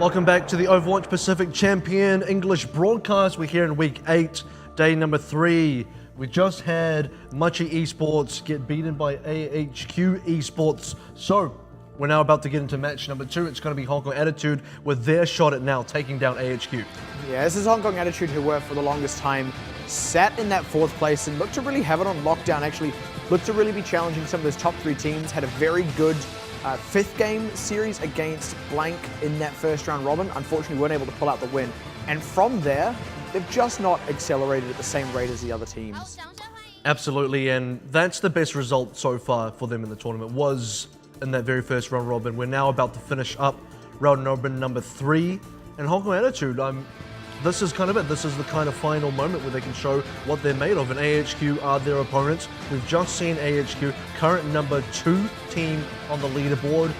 Welcome back to the Overwatch Pacific Champion English broadcast. We're here in week 8, day number 3. We just had Machi Esports get beaten by AHQ Esports. So we're now about to get into match number 2. It's going to be Hong Kong Attitude with their shot at now taking down AHQ. Yeah, this is Hong Kong Attitude, who were for the longest time sat in that 4th place and looked to really have it on lockdown. Actually looked to really be challenging some of those top 3 teams. Had a very good 5th game series against Blank in that first round robin. Unfortunately, weren't able to pull out the win. And from there, they've just not accelerated at the same rate as the other teams. Absolutely, and that's the best result so far for them in the tournament, was in that very first round robin. We're now about to finish up round robin number 3. And Hong Kong Attitude, this is kind of it. This is the kind of final moment where they can show what they're made of, and AHQ are their opponents. We've just seen AHQ, current number 2 team on the leaderboard,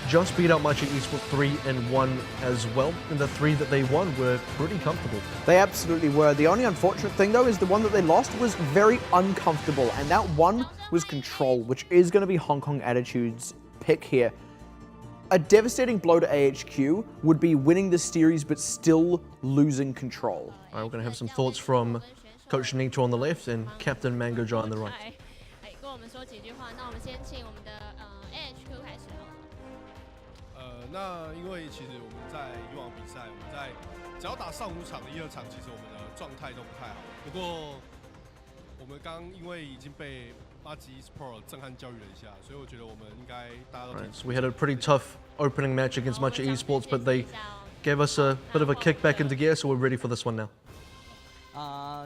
just beat out Machi Esports 3-1 as well, and the 3 that they won were pretty comfortable. They absolutely were. The only unfortunate thing, though, is the one that they lost was very uncomfortable, and that one was Control, which is going to be Hong Kong Attitude's pick here. A devastating blow to AHQ would be winning the series but still losing Control. All right, we're going to have some thoughts from Coach Nito on the left and Captain Mango Jai on the right. 那因为其实我们在以往比赛，我们在只要打上5场的1、2场，其实我们的状态都不太好。不过我们刚因为已经被Machi Esports 震撼教育了一下，所以我觉得我们应该大家都挺。So we had a pretty tough opening match against Machi Esports, but they gave us a bit of a kick back into gear, so we're ready for this one now.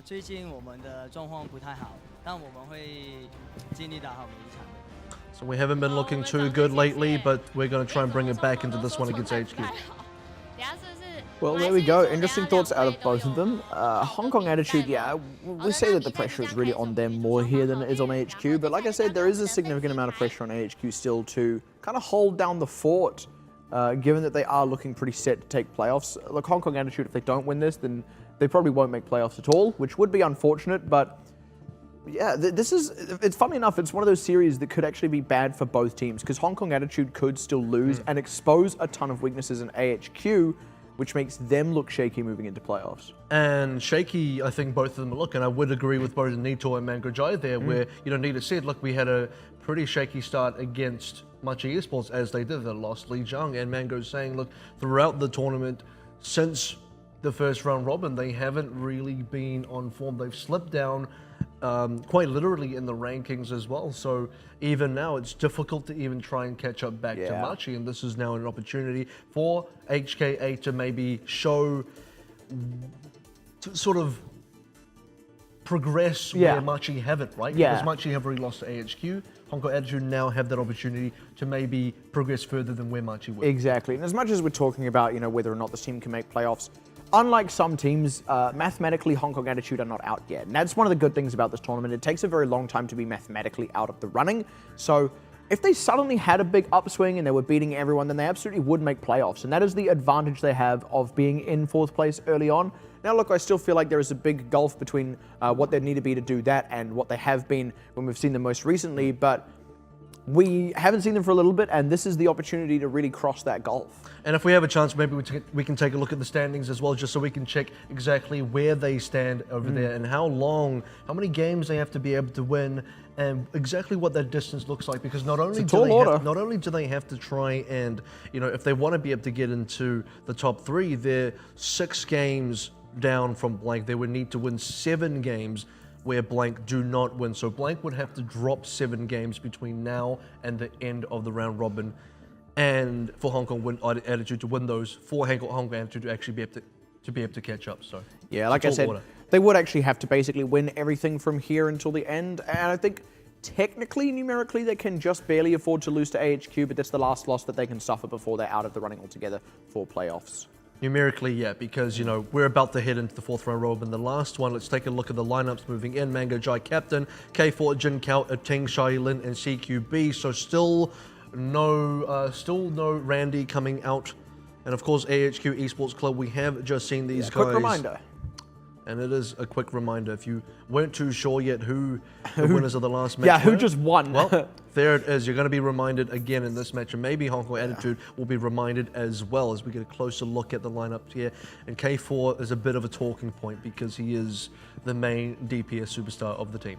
最近我们的状况不太好，但我们会尽力打好每一场。 So we haven't been looking too good lately, but we're going to try and bring it back into this one against HQ. Well, there we go. Interesting thoughts out of both of them. Hong Kong Attitude, yeah, we say that the pressure is really on them more here than it is on AHQ, but like I said, there is a significant amount of pressure on AHQ still to kind of hold down the fort, given that they are looking pretty set to take playoffs. Look, Hong Kong Attitude, if they don't win this, then they probably won't make playoffs at all, which would be unfortunate, but yeah, it's funny enough, it's one of those series that could actually be bad for both teams, because Hong Kong Attitude could still lose and expose a ton of weaknesses in AHQ, which makes them look shaky moving into playoffs. And shaky, I think both of them look, and I would agree with both Nito and Mango Jai there, where, Nito said, look, we had a pretty shaky start against Machi Esports, as they did. They lost Li Zhang, and Mango's saying, look, throughout the tournament, since the first round robin, they haven't really been on form. They've slipped down quite literally in the rankings as well. So even now, it's difficult to even try and catch up back to Machi, and this is now an opportunity for HKA to maybe show, to sort of progress where Machi haven't, right? Because Machi have already lost to AHQ. Hong Kong Attitude now have that opportunity to maybe progress further than where Machi will. Exactly, and as much as we're talking about, whether or not this team can make playoffs, unlike some teams, mathematically, Hong Kong Attitude are not out yet. And that's one of the good things about this tournament. It takes a very long time to be mathematically out of the running. So if they suddenly had a big upswing and they were beating everyone, then they absolutely would make playoffs. And that is the advantage they have of being in 4th place early on. Now, look, I still feel like there is a big gulf between what they need to be to do that and what they have been when we've seen them most recently. But we haven't seen them for a little bit, and this is the opportunity to really cross that gulf. And if we have a chance, maybe we can take a look at the standings as well, just so we can check exactly where they stand over there and how many games they have to be able to win, and exactly what that distance looks like. Because not only do they have to try and, if they want to be able to get into the top 3, they're 6 games down from Blank. They would need to win 7 games where Blank do not win. So Blank would have to drop 7 games between now and the end of the round robin. And for Hong Kong Attitude to win those, for Hong Kong Attitude to actually be able to catch up. So yeah, like I said, they would actually have to basically win everything from here until the end. And I think technically, numerically, they can just barely afford to lose to AHQ, but that's the last loss that they can suffer before they're out of the running altogether for playoffs. Numerically, yeah, because, we're about to head into the 4th round robin. The last one, let's take a look at the lineups moving in. Mango Jai captain, K4, Jin Kao, Ting, Shai Lin, and CQB. So still no Randy coming out. And of course, AHQ Esports Club, we have just seen these guys. Quick reminder. And it is a quick reminder, if you weren't too sure yet who the winners of the last match Yeah, who were, just won? Well, there it is. You're going to be reminded again in this match, and maybe Hong Kong Attitude will be reminded as well as we get a closer look at the lineup here. And K4 is a bit of a talking point because he is the main DPS superstar of the team.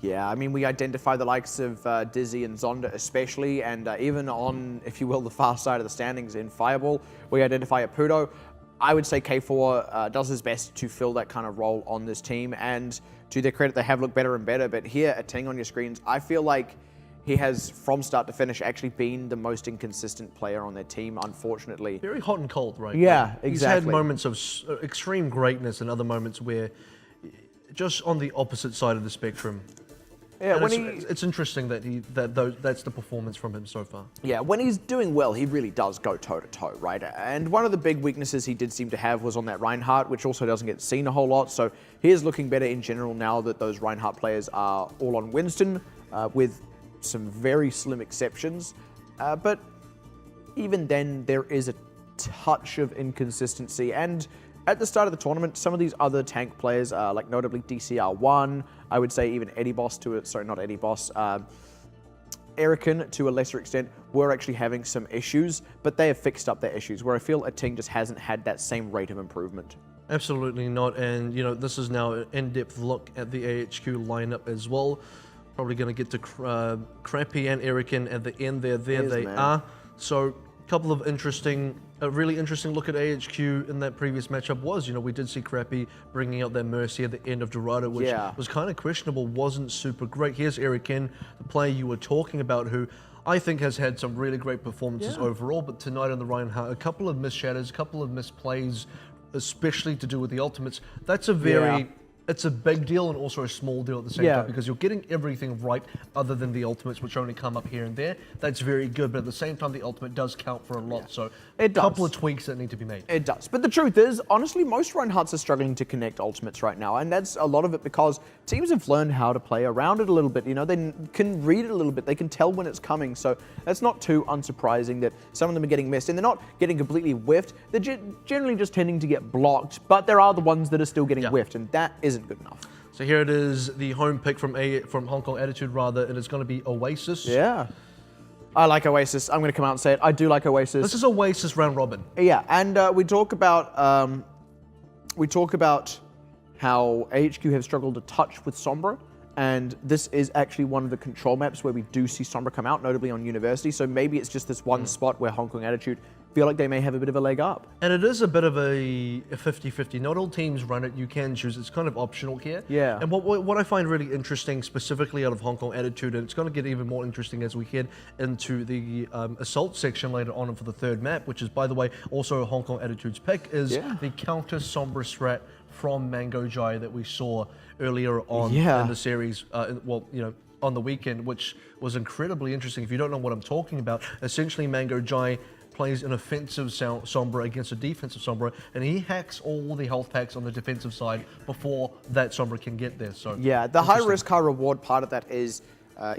Yeah, I mean, we identify the likes of Dizzy and Zonda especially, and even on, if you will, the far side of the standings in Fireball, we identify Apudo. I would say K4 does his best to fill that kind of role on this team, and to their credit, they have looked better and better, but here at Ting on your screens, I feel like he has, from start to finish, actually been the most inconsistent player on their team, unfortunately. Very hot and cold, right? Yeah, He's exactly. had moments of extreme greatness and other moments where just on the opposite side of the spectrum. Yeah, And when it's interesting that that's the performance from him so far. Yeah, when he's doing well, he really does go toe-to-toe, right? And one of the big weaknesses he did seem to have was on that Reinhardt, which also doesn't get seen a whole lot. So he is looking better in general now that those Reinhardt players are all on Winston, with some very slim exceptions. But even then, there is a touch of inconsistency. And at the start of the tournament, some of these other tank players, like notably DCR1, I would say even Eddie Boss Erican to a lesser extent, were actually having some issues, but they have fixed up their issues, where I feel a Ting just hasn't had that same rate of improvement. Absolutely not, and you know, this is now an in-depth look at the AHQ lineup as well. Probably going to get to Crappy and Erican at the end there. There Yes, they man. are. So a couple of a really interesting look at AHQ in that previous matchup was, you know, we did see Crappy bringing out that Mercy at the end of Dorado, which was kind of questionable, wasn't super great. Here's Erican, the player you were talking about, who I think has had some really great performances overall, but tonight on the Reinhardt, a couple of missed shatters, a couple of misplays, especially to do with the ultimates. That's a very... It's a big deal and also a small deal at the same time, because you're getting everything right other than the ultimates, which only come up here and there. That's very good, but at the same time, the ultimate does count for a lot. So a couple of tweaks that need to be made. It does. But the truth is, honestly, most Reinhardts are struggling to connect ultimates right now. And that's a lot of it because teams have learned how to play around it a little bit. You know, they can read it a little bit. They can tell when it's coming. So that's not too unsurprising that some of them are getting missed. And they're not getting completely whiffed. They're generally just tending to get blocked. But there are the ones that are still getting whiffed. And that isn't good enough. So here it is, the home pick from Hong Kong Attitude, rather, and it's going to be Oasis. Yeah. I like Oasis. I'm going to come out and say it. I do like Oasis. This is Oasis round robin. Yeah, and we talk about how AHQ have struggled to touch with Sombra, and this is actually one of the control maps where we do see Sombra come out, notably on University. So maybe it's just this one spot where Hong Kong Attitude feel like they may have a bit of a leg up. And it is a bit of a 50-50. Not all teams run it. You can choose. It's kind of optional here. Yeah. And what I find really interesting, specifically out of Hong Kong Attitude, and it's going to get even more interesting as we head into the assault section later on for the third map, which is, by the way, also Hong Kong Attitude's pick, is the counter Sombra strat from Mango Jai that we saw earlier on in the series. On the weekend, which was incredibly interesting. If you don't know what I'm talking about, essentially Mango Jai plays an offensive Sombra against a defensive Sombra, and he hacks all the health packs on the defensive side before that Sombra can get there. So yeah, the high risk, high reward part of that is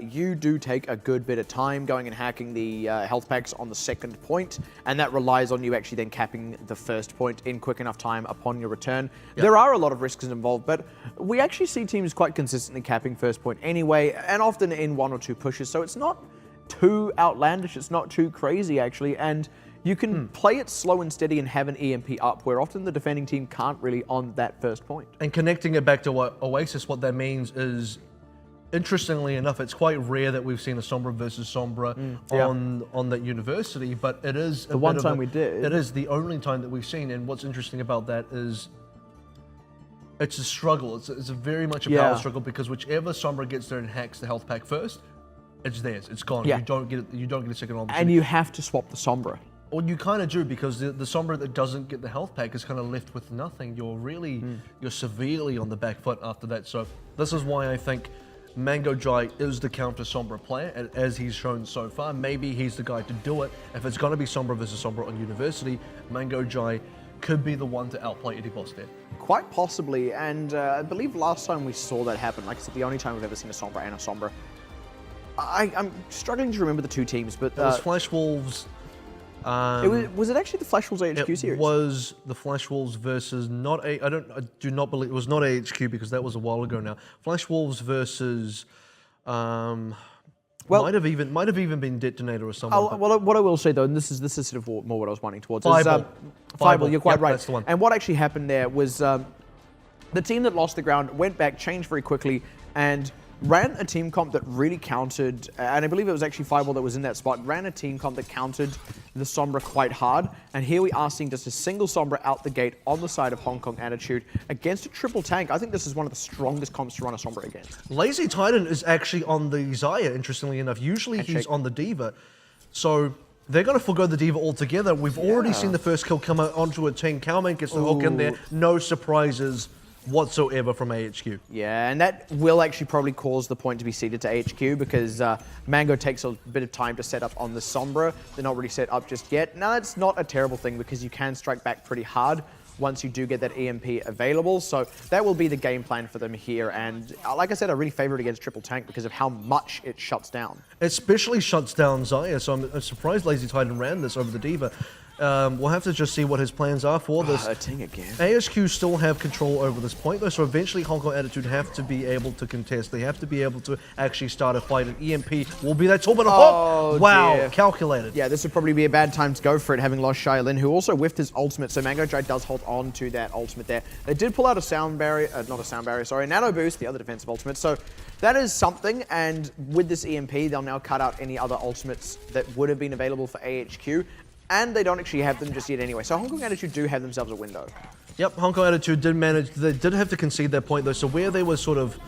you do take a good bit of time going and hacking the health packs on the second point, and that relies on you actually then capping the first point in quick enough time upon your return. There are a lot of risks involved, but we actually see teams quite consistently capping first point anyway, and often in 1 or 2 pushes, so it's not too outlandish, it's not too crazy actually, and you can play it slow and steady and have an EMP up, where often the defending team can't really on that first point. And connecting it back to Oasis, what that means is, interestingly enough, it's quite rare that we've seen a Sombra versus Sombra on that University, but it is the one time we did. It is the only time that we've seen, and what's interesting about that is it's a struggle. It's a very much a power struggle, because whichever Sombra gets there and hacks the health pack first, it's theirs. It's gone. You don't get it. You don't get a second opportunity. And you have to swap the Sombra. Well, you kind of do, because the Sombra that doesn't get the health pack is kind of left with nothing. You're really you're severely on the back foot after that. So this is why I think Mango Jai is the counter Sombra player, as he's shown so far. Maybe he's the guy to do it. If it's going to be Sombra versus Sombra on University, Mango Jai could be the one to outplay Eddie Boss there. Quite possibly, and I believe last time we saw that happen, like I said, the only time we've ever seen a Sombra and a Sombra. I'm struggling to remember the two teams, but... It was Flash Wolves Was it actually the Flash Wolves AHQ series? It was the Flash Wolves versus not a. I do not believe it was not AHQ because that was a while ago now. Flash Wolves versus. Might have even been Detonator or something. Well, what I will say though, and this is sort of more what I was pointing towards. Fireball. Fireball, you're quite Yep, right. that's the one. And what actually happened there was the team that lost the ground went back, changed very quickly, and ran a team comp that really countered, and I believe it was actually Fireball that was in that spot, ran a team comp that countered the Sombra quite hard. And here we are seeing just a single Sombra out the gate on the side of Hong Kong Attitude against a triple tank. I think this is one of the strongest comps to run a Sombra against. Lazy Titan is actually on the Xayah, interestingly enough. Usually he's on the Diva. So they're going to forgo the Diva altogether. We've already seen the first kill come out onto a team. Cowman gets the hook in there. No surprises whatsoever from AHQ. Yeah, and that will actually probably cause the point to be ceded to HQ because Mango takes a bit of time to set up on the Sombra. They're not really set up just yet. Now, it's not a terrible thing because you can strike back pretty hard once you do get that EMP available. So that will be the game plan for them here. And like I said, I really favor it against Triple Tank because of how much it shuts down. Especially shuts down Xayah, so I'm surprised Lazy Titan ran this over the Diva. We'll have to just see what his plans are for this. Ting again. ASQ still have control over this point though, so eventually Hong Kong Attitude have to be able to contest. They have to be able to actually start a fight, and EMP will be that top and a hop. Wow, dear. Calculated. Yeah, this would probably be a bad time to go for it, having lost Shaolin, who also whiffed his ultimate, so Mango Dry does hold on to that ultimate there. They did pull out a sound barrier, not a sound barrier, sorry, a nano boost, the other defensive ultimate, so that is something, and with this EMP, they'll now cut out any other ultimates that would have been available for AHQ. And they don't actually have them just yet anyway. So Hong Kong Attitude do have themselves a window. Yep, Hong Kong Attitude did manage, they did have to concede their point though, so where they were sort of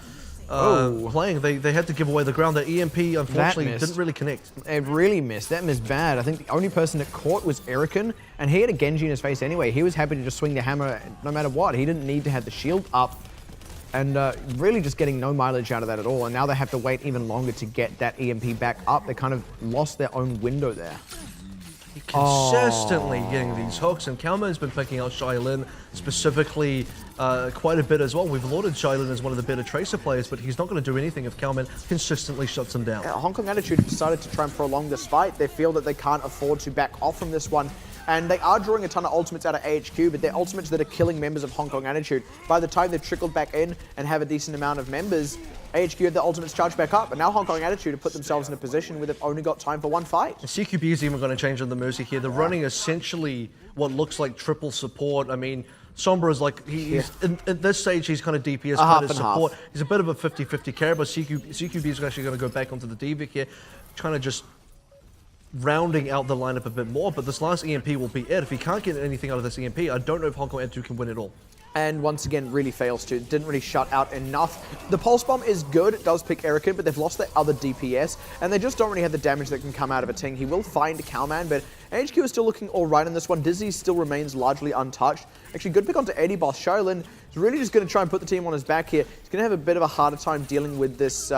playing, they had to give away the ground. The EMP, unfortunately, didn't really connect. It really missed. That missed bad. I think the only person that caught was Erican, and he had a Genji in his face anyway. He was happy to just swing the hammer no matter what. He didn't need to have the shield up, and really just getting no mileage out of that at all. And now they have to wait even longer to get that EMP back up. They kind of lost their own window there. Consistently getting these hooks, and Kalman's been picking out Shailin specifically quite a bit as well. We've lauded Shailin as one of the better Tracer players, but he's not going to do anything if Kalman consistently shuts him down. Yeah, Hong Kong Attitude have decided to try and prolong this fight. They feel that they can't afford to back off from this one, and they are drawing a ton of ultimates out of AHQ, but they're ultimates that are killing members of Hong Kong Attitude. By the time they've trickled back in and have a decent amount of members, AHQ have the ultimates charged back up, and now Hong Kong Attitude have put themselves in a position where they've only got time for one fight. CQB is even going to change on the Mercy here. They're running essentially what looks like triple support. I mean, Sombra is like, at this stage, he's kind of DPS, kind of support. He's a bit of a 50-50 carry, but CQB is actually going to go back onto the Diva here, trying to just rounding out the lineup a bit more, but this last EMP will be it. If he can't get anything out of this EMP, I don't know if Hong Kong Attitude can win it all. And once again, really fails to. Didn't really shut out enough. The Pulse Bomb is good. It does pick Erican, but they've lost their other DPS, and they just don't really have the damage that can come out of a Ting. He will find Cowman, but HQ is still looking all right in this one. Dizzy still remains largely untouched. Actually, good pick onto Eddie Boss. Shaolin is really just going to try and put the team on his back here. He's going to have a bit of a harder time dealing with this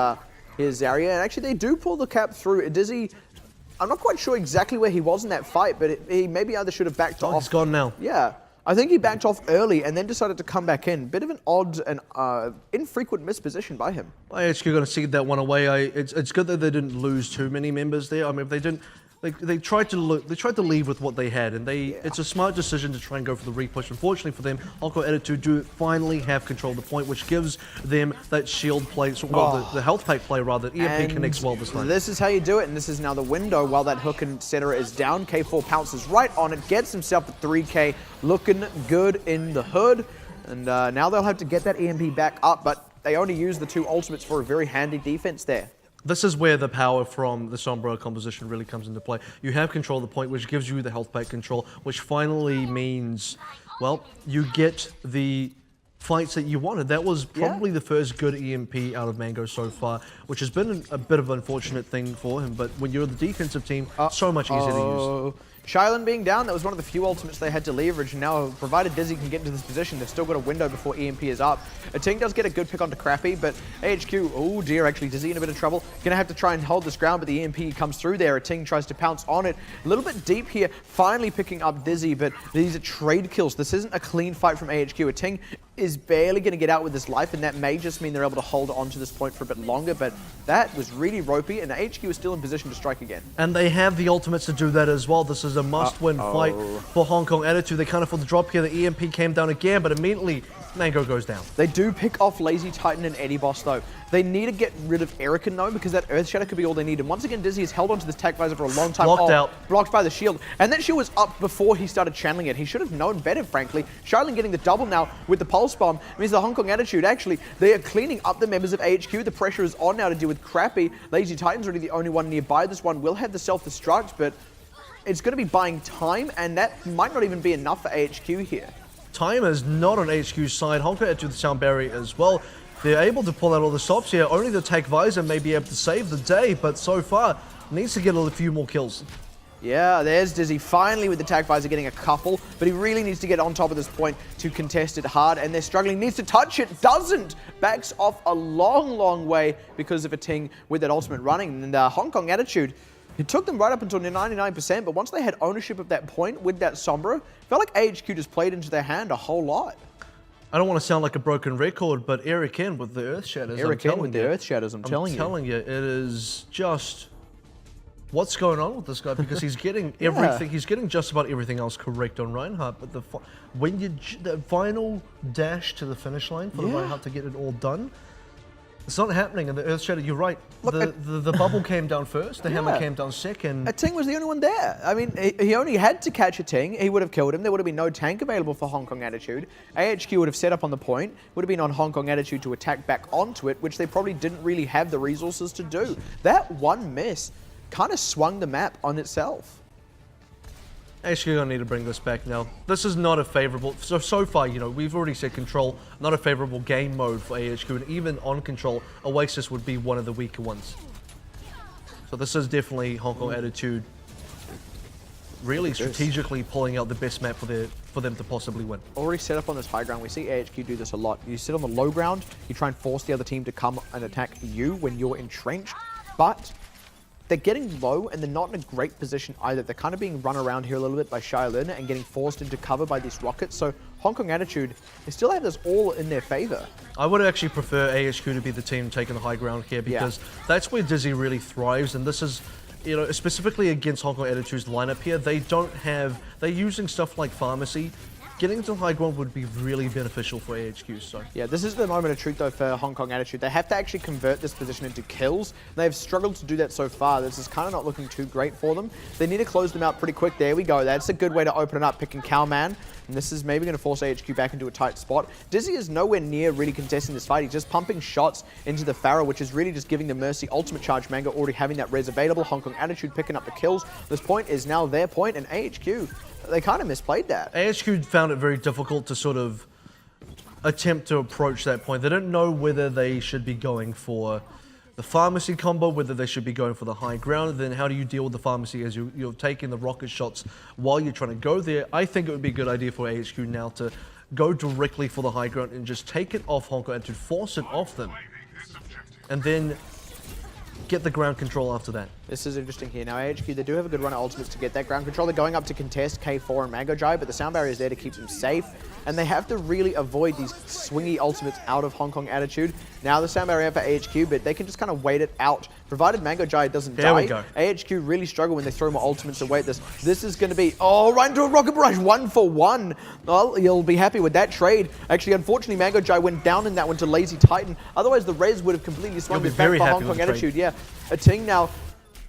his area, and actually they do pull the cap through. Dizzy, I'm not quite sure exactly where he was in that fight, but he maybe either should have backed off. He's gone now. Yeah. I think he backed off early and then decided to come back in. Bit of an odd and infrequent misposition by him. IHQ going to cede that one away. It's good that they didn't lose too many members there. I mean, if they didn't, they tried to leave with what they had, and it's a smart decision to try and go for the repush. Unfortunately for them, Hong Kong Attitude do finally have control of the point, which gives them that shield play, the health pack play rather. EMP connects well this time. This is how you do it, and this is now the window while that hook and etc. is down. K4 pounces right on it, gets himself a 3K, looking good in the hood, and now they'll have to get that EMP back up, but they only use the two ultimates for a very handy defense there. This is where the power from the Sombra composition really comes into play. You have control of the point, which gives you the health pack control, which finally means, well, you get the fights that you wanted. That was probably the first good EMP out of Mango so far, which has been a bit of an unfortunate thing for him, but when you're the defensive team, so much easier to use. Shaolin being down, that was one of the few ultimates they had to leverage, and now, provided Dizzy can get into this position, they've still got a window before EMP is up. A Ting does get a good pick onto Crappy, but AHQ, oh dear, actually, Dizzy in a bit of trouble. Gonna have to try and hold this ground, but the EMP comes through there. A Ting tries to pounce on it. A little bit deep here, finally picking up Dizzy, but these are trade kills. This isn't a clean fight from AHQ. A Ting is barely gonna get out with his life, and that may just mean they're able to hold on to this point for a bit longer, but that was really ropey, and HQ is still in position to strike again. And they have the ultimates to do that as well. This is is a must-win fight for Hong Kong Attitude. They can't afford the drop here. The EMP came down again, but immediately Mango goes down. They do pick off Lazy Titan and Eddie Boss though. They need to get rid of Erican though, because that Earth Shatter could be all they need. And once again, Dizzy has held onto this tag visor for a long time. Blocked out. Blocked by the shield. And that shield was up before he started channeling it. He should have known better, frankly. Shaolin getting the double now with the Pulse Bomb means the Hong Kong Attitude, actually, they are cleaning up the members of AHQ. The pressure is on now to deal with Crappy. Lazy Titan's already the only one nearby. This one will have the self-destruct, but it's going to be buying time, and that might not even be enough for AHQ here. Time is not on HQ's side. Hong Kong Attitude the sound barrier as well. They're able to pull out all the stops here. Only the Tag Visor may be able to save the day, but so far, needs to get a few more kills. Yeah, there's Dizzy finally with the Tag Visor getting a couple, but he really needs to get on top of this point to contest it hard, and they're struggling. Needs to touch it, doesn't! Backs off a long, long way because of a Ting with that ultimate running, and Hong Kong Attitude, it took them right up until 99%, but once they had ownership of that point with that Sombra, felt like AHQ just played into their hand a whole lot. I don't want to sound like a broken record, but Eric in with the Earth Shatters. Eric in with the Earth Shatters, I'm telling you. It is just... What's going on with this guy? Because he's getting everything. He's getting just about everything else correct on Reinhardt, but the final dash to the finish line for the Reinhardt to get it all done, it's not happening. And the Earth Shatter, you're right. Look, the bubble came down first. The hammer came down second. A Ting was the only one there. I mean, he only had to catch a Ting. He would have killed him. There would have been no tank available for Hong Kong Attitude. AHQ would have set up on the point. Would have been on Hong Kong Attitude to attack back onto it, which they probably didn't really have the resources to do. That one miss kind of swung the map on itself. Actually, going to need to bring this back now. This is not a favorable... So far, you know, we've already said Control, not a favorable game mode for AHQ, and even on Control, Oasis would be one of the weaker ones. So this is definitely Hong Kong Attitude really strategically pulling out the best map for them to possibly win. Already set up on this high ground. We see AHQ do this a lot. You sit on the low ground, you try and force the other team to come and attack you when you're entrenched, but they're getting low and they're not in a great position either. They're kind of being run around here a little bit by Shaolin and getting forced into cover by these rockets. So Hong Kong Attitude, they still have this all in their favor. I would actually prefer AHQ to be the team taking the high ground here, because that's where Dizzy really thrives. And this is, you know, specifically against Hong Kong Attitude's lineup here, they're using stuff like Pharmacy. Getting to high ground would be really beneficial for AHQ. So yeah, this is the moment of truth though for Hong Kong Attitude. They have to actually convert this position into kills. They've struggled to do that so far. This is kind of not looking too great for them. They need to close them out pretty quick. There we go. That's a good way to open it up, picking Cowman. And this is maybe going to force AHQ back into a tight spot. Dizzy is nowhere near really contesting this fight. He's just pumping shots into the Pharaoh, which is really just giving the Mercy ultimate charge. Mango already having that res available. Hong Kong Attitude picking up the kills. This point is now their point, and AHQ, they kind of misplayed that. AHQ found it very difficult to sort of attempt to approach that point. They didn't know whether they should be going for the Pharmacy combo, whether they should be going for the high ground. Then how do you deal with the Pharmacy as you're taking the rocket shots while you're trying to go there? I think it would be a good idea for AHQ now to go directly for the high ground and just take it off Hong Kong and to force it off them. And then get the ground control after that. This is interesting here. Now, AHQ, they do have a good run of ultimates to get that ground control. They're going up to contest K4 and Mango Jai, but the sound barrier is there to keep them safe. And they have to really avoid these swingy ultimates out of Hong Kong Attitude. Now, the sound barrier for AHQ, but they can just kind of wait it out. Provided Mango Jai doesn't die. There we go. AHQ really struggle when they throw more ultimates away at this. This is going to be, oh, right into a rocket barrage, 1 for 1. Well, you'll be happy with that trade. Actually, unfortunately, Mango Jai went down in that one to Lazy Titan. Otherwise, the res would have completely swung this back for Hong Kong Attitude. Yeah, a Ting now.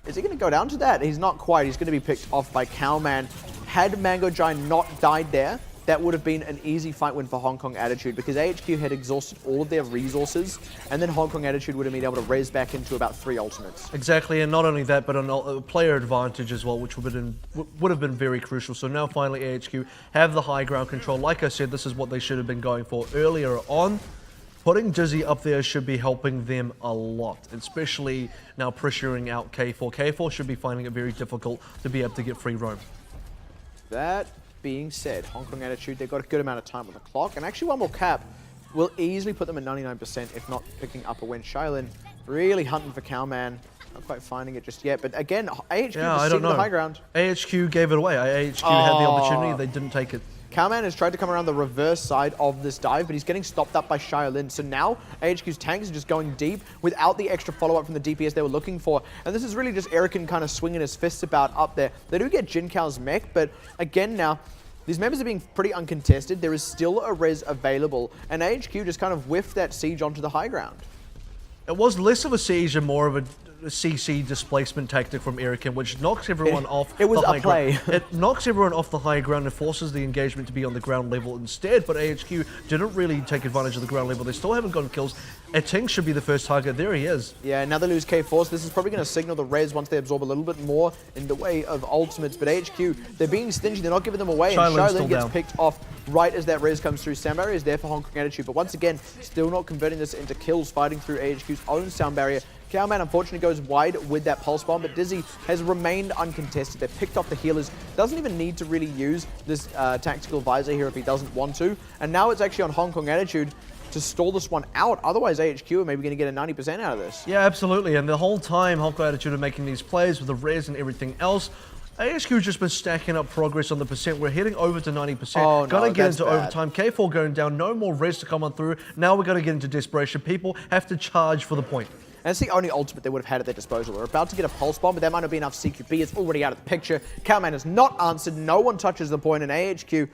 Is he going to go down to that? He's not quite. He's going to be picked off by Cowman. Had Mango Jai not died there, that would have been an easy fight win for Hong Kong Attitude, because AHQ had exhausted all of their resources, and then Hong Kong Attitude would have been able to res back into about 3 ultimates. Exactly, and not only that, but a player advantage as well, which would have been very crucial. So now finally AHQ have the high ground control. Like I said, this is what they should have been going for earlier on. Putting Dizzy up there should be helping them a lot, especially now pressuring out K4. K4 should be finding it very difficult to be able to get free roam. That being said, Hong Kong Attitude, they've got a good amount of time on the clock, and actually one more cap will easily put them at 99%, if not picking up a win. Shaolin really hunting for Cowman. Not quite finding it just yet, but again, AHQ just sitting the high ground. AHQ gave it away. AHQ had the opportunity, they didn't take it. Cowman has tried to come around the reverse side of this dive, but he's getting stopped up by Xiaolin. So now AHQ's tanks are just going deep without the extra follow-up from the DPS they were looking for. And this is really just Erican kind of swinging his fists about up there. They do get Jinkao's mech, but again now, these members are being pretty uncontested. There is still a res available, and AHQ just kind of whiffed that siege onto the high ground. It was less of a siege and more of a CC displacement tactic from Erican, which knocks everyone off it was the high a play. ground. It knocks everyone off the high ground and forces the engagement to be on the ground level instead, but AHQ didn't really take advantage of the ground level. They still haven't gotten kills. Ting should be the first target. There he is. Yeah, now they lose K-Force. This is probably going to signal the res once they absorb a little bit more in the way of ultimates, but AHQ, they're being stingy. They're not giving them away, and Xiaolin gets picked off right as that res comes through. Sound barrier is there for Hong Kong Attitude, but once again, still not converting this into kills, fighting through AHQ's own sound barrier. Cowman unfortunately goes wide with that pulse bomb, but Dizzy has remained uncontested. They've picked off the healers. Doesn't even need to really use this tactical visor here if he doesn't want to. And now it's actually on Hong Kong Attitude to stall this one out. Otherwise, AHQ are maybe going to get a 90% out of this. Yeah, absolutely. And the whole time, Hong Kong Attitude are making these plays with the res and everything else. AHQ's just been stacking up progress on the percent. We're heading over to 90%. Oh, Gonna no, get that's into bad. overtime. K4 going down. No more res to come on through. Now we're going to get into desperation. People have to charge for the point. And it's the only ultimate they would have had at their disposal. They're about to get a pulse bomb, but that might not be enough. CQB is already out of the picture. Cowman has not answered. No one touches the point, and AHQ,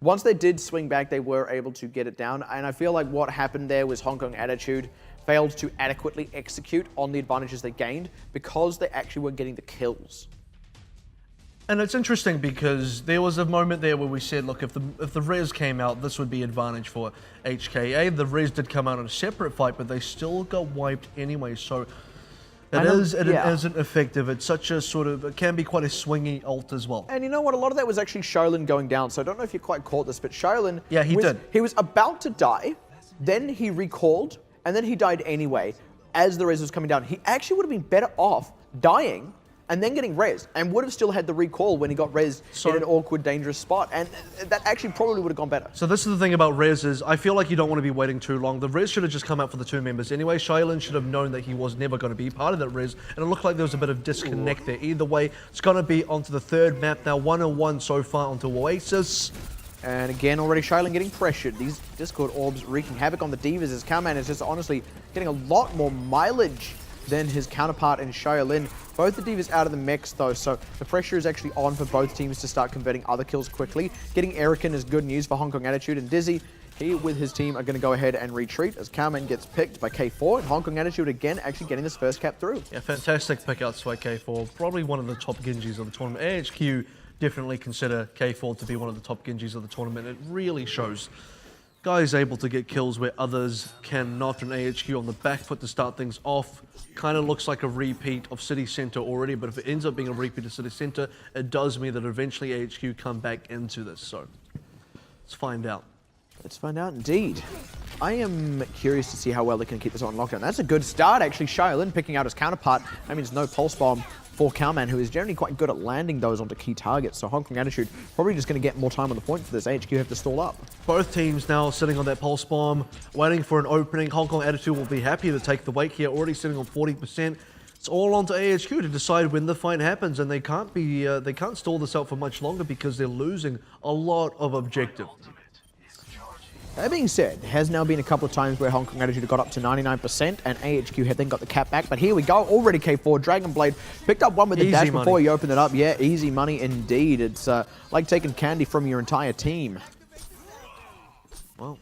once they did swing back, they were able to get it down. And I feel like what happened there was Hong Kong Attitude failed to adequately execute on the advantages they gained because they actually weren't getting the kills. And it's interesting because there was a moment there where we said, look, if the res came out, this would be advantage for HKA. The res did come out in a separate fight, but they still got wiped anyway. So it isn't effective. It's such a sort of, it can be quite a swingy ult as well. And you know what? A lot of that was actually Xiaolin going down. So I don't know if you quite caught this, but Xiaolin, yeah, he did. He was about to die, then he recalled, and then he died anyway as the res was coming down. He actually would have been better off dying and then getting rezzed, and would have still had the recall when he got rezzed in an awkward, dangerous spot, and that actually probably would have gone better. So this is the thing about res is, I feel like you don't want to be waiting too long. The res should have just come out for the two members anyway. Xiaolin should have known that he was never going to be part of that res, and it looked like there was a bit of disconnect there. Either way, it's going to be onto the third map now, 1-1 so far onto Oasis. And again, already Xiaolin getting pressured. These Discord orbs wreaking havoc on the Divas as Cowman is just honestly getting a lot more mileage than his counterpart in Xiaolin. Both the Divas out of the mix though, so the pressure is actually on for both teams to start converting other kills quickly. Getting Erican is good news for Hong Kong Attitude, and Dizzy, he with his team are going to go ahead and retreat as Cowman gets picked by K4, and Hong Kong Attitude again actually getting this first cap through. Yeah, fantastic pickouts by K4. Probably one of the top Genjis of the tournament. AHQ definitely consider K4 to be one of the top Genjis of the tournament. It really shows. Guys able to get kills where others cannot, and AHQ on the back foot to start things off. Kind of looks like a repeat of City Center already, but if it ends up being a repeat of City Center, it does mean that eventually AHQ come back into this. So let's find out. Let's find out indeed. I am curious to see how well they can keep this on lockdown. That's a good start actually. Xiaolin picking out his counterpart. That means no pulse bomb for Cowman, who is generally quite good at landing those onto key targets. So Hong Kong Attitude probably just going to get more time on the point for this. AHQ have to stall up. Both teams now sitting on that pulse bomb, waiting for an opening. Hong Kong Attitude will be happy to take the wake here, already sitting on 40%. It's all on to AHQ to decide when the fight happens, and they can't stall this out for much longer because they're losing a lot of objective. That being said, there has now been a couple of times where Hong Kong Attitude got up to 99% and AHQ had then got the cap back. But here we go, already K4, Dragon Blade picked up one with the Easy dash money. before he opened it up. Yeah, easy money indeed. It's like taking candy from your entire team. Well,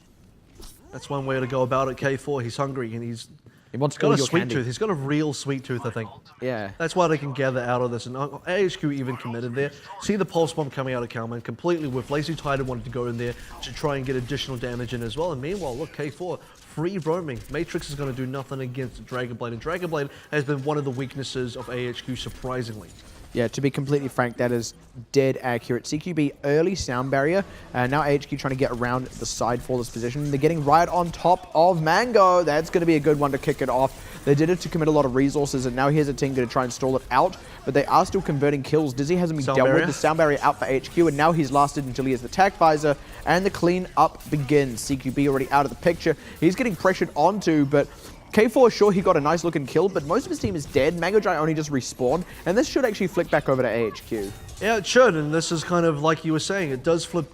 that's one way to go about it. K4, he's hungry and he's He wants got all a your sweet candy. tooth. He's got a real sweet tooth, I think. Yeah. That's why they can gather out of this. And AHQ even committed there. See the pulse bomb coming out of Cowman completely with Lazy Titan wanted to go in there to try and get additional damage in as well. And meanwhile, look, K4, free roaming. Matrix is going to do nothing against Dragon Blade. And Dragon Blade has been one of the weaknesses of AHQ, surprisingly. Yeah, to be completely frank, that is dead accurate. CQB early sound barrier, and now AHQ trying to get around the side for this position. They're getting right on top of Mango. That's going to be a good one to kick it off. They did it to commit a lot of resources, and now here's a team going to try and stall it out, but they are still converting kills. Dizzy hasn't been dealt with. The sound barrier out for HQ, and now he's lasted until he has the tac visor, and the clean up begins. CQB already out of the picture. He's getting pressured onto, but K4, sure, he got a nice looking kill, but most of his team is dead. Mango Giant only just respawned, and this should actually flick back over to AHQ. Yeah, it should, and this is kind of like you were saying, it does flip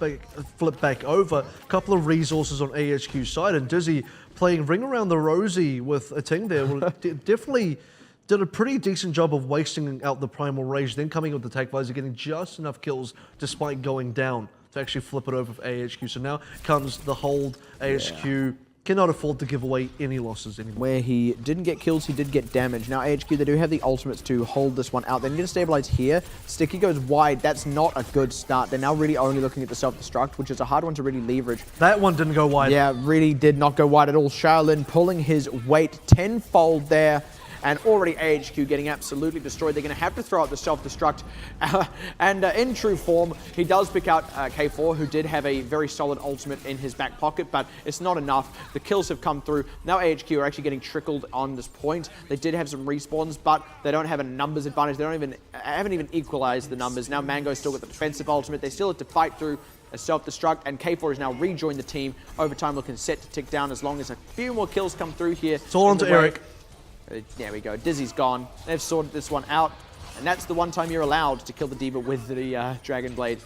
back over. A couple of resources on AHQ's side, and Dizzy playing Ring Around the Rosie with a Ting there definitely did a pretty decent job of wasting out the Primal Rage, then coming with the Tech Visor, getting just enough kills despite going down to actually flip it over for AHQ. So now comes the hold. AHQ cannot afford to give away any losses anymore. Where he didn't get kills, he did get damage. Now AHQ, they do have the ultimates to hold this one out. They need to stabilize here. Sticky goes wide. That's not a good start. They're now really only looking at the self-destruct, which is a hard one to really leverage. That one didn't go wide. Yeah, really did not go wide at all. Shaolin pulling his weight tenfold there. And already AHQ getting absolutely destroyed. They're going to have to throw out the self-destruct. And in true form, he does pick out K4, who did have a very solid ultimate in his back pocket, but it's not enough. The kills have come through. Now AHQ are actually getting trickled on this point. They did have some respawns, but they don't have a numbers advantage. They haven't even equalized the numbers. Now Mango's still got the defensive ultimate. They still have to fight through a self-destruct, and K4 has now rejoined the team. Overtime looking set to tick down as long as a few more kills come through here. It's all onto Eric. There we go. Dizzy's gone. They've sorted this one out. And that's the one time you're allowed to kill the D.Va with the Dragon Blade.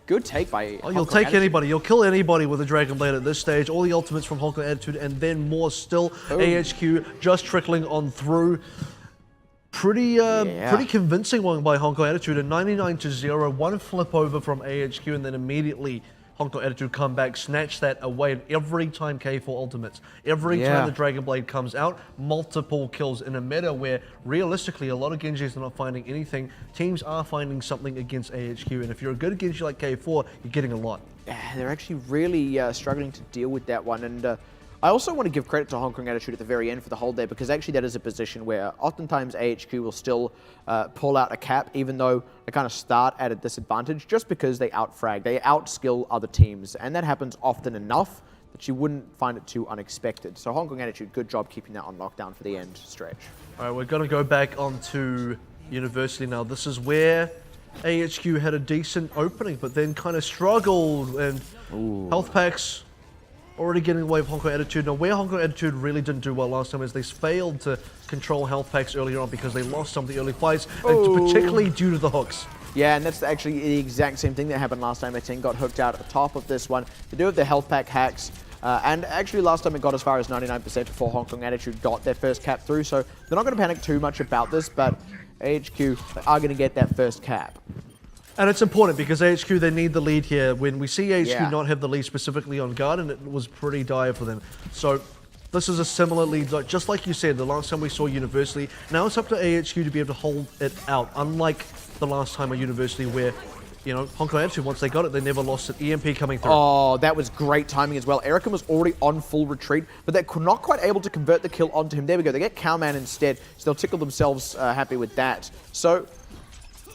Good take by Oh, you'll take anybody. You'll kill anybody with a Dragon Blade at this stage. All the ultimates from Hong Kong Attitude, and then more still. Ooh. AHQ just trickling on through. Pretty convincing one by Hong Kong Attitude. A 99-0. One flip over from AHQ, and then immediately Hong Kong Attitude come back, snatch that away, and every time K4 ultimates, every time the Dragon Blade comes out, multiple kills in a meta where realistically a lot of Genjis are not finding anything. Teams are finding something against AHQ, and if you're a good Genji like K4, you're getting a lot. Yeah, they're actually really struggling to deal with that one, and I also want to give credit to Hong Kong Attitude at the very end for the hold there, because actually that is a position where oftentimes AHQ will still pull out a cap, even though they kind of start at a disadvantage, just because they outfrag, they outskill other teams, and that happens often enough that you wouldn't find it too unexpected. So Hong Kong Attitude, good job keeping that on lockdown for the end stretch. All right, we're going to go back onto University now. This is where AHQ had a decent opening, but then kind of struggled, and health packs already getting away with Hong Kong Attitude. Now, where Hong Kong Attitude really didn't do well last time is they failed to control health packs earlier on because they lost some of the early fights, and particularly due to the hooks. Yeah, and that's actually the exact same thing that happened last time. Their team got hooked out at the top of this one. They do have the health pack hacks, and actually last time it got as far as 99% before Hong Kong Attitude got their first cap through, so they're not going to panic too much about this, but AHQ are going to get that first cap. And it's important because AHQ, they need the lead here. When we see AHQ not have the lead specifically on guard, and it was pretty dire for them. So this is a similar lead, just like you said, the last time we saw University. Now it's up to AHQ to be able to hold it out, unlike the last time at University where, you know, Hong Kong Attitude, once they got it, they never lost it. EMP coming through. Oh, that was great timing as well. Erica was already on full retreat, but they're not quite able to convert the kill onto him. There we go. They get Cowman instead, so they'll tickle themselves happy with that. So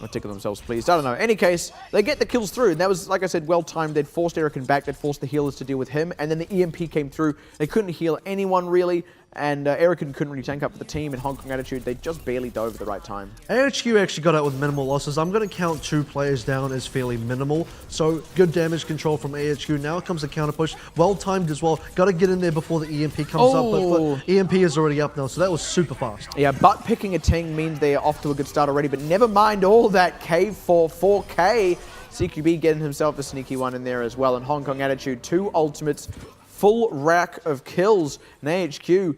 Not tickle themselves, please. I don't know. Any case, they get the kills through, and that was, like I said, well timed. They'd forced Erican back, they'd forced the healers to deal with him, and then the EMP came through. They couldn't heal anyone, really, and Erican couldn't really tank up for the team. In Hong Kong Attitude, they just barely dove at the right time. AHQ actually got out with minimal losses. I'm going to count 2 players down as fairly minimal, so good damage control from AHQ. Now comes the counter push, well timed as well. Got to get in there before the EMP comes up, but EMP is already up now, so that was super fast. Yeah, but picking a Ting means they're off to a good start already, but never mind all that K4-4K. CQB getting himself a sneaky one in there as well, and Hong Kong Attitude, 2 ultimates, full rack of kills. And AHQ,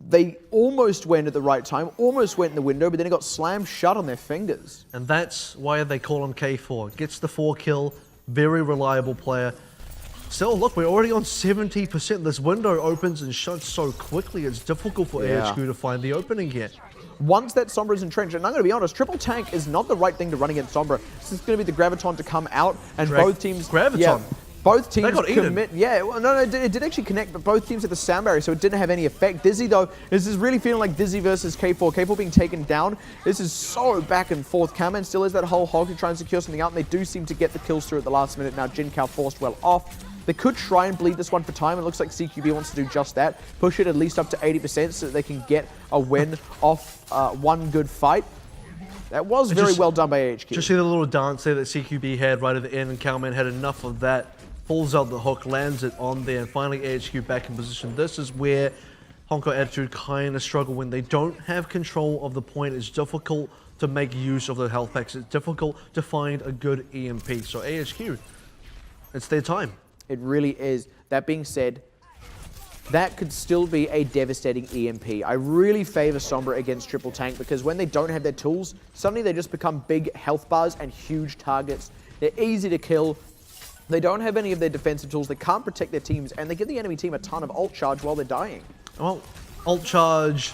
they almost went at the right time, almost went in the window, but then it got slammed shut on their fingers. And that's why they call him K4. Gets the 4 kill, very reliable player. Still, look, we're already on 70%. This window opens and shuts so quickly, it's difficult for AHQ to find the opening here. Once that Sombra is entrenched, and I'm going to be honest, triple tank is not the right thing to run against Sombra. This is going to be the Graviton to come out, and both teams... Graviton? Yeah, both teams commit... Yeah, well, no, it did actually connect, but both teams had the sound barrier, so it didn't have any effect. Dizzy, though, this is really feeling like Dizzy versus K4. K4 being taken down. This is so back and forth. Cowman still is that whole hog to try and secure something out, and they do seem to get the kills through at the last minute. Now, Jin Kao forced well off. They could try and bleed this one for time. It looks like CQB wants to do just that. Push it at least up to 80% so that they can get a win off one good fight. That was very well done by AHQ. Just see the little dance there that CQB had right at the end, and Cowman had enough of that. Pulls out the hook, lands it on there, and finally AHQ back in position. This is where Hong Kong Attitude kind of struggle when they don't have control of the point. It's difficult to make use of the health packs. It's difficult to find a good EMP. So AHQ, it's their time. It really is. That being said, that could still be a devastating EMP. I really favor Sombra against Triple Tank because when they don't have their tools, suddenly they just become big health bars and huge targets. They're easy to kill. They don't have any of their defensive tools. They can't protect their teams, and they give the enemy team a ton of ult charge while they're dying. Well, ult charge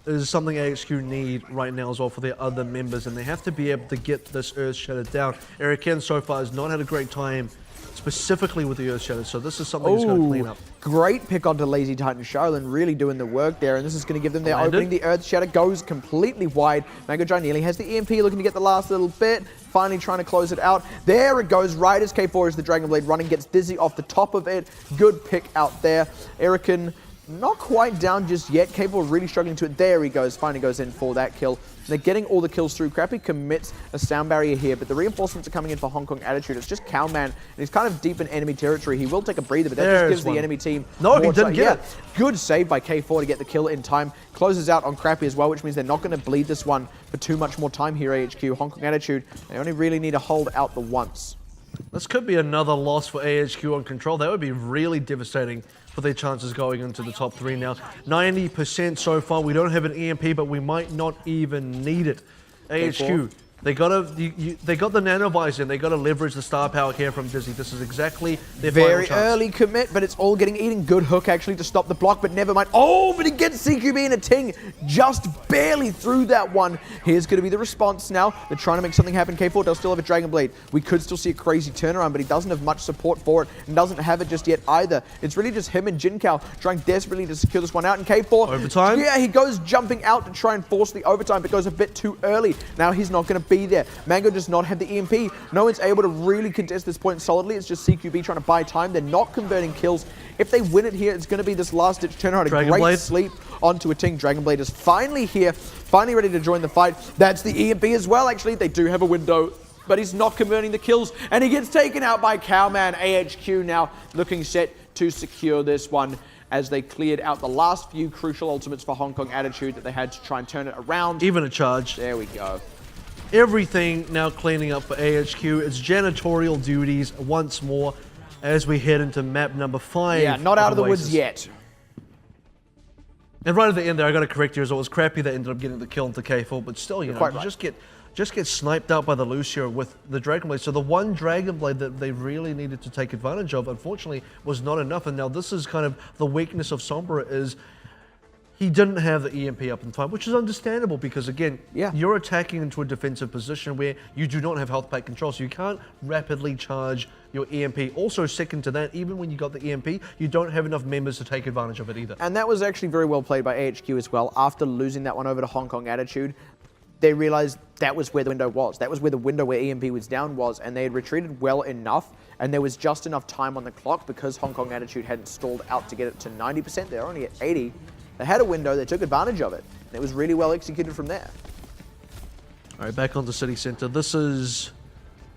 is something AHQ need right now as well for their other members, and they have to be able to get this Earth Shatter down. Eric so far has not had a great time specifically with the Earth Shatter, so this is something he's going to clean up. Great pick onto Lazy Titan. Charlene really doing the work there, and this is going to give them their opening. The Earth Shatter goes completely wide. Mango Giant nearly has the EMP, looking to get the last little bit. Finally trying to close it out. There it goes, right as K4 is the Dragon Blade running, gets Dizzy off the top of it. Good pick out there. Erican not quite down just yet. K4 really struggling to it. There he goes, finally goes in for that kill. They're getting all the kills through. Crappy commits a sound barrier here, but the reinforcements are coming in for Hong Kong Attitude. It's just Cowman, and he's kind of deep in enemy territory. He will take a breather, but that just gives the enemy team more he didn't get it. Good save by K4 to get the kill in time. Closes out on Crappy as well, which means they're not going to bleed this one for too much more time here, AHQ. Hong Kong Attitude, they only really need to hold out the once. This could be another loss for AHQ on control. That would be really devastating for their chances going into the top 3 now. 90% so far. We don't have an EMP, but we might not even need it. AHQ, they got the nanovisor, and they got to leverage the star power here from Dizzy. This is exactly their very final chance. Early commit, but it's all getting eaten. Good hook actually to stop the block, but never mind. Oh, but he gets CQB and a ting just barely through that one. Here's going to be the response now. They're trying to make something happen. K4 does still have a Dragon Blade. We could still see a crazy turnaround, but he doesn't have much support for it and doesn't have it just yet either. It's really just him and Jinkao trying desperately to secure this one out. And K4, overtime? Yeah, he goes jumping out to try and force the overtime, but goes a bit too early. Now he's not going to be there. Mango does not have the EMP. No one's able to really contest this point solidly. It's just CQB trying to buy time. They're not converting kills. If they win it here, it's going to be this last-ditch turnaround. A great sleep onto a Ting. Dragon Blade is finally here, finally ready to join the fight. That's the EMP as well, actually. They do have a window, but he's not converting the kills, and he gets taken out by Cowman. AHQ now looking set to secure this one as they cleared out the last few crucial ultimates for Hong Kong Attitude that they had to try and turn it around. Even a charge. There we go. Everything now cleaning up for AHQ. It's janitorial duties once more as we head into map number 5. Yeah, not out of the Oasis. woods yet. And right at the end there, I got to correct you as well. It was Crappy that ended up getting the kill into K4, but still, you know, quite you right. just get sniped out by the Lucio with the Dragon Blade. So the one Dragon Blade that they really needed to take advantage of, unfortunately, was not enough. And now this is kind of the weakness of Sombra is he didn't have the EMP up in time, which is understandable because, again, you're attacking into a defensive position where you do not have health pack control, so you can't rapidly charge your EMP. Also, second to that, even when you got the EMP, you don't have enough members to take advantage of it either. And that was actually very well played by AHQ as well. After losing that one over to Hong Kong Attitude, they realized that was where the window was. That was where the window where EMP was down was, and they had retreated well enough, and there was just enough time on the clock because Hong Kong Attitude hadn't stalled out to get it to 90%. They're only at 80. They had a window, they took advantage of it, and it was really well executed from there. All right, back onto City Center. This is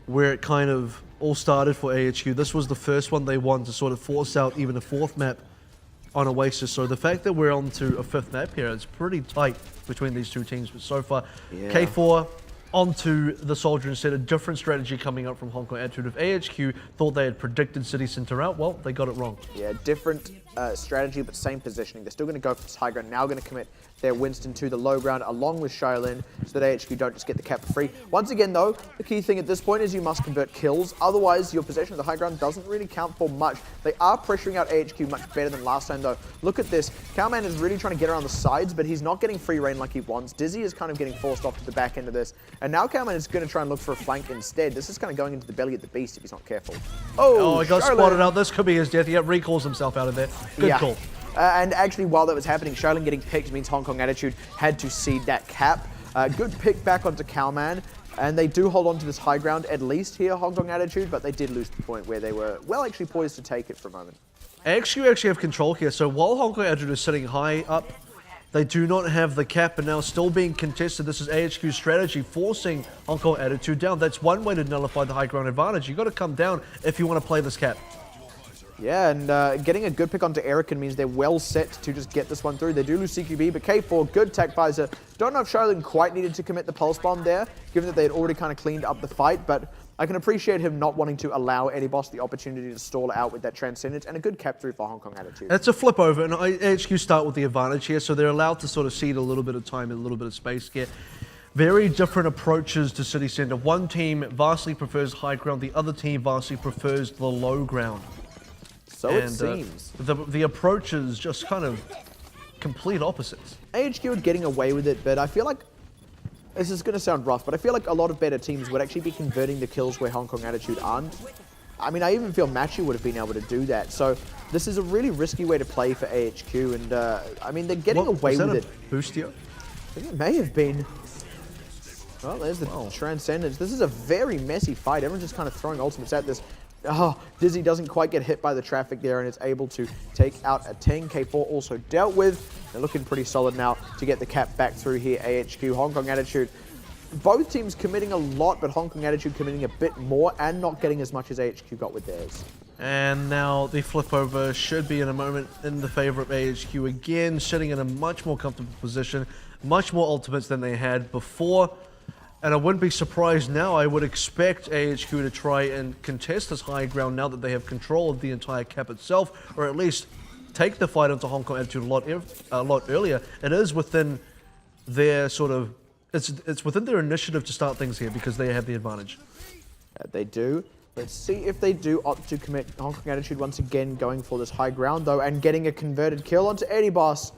where it kind of all started for AHQ. This was the first one they won to sort of force out even a 4th map on Oasis. So the fact that we're on to a 5th map here, it's pretty tight between these two teams. But so far, K4 onto the Soldier instead. A different strategy coming up from Hong Kong Attitude. If AHQ thought they had predicted City Center out, well, they got it wrong. Yeah, different strategy, but same positioning. They're still going to go for this high ground. Now going to commit their Winston to the low ground along with Shaolin so that AHQ don't just get the cap for free. Once again, though, the key thing at this point is you must convert kills. Otherwise, your possession of the high ground doesn't really count for much. They are pressuring out AHQ much better than last time, though. Look at this. Cowman is really trying to get around the sides, but he's not getting free reign like he wants. Dizzy is kind of getting forced off to the back end of this. And now Cowman is going to try and look for a flank instead. This is kind of going into the belly of the beast if he's not careful. Oh, he got spotted out. This could be his death. He recalls himself out of there. Good call. And actually, while that was happening, Shaolin getting picked means Hong Kong Attitude had to cede that cap. Good pick back onto Cowman. And they do hold on to this high ground, at least here, Hong Kong Attitude, but they did lose the point where they were, well, actually poised to take it for a moment. AHQ actually have control here. So while Hong Kong Attitude is sitting high up, they do not have the cap, and now still being contested. This is AHQ's strategy, forcing Hong Kong Attitude down. That's one way to nullify the high ground advantage. You've got to come down if you want to play this cap. Yeah, and getting a good pick onto Erican means they're well set to just get this one through. They do lose CQB, but K4, good tech visor. Don't know if Charlene quite needed to commit the pulse bomb there, given that they had already kind of cleaned up the fight, but I can appreciate him not wanting to allow Eddie Boss the opportunity to stall out with that Transcendence, and a good cap through for Hong Kong Attitude. It's a flip over, and AHQ start with the advantage here, so they're allowed to sort of cede a little bit of time and a little bit of space here. Very different approaches to City Center. One team vastly prefers high ground, the other team vastly prefers the low ground. So it seems. The approaches just kind of complete opposites. AHQ are getting away with it, but I feel like, this is going to sound rough, but I feel like a lot of better teams would actually be converting the kills where Hong Kong Attitude aren't. I mean, I even feel Machi would have been able to do that. So this is a really risky way to play for AHQ, and I mean, they're getting away with it. Boostio? I think it may have been. Well, there's the Transcendence. This is a very messy fight. Everyone's just kind of throwing ultimates at this. Oh, Dizzy doesn't quite get hit by the traffic there and is able to take out a 10. K4 also dealt with. They're looking pretty solid now to get the cap back through here. AHQ, Hong Kong Attitude. Both teams committing a lot, but Hong Kong Attitude committing a bit more and not getting as much as AHQ got with theirs. And now the flip over should be in a moment in the favor of AHQ again, sitting in a much more comfortable position, much more ultimates than they had before. And I wouldn't be surprised now. I would expect AHQ to try and contest this high ground now that they have control of the entire cap itself, or at least take the fight into Hong Kong Attitude a lot earlier. It is within their sort of, it's within their initiative to start things here because they have the advantage. They do. Let's see if they do opt to commit. Hong Kong Attitude once again going for this high ground though and getting a converted kill onto Eddie Boss.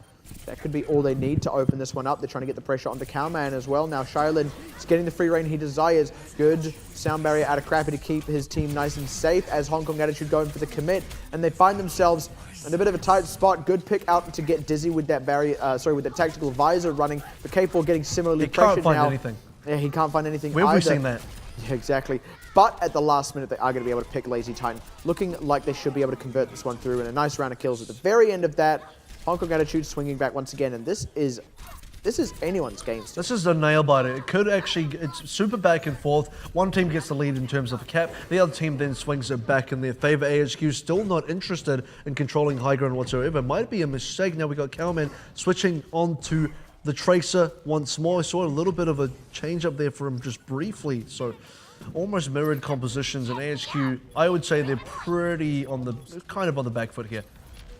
That could be all they need to open this one up. They're trying to get the pressure onto Cowman as well. Now Shaolin is getting the free reign he desires. Good sound barrier out of Crappy to keep his team nice and safe as Hong Kong Attitude going for the commit. And they find themselves in a bit of a tight spot. Good pick out to get Dizzy with that barrier, with the tactical visor running. But K4 getting similarly pressured now. He can't find anything. Yeah, he can't find anything Where either. have we seen that? Yeah, exactly. But at the last minute, they are going to be able to pick Lazy Titan. Looking like they should be able to convert this one through, and a nice round of kills at the very end of that. Hong Kong Attitude swinging back once again, and this is anyone's game still. This is a nail biter. It could actually, it's super back and forth. One team gets the lead in terms of the cap. The other team then swings it back in their favor. AHQ still not interested in controlling high ground whatsoever. Might be a mistake. Now we got Cowman switching onto the Tracer once more. I saw a little bit of a change up there for him just briefly. So almost mirrored compositions, and AHQ, I would say they're pretty on the, kind of on the back foot here.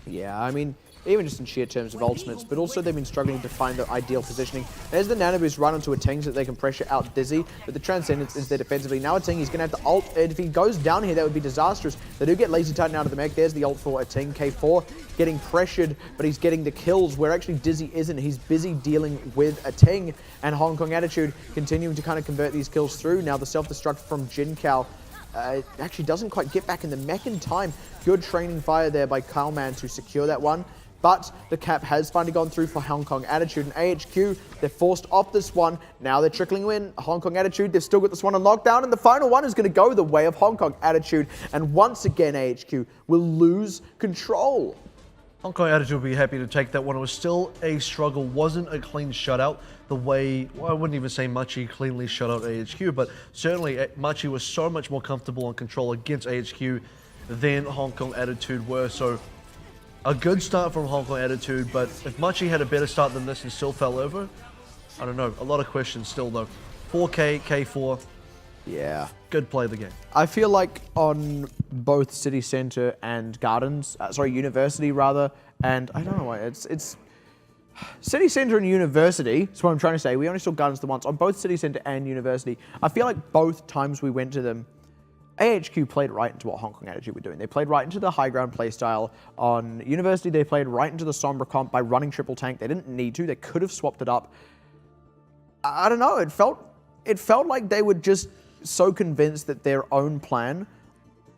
Yeah, I mean, even just in sheer terms of ultimates, but also they've been struggling to find the ideal positioning. There's the Anubis run onto a Teng so that they can pressure out Dizzy, but the Transcendence is there defensively. Now a Teng, he's going to have to ult. If he goes down here, that would be disastrous. They do get Lazy Titan out of the mech. There's the ult for a Teng. K4 getting pressured, but he's getting the kills where actually Dizzy isn't. He's busy dealing with a Teng, and Hong Kong Attitude continuing to kind of convert these kills through. Now the self-destruct from Jin Kao actually doesn't quite get back in the mech in time. Good training fire there by Kyleman to secure that one. But the cap has finally gone through for Hong Kong Attitude, and AHQ, they're forced off this one. Now they're trickling in. Hong Kong Attitude, they've still got this one on lockdown, and the final one is going to go the way of Hong Kong Attitude. And once again, AHQ will lose control. Hong Kong Attitude will be happy to take that one. It was still a struggle. Wasn't a clean shutout the way, well, I wouldn't even say Machi cleanly shut out AHQ, but certainly Machi was so much more comfortable in control against AHQ than Hong Kong Attitude were. So a good start from Hong Kong Attitude, but if Machi had a better start than this and still fell over, I don't know. A lot of questions still though. 4K, K4. Yeah. Good play of the game. I feel like on both City Center and Gardens, University rather, and I don't know why, it's City Center and University, that's what I'm trying to say. We only saw Gardens the once. On both City Center and University, I feel like both times we went to them, AHQ played right into what Hong Kong Attitude were doing. They played right into the high ground playstyle. On University, they played right into the Sombra comp by running triple tank. They didn't need to. They could have swapped it up. I don't know. It felt like they were just so convinced that their own plan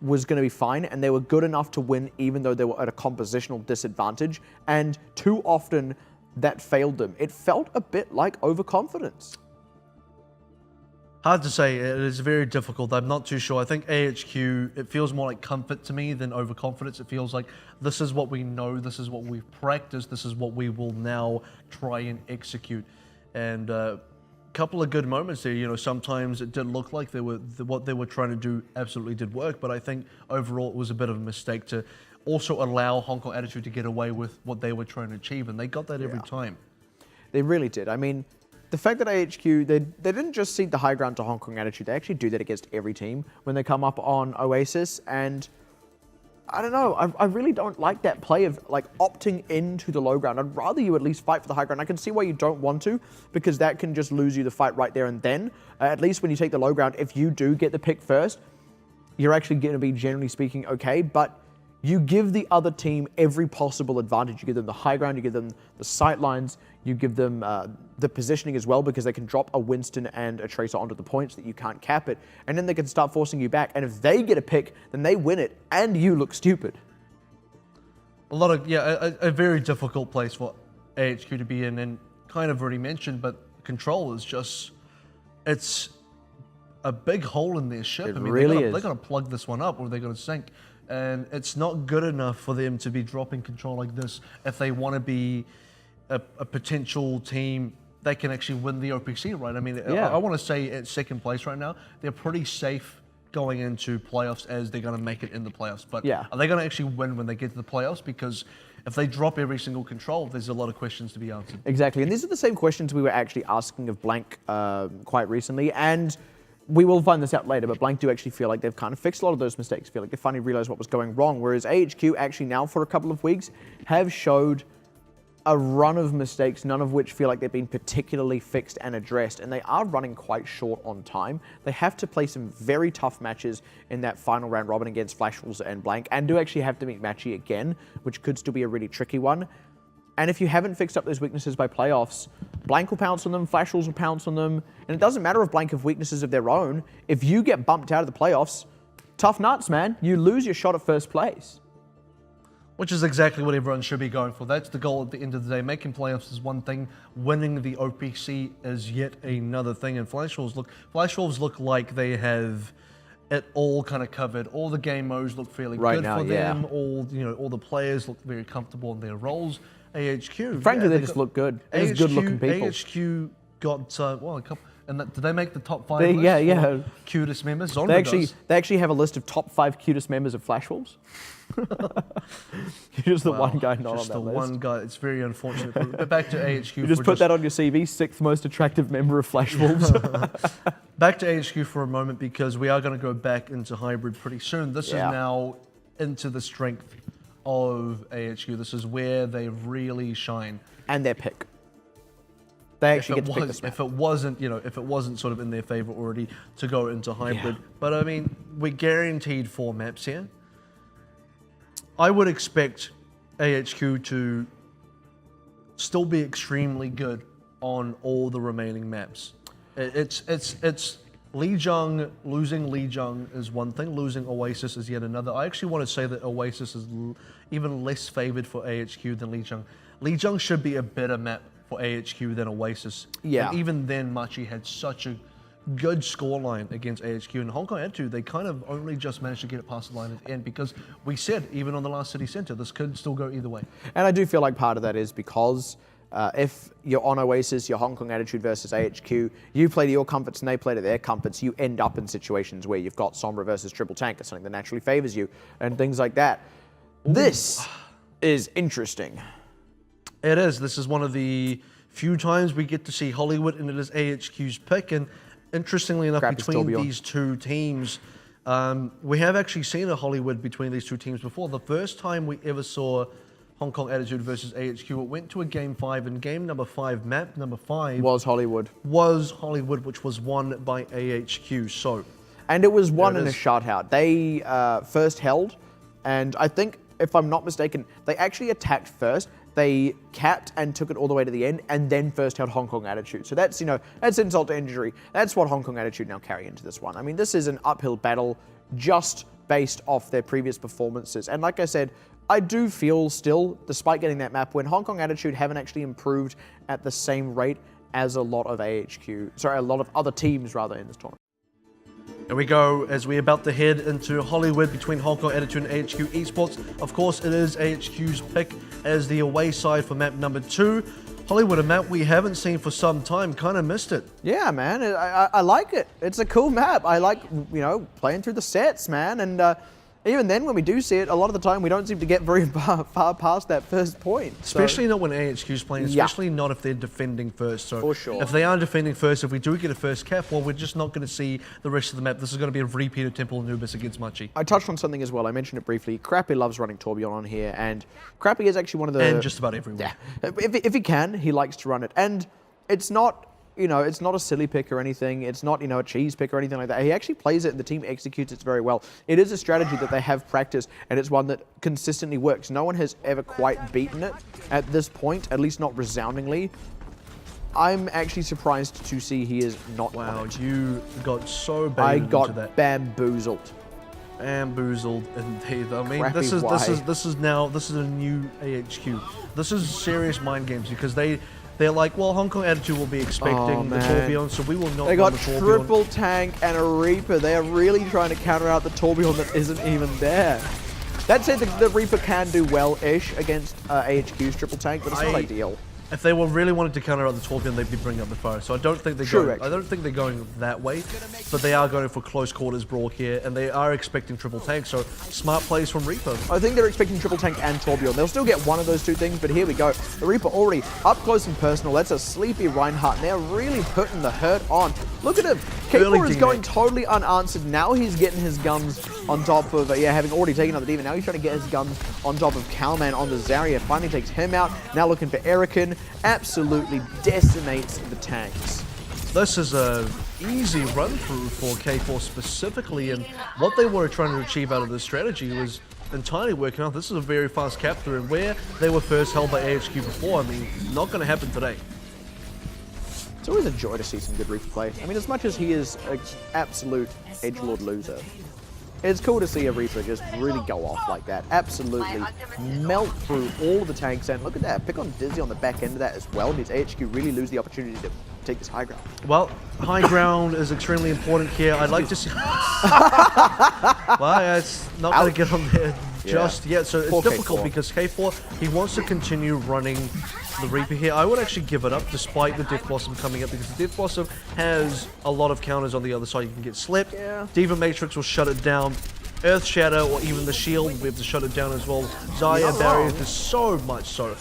was going to be fine, and they were good enough to win even though they were at a compositional disadvantage. And too often, that failed them. It felt a bit like overconfidence. Hard to say. It is very difficult. I'm not too sure. I think AHQ, it feels more like comfort to me than overconfidence. It feels like this is what we know, this is what we've practiced, this is what we will now try and execute. And a couple of good moments there. You know, sometimes it did look like what they were trying to do absolutely did work, but I think overall it was a bit of a mistake to also allow Hong Kong Attitude to get away with what they were trying to achieve, and they got that every time. They really did. I mean, the fact that AHQ, they didn't just cede the high ground to Hong Kong Attitude, they actually do that against every team when they come up on Oasis, and I don't know, I really don't like that play of like opting into the low ground. I'd rather you at least fight for the high ground. I can see why you don't want to, because that can just lose you the fight right there and then. At least when you take the low ground, if you do get the pick first, you're actually going to be, generally speaking, okay, but you give the other team every possible advantage. You give them the high ground, you give them the sight lines, you give them the positioning as well, because they can drop a Winston and a Tracer onto the points that you can't cap it, and then they can start forcing you back, and if they get a pick, then they win it, and you look stupid. A very difficult place for AHQ to be in, and kind of already mentioned, but control is just, it's a big hole in their ship. It really is. They're going to plug this one up or they're going to sink. And it's not good enough for them to be dropping control like this if they want to be a potential team that can actually win the OPC, right? I mean, I want to say at second place right now, they're pretty safe going into playoffs as they're going to make it in the playoffs. But are they going to actually win when they get to the playoffs? Because if they drop every single control, there's a lot of questions to be answered. Exactly. And these are the same questions we were actually asking of Blank quite recently. And we will find this out later, but Blank do actually feel like they've kind of fixed a lot of those mistakes, feel like they finally realized what was going wrong, whereas AHQ actually now for a couple of weeks have showed a run of mistakes, none of which feel like they've been particularly fixed and addressed, and they are running quite short on time. They have to play some very tough matches in that final round robin against Flash Wolves and Blank, and do actually have to meet Matchy again, which could still be a really tricky one. And if you haven't fixed up those weaknesses by playoffs, Blank will pounce on them, Flash Wolves will pounce on them, and it doesn't matter if Blank have weaknesses of their own. If you get bumped out of the playoffs, tough nuts, man. You lose your shot at first place. Which is exactly what everyone should be going for. That's the goal at the end of the day. Making playoffs is one thing. Winning the OPC is yet another thing. And Flash Wolves look like they have it all kind of covered. All the game modes look fairly good for them. All the players look very comfortable in their roles. AHQ. Frankly, they just look good. They're just good-looking people. AHQ got a couple. And did they make the top 5 list for cutest members? They actually have a list of top 5 cutest members of Flash Wolves. You're just the one guy not on that list. Just the one guy. It's very unfortunate. But back to AHQ. You just put that on your CV, 6th most attractive member of Flash Wolves. Back to AHQ for a moment, because we are going to go back into hybrid pretty soon. This is now into the strength of AHQ. This is where they really shine. And their pick. They actually get to pick this map. If it wasn't sort of in their favor already to go into hybrid. But I mean, we're guaranteed 4 maps here. I would expect AHQ to still be extremely good on all the remaining maps. It's Lijiang, losing Lijiang is one thing, losing Oasis is yet another. I actually want to say that Oasis is even less favored for AHQ than Lijiang. Lijiang should be a better map for AHQ than Oasis. Yeah. And even then, Machi had such a good scoreline against AHQ. And Hong Kong Attitude, they kind of only just managed to get it past the line at the end, because we said, even on the last City Centre, this could still go either way. And I do feel like part of that is because if you're on Oasis, you're Hong Kong Attitude versus AHQ, you play to your comforts and they play to their comforts, you end up in situations where you've got Sombra versus Triple Tank, it's something that naturally favors you, and things like that. Ooh. This is interesting. It is. This is one of the few times we get to see Hollywood, and it is AHQ's pick. And interestingly enough, between these two teams, we have actually seen a Hollywood between these two teams before. The first time we ever saw Hong Kong Attitude versus AHQ, it went to a game 5, and game number 5, map number 5, was Hollywood, which was won by AHQ. And it was won in a shutout. They first held, and I think, if I'm not mistaken, they actually attacked first. They capped and took it all the way to the end, and then first held Hong Kong Attitude. So that's, that's insult to injury. That's what Hong Kong Attitude now carry into this one. I mean, this is an uphill battle just based off their previous performances. And like I said, I do feel still, despite getting that map win, Hong Kong Attitude haven't actually improved at the same rate as a lot of other teams rather in this tournament. Here we go, as we're about to head into Hollywood between Hong Kong Attitude and AHQ Esports. Of course, it is AHQ's pick as the away side for map number 2. Hollywood, a map we haven't seen for some time, kind of missed it. Yeah, man, I like it. It's a cool map. I like, playing through the sets, man. And even then, when we do see it, a lot of the time we don't seem to get very far past that first point. Especially not when AHQ's playing, especially not if they're defending first. So for sure. If they are defending first, if we do get a first cap, well, we're just not going to see the rest of the map. This is going to be a repeat of Temple Anubis against Machi. I touched on something as well. I mentioned it briefly. Crappy loves running Tourbillon on here, and Crappy is actually one of the... And just about everyone. Yeah. If he can, he likes to run it. And it's not... You know, it's not a silly pick or anything. It's not, you know, a cheese pick or anything like that. He actually plays it and the team executes it very well. It is a strategy that they have practiced, and it's one that consistently works. No one has ever quite beaten it at this point, at least not resoundingly. I'm actually surprised to see he is not on it. You got so baited into that. I got bamboozled. Bamboozled indeed. I mean, Crappy this is a new AHQ. This is serious mind games because they're like, well, Hong Kong Attitude will be expecting the Tourbillon, so we will not. They got the Tourbillon. triple tank and a Reaper. They are really trying to counter out the Tourbillon that isn't even there. That said, the Reaper can do well-ish against AHQ's triple tank, but it's not ideal. If they were really wanted to counter out the Tourbillon, they'd be bringing up the fire. So I don't think they're going that way, but they are going for close quarters brawl here, and they are expecting triple tank. So smart plays from Reaper. I think they're expecting triple tank and Tourbillon. They'll still get one of those two things, but here we go. The Reaper already up close and personal. That's a sleepy Reinhardt, and they're really putting the hurt on. Look at him. K4 is going totally unanswered. Now he's getting his guns on top of, having already taken out the Demon. Now he's trying to get his guns on top of Calman on the Zarya. Finally takes him out. Now looking for Erican. Absolutely decimates the tanks. This is a easy run through for K4 specifically, and what they were trying to achieve out of this strategy was entirely working out. This is a very fast cap through, and where they were first held by AHQ before, I mean, not going to happen today. It's always a joy to see some good Reaper play. I mean, as much as he is an absolute edgelord loser, it's cool to see a Reaper just really go off like that. Absolutely melt through all of the tanks. And look at that. Pick on Dizzy on the back end of that as well. Means AHQ really lose the opportunity to take this high ground. Well, high ground is extremely important here. I'd like to see... Well, yeah, it's not going to get on there just yet. So it's difficult because K4, he wants to continue running the Reaper here. I would actually give it up despite the Death Blossom coming up because the Death Blossom has a lot of counters on the other side. You can get Slip. Diva Matrix will shut it down. Earth Shadow or even the Shield will be able to shut it down as well. Zarya barriers, there's so much so.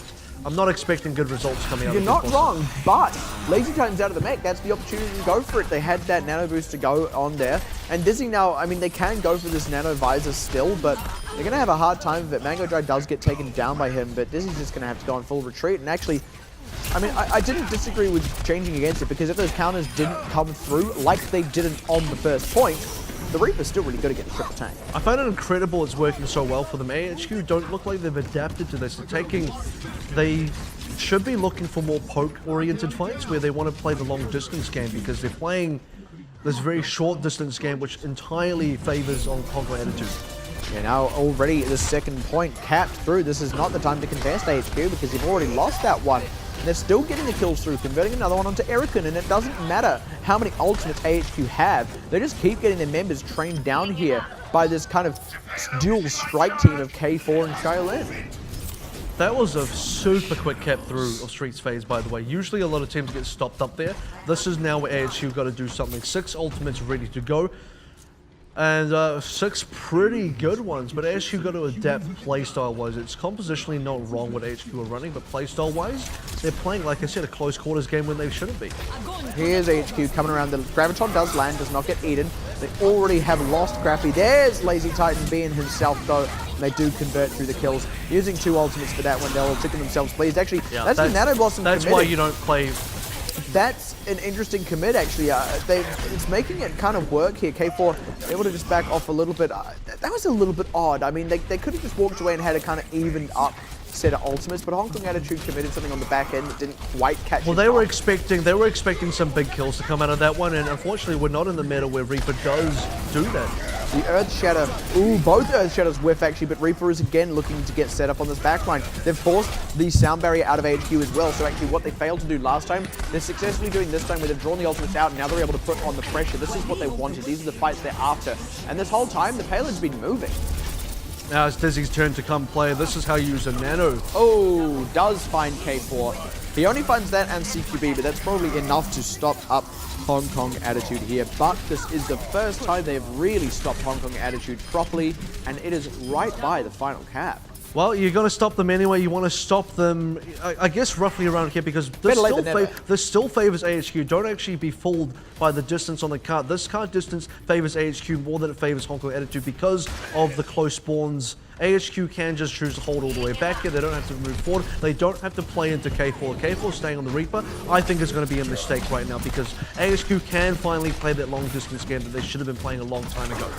I'm not expecting good results coming out of You're not wrong, but Lazy Titan's out of the mech. That's the opportunity to go for it. They had that nano boost to go on there. And Dizzy now, I mean, they can go for this nano visor still, but they're going to have a hard time of it. Mango Dry does get taken down by him, but Dizzy's just going to have to go on full retreat. And actually, I mean, I didn't disagree with changing against it because if those counters didn't come through like they didn't on the first point, the Reaper's still really good against triple tank. I find it incredible it's working so well for them. AHQ don't look like they've adapted to this. They should be looking for more poke-oriented fights where they want to play the long-distance game because they're playing this very short-distance game which entirely favors on Hong Kong Attitude. Yeah, now already the second point capped through. This is not the time to contest AHQ because you've already lost that one. And they're still getting the kills through, converting another one onto Erican, and it doesn't matter how many ultimates AHQ have. They just keep getting their members trained down here by this kind of dual strike team of K4 and Shaolin. That was a super quick cap through of Streets phase, by the way. Usually a lot of teams get stopped up there. This is now where AHQ got to do something. 6 ultimates ready to go. And 6 pretty good ones, but AHQ got to adapt playstyle-wise. It's compositionally not wrong what AHQ are running, but playstyle-wise, they're playing, like I said, a close quarters game when they shouldn't be. Here's AHQ coming around. The Graviton does land, does not get eaten. They already have lost Crappy. There's Lazy Titan being himself, though. And they do convert through the kills. Using 2 ultimates for that one, they'll chicken themselves pleased. Actually, that's the Nano Blossom That's committed. why you don't play... That's an interesting commit, actually. It's making it kind of work here. K4 able to just back off a little bit. That was a little bit odd. I mean, they could have just walked away and had a kind of evened up set of ultimates, but Hong Kong Attitude committed something on the back end that didn't quite catch. Well, they were expecting some big kills to come out of that one, and unfortunately, we're not in the meta where Reaper does do that. The Earth Shatter, both Earth Shatters whiff actually, but Reaper is again looking to get set up on this backline. They've forced the sound barrier out of HQ as well, so actually what they failed to do last time, they're successfully doing this time where they've drawn the ultimates out, and now they're able to put on the pressure. This is what they wanted. These are the fights they're after. And this whole time, the payload's been moving. Now it's Dizzy's turn to come play. This is how you use a nano. Does find K4. He only finds that and CQB, but that's probably enough to stop up Hong Kong Attitude here. But this is the first time they've really stopped Hong Kong Attitude properly, and it is right by the final cap. Well, you're going to stop them anyway. You want to stop them, I guess, roughly around here, because this still favors AHQ. Don't actually be fooled by the distance on the cart. This cart distance favors AHQ more than it favors Hong Kong Attitude because of the close spawns. AHQ can just choose to hold all the way back here. They don't have to move forward. They don't have to play into K4. K4 staying on the Reaper, I think, is going to be a mistake right now because AHQ can finally play that long distance game that they should have been playing a long time ago.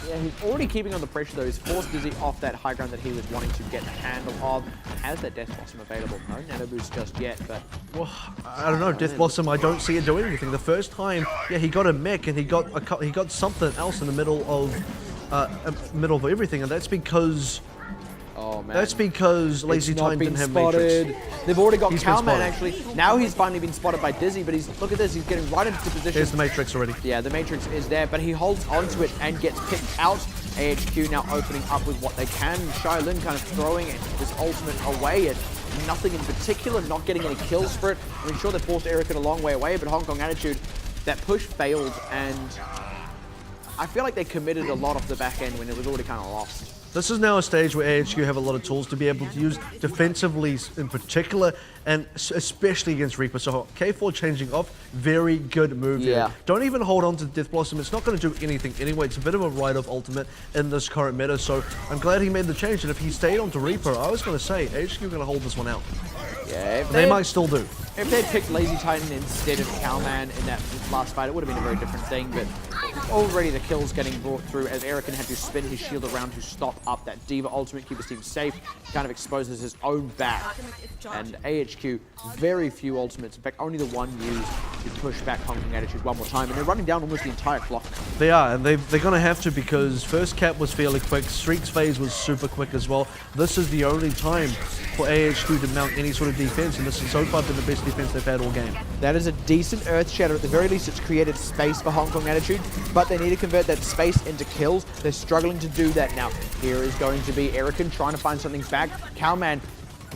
Yeah, he's already keeping on the pressure though. He's forced Dizzy off that high ground that he was wanting to get the handle of. Has that Death Blossom available? No Nano Boost just yet, but... Well, I don't know. Death Blossom, I don't see it doing anything. The first time, yeah, he got a mech and he got something else in the middle of everything, and that's because... Oh, man. That's because Lazy Time didn't have Matrix. They've already got Cowman, actually. Now he's finally been spotted by Dizzy, but look at this, he's getting right into position. There's the Matrix already. Yeah, the Matrix is there, but he holds onto it and gets picked out. AHQ now opening up with what they can. Shaolin kind of throwing this ultimate away at nothing in particular, not getting any kills for it. I mean, sure, they forced Erican a long way away, but Hong Kong Attitude, that push failed, and I feel like they committed a lot off the back end when it was already kind of lost. This is now a stage where AHQ have a lot of tools to be able to use defensively in particular, and especially against Reaper. So K4 changing off, very good move here. Don't even hold on to Death Blossom. It's not going to do anything anyway. It's a bit of a write-off ultimate in this current meta, so I'm glad he made the change. And if he stayed on to Reaper, I was going to say, AHQ are going to hold this one out. Yeah, they might still do. If they'd picked Lazy Titan instead of Cowman in that last fight, it would have been a very different thing, but already the kills getting brought through as Erican had to spin his shield around to stop up that Diva ultimate, keep his team safe, kind of exposes his own back. And AHQ, very few ultimates, in fact only the one used to push back Hong Kong Attitude one more time, and they're running down almost the entire clock. They are, and they're going to have to, because first cap was fairly quick, Streaks phase was super quick as well. This is the only time for AHQ to mount any sort of defense, and this has so far been the best defense they've had all game. That is a decent Earth Shatter. At the very least, it's created space for Hong Kong Attitude, but they need to convert that space into kills. They're struggling to do that now. Here is going to be Erican trying to find something back. Cowman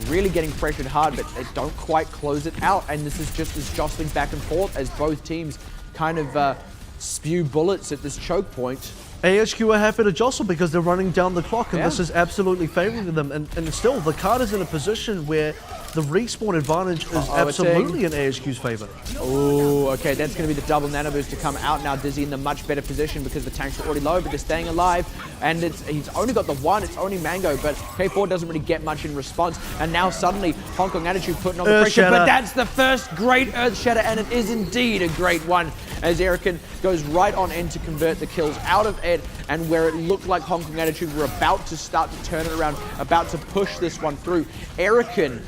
really getting pressured hard, but they don't quite close it out, and this is just this jostling back and forth as both teams kind of spew bullets at this choke point. AHQ are happy to jostle because they're running down the clock, and this is absolutely favoring them. And still, the card is in a position where the respawn advantage is absolutely in AHQ's favor. Oh, okay, that's going to be the double nano boost to come out now. Dizzy in the much better position because the tanks are already low, but they're staying alive. And he's only got the one, it's only Mango, but K4 doesn't really get much in response. And now suddenly, Hong Kong Attitude putting on the pressure, but that's the first great Earth Shatter, and it is indeed a great one, as Erican goes right on in to convert the kills out of Ed, and where it looked like Hong Kong Attitude were about to start to turn it around, about to push this one through. Erican,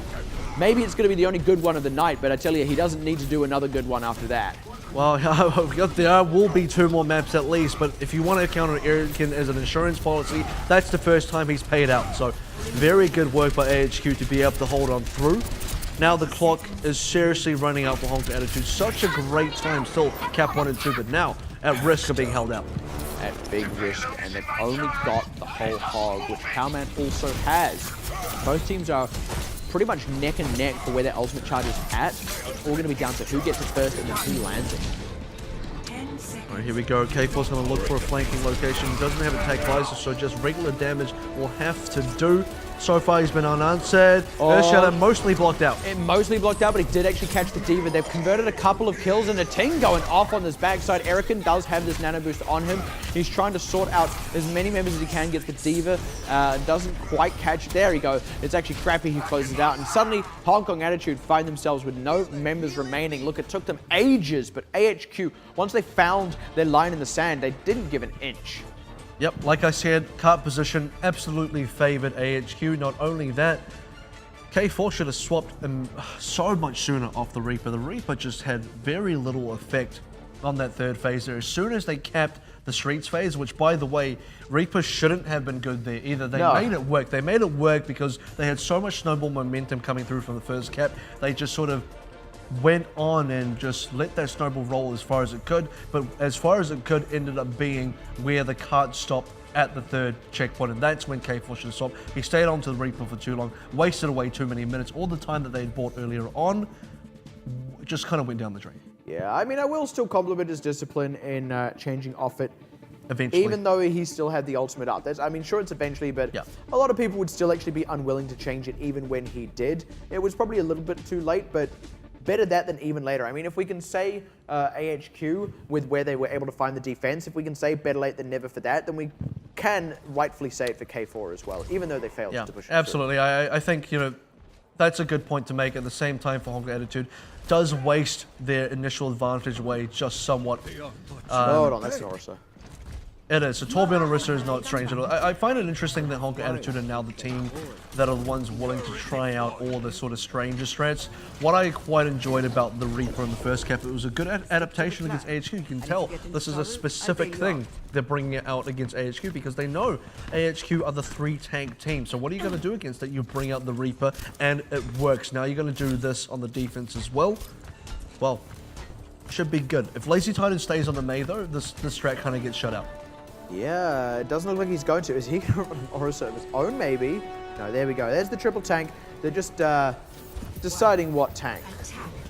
maybe it's going to be the only good one of the night, but I tell you, he doesn't need to do another good one after that. Well, there will be 2 more maps at least, but if you want to count on Erican as an insurance policy, that's the first time he's paid out. So very good work by AHQ to be able to hold on through. Now the clock is seriously running out for Hong Kong Attitude. Such a great time still, cap 1 and 2, but now at risk of being held out. At big risk, and they've only got the whole hog, which Cowman also has. Both teams are pretty much neck and neck for where their ultimate charge is at. It's all going to be down to who gets it first and then who lands it. All right, here we go. K4's going to look for a flanking location. Doesn't have a take visor, so just regular damage will have to do. So far, he's been unanswered. Earth Shatter mostly blocked out. It mostly blocked out, but he did actually catch the Diva. They've converted a couple of kills, and a Ting going off on this backside. Erican does have this nano boost on him. He's trying to sort out as many members as he can, gets the Diva. Doesn't quite catch it. There you go. It's actually crappy. He closes it out, and suddenly Hong Kong Attitude find themselves with no members remaining. Look, it took them ages, but AHQ, once they found their line in the sand, they didn't give an inch. Yep, like I said, cart position absolutely favored AHQ. Not only that, K4 should have swapped him so much sooner off the Reaper. The Reaper just had very little effect on that third phase there. As soon as they capped the Streets phase, which by the way, Reaper shouldn't have been good there either. They made it work. They made it work because they had so much snowball momentum coming through from the first cap. They just sort of went on and just let that snowball roll as far as it could, but as far as it could ended up being where the cart stopped at the third checkpoint, and that's when K4 should have stopped. He stayed on to the Reaper for too long, wasted away too many minutes. All the time that they had bought earlier on just kind of went down the drain. Yeah, I mean, I will still compliment his discipline in changing off it. Eventually. Even though he still had the ultimate up. I mean, sure, it's eventually, but a lot of people would still actually be unwilling to change it even when he did. It was probably a little bit too late, but better that than even later. I mean, if we can say AHQ with where they were able to find the defense, if we can say better late than never for that, then we can rightfully say it for K4 as well, even though they failed to push it absolutely. I think, you know, that's a good point to make. At the same time, for Hong Kong Attitude does waste their initial advantage away just somewhat. Hold on, that's an Orisa. It is. So Torbjorn and Orisa is not strange at all. I find it interesting that Hong Kong Attitude are now the team that are the ones willing to try out all the sort of stranger strats. What I quite enjoyed about the Reaper in the first cap, it was a good adaptation against AHQ. You can tell this is a specific thing they're bringing it out against AHQ because they know AHQ are the 3-tank team. So what are you going to do against it? You bring out the Reaper and it works. Now you're going to do this on the defense as well. Well, should be good. If Lazy Titan stays on the Mei though, this strat kind of gets shut out. Yeah, it doesn't look like he's going to. Is he going to run an Orisa of his own, maybe? No, there we go. There's the triple tank. They're just deciding what tank.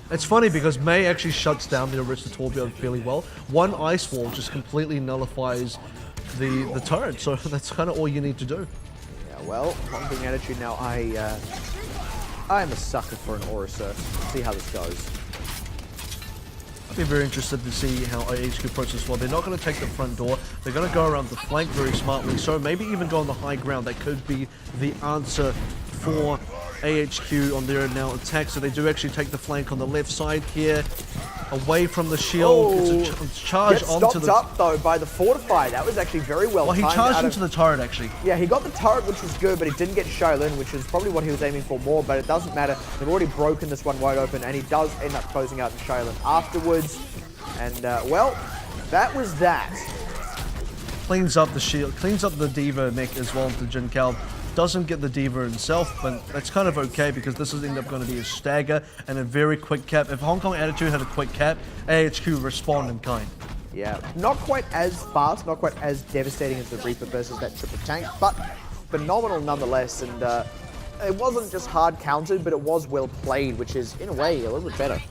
It's funny because Mei actually shuts down the Orisa Torbjorn fairly well. One ice wall just completely nullifies the turret, so that's kind of all you need to do. Yeah, well, Hong Kong Attitude now. I'm a sucker for an Orisa. See how this goes. I'd be very interested to see how AHQ approaches this. Well, they're not going to take the front door. They're going to go around the flank very smartly. So maybe even go on the high ground. That could be the answer for AHQ on their now attack. So they do actually take the flank on the left side here, away from the shield. It's a charge onto the... stopped up though by the fortify. That was actually very well timed. Well, he charged into the turret actually. Yeah, he got the turret, which was good, but he didn't get Shaolin, which is probably what he was aiming for more, but it doesn't matter. They've already broken this one wide open, and he does end up closing out Shaolin afterwards. And, well, that was that. Cleans up the shield, cleans up the Diva mech as well into Jin Cal. Doesn't get the Diva himself, but that's kind of okay because this is end up going to be a stagger and a very quick cap. If Hong Kong Attitude had a quick cap, AHQ respond in kind. Yeah, not quite as fast, not quite as devastating as the Reaper versus that triple tank, but phenomenal nonetheless. And it wasn't just hard countered, but it was well played, which is, in a way, a little bit better.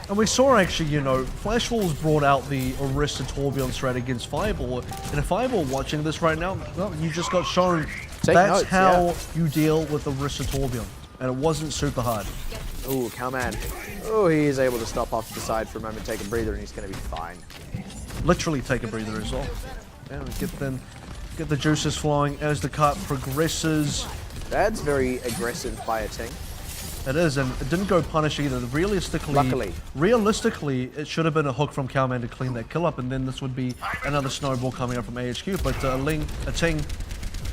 And we saw actually, you know, Flashfall's brought out the Orisa Torbjorn strat against Fireball. And if Fireball watching this right now, well, you just got shown that's how you deal with Orisa Torbjorn. And it wasn't super hard. Ooh, Cowman. Oh, he is able to stop off to the side for a moment, take a breather, and he's going to be fine. Literally take a breather as well. And get the juices flowing as the cart progresses. That's very aggressive by a team. It is, and it didn't go punish either. Realistically, it should have been a hook from Cowman to clean that kill up, and then this would be another snowball coming up from AHQ. But a Ting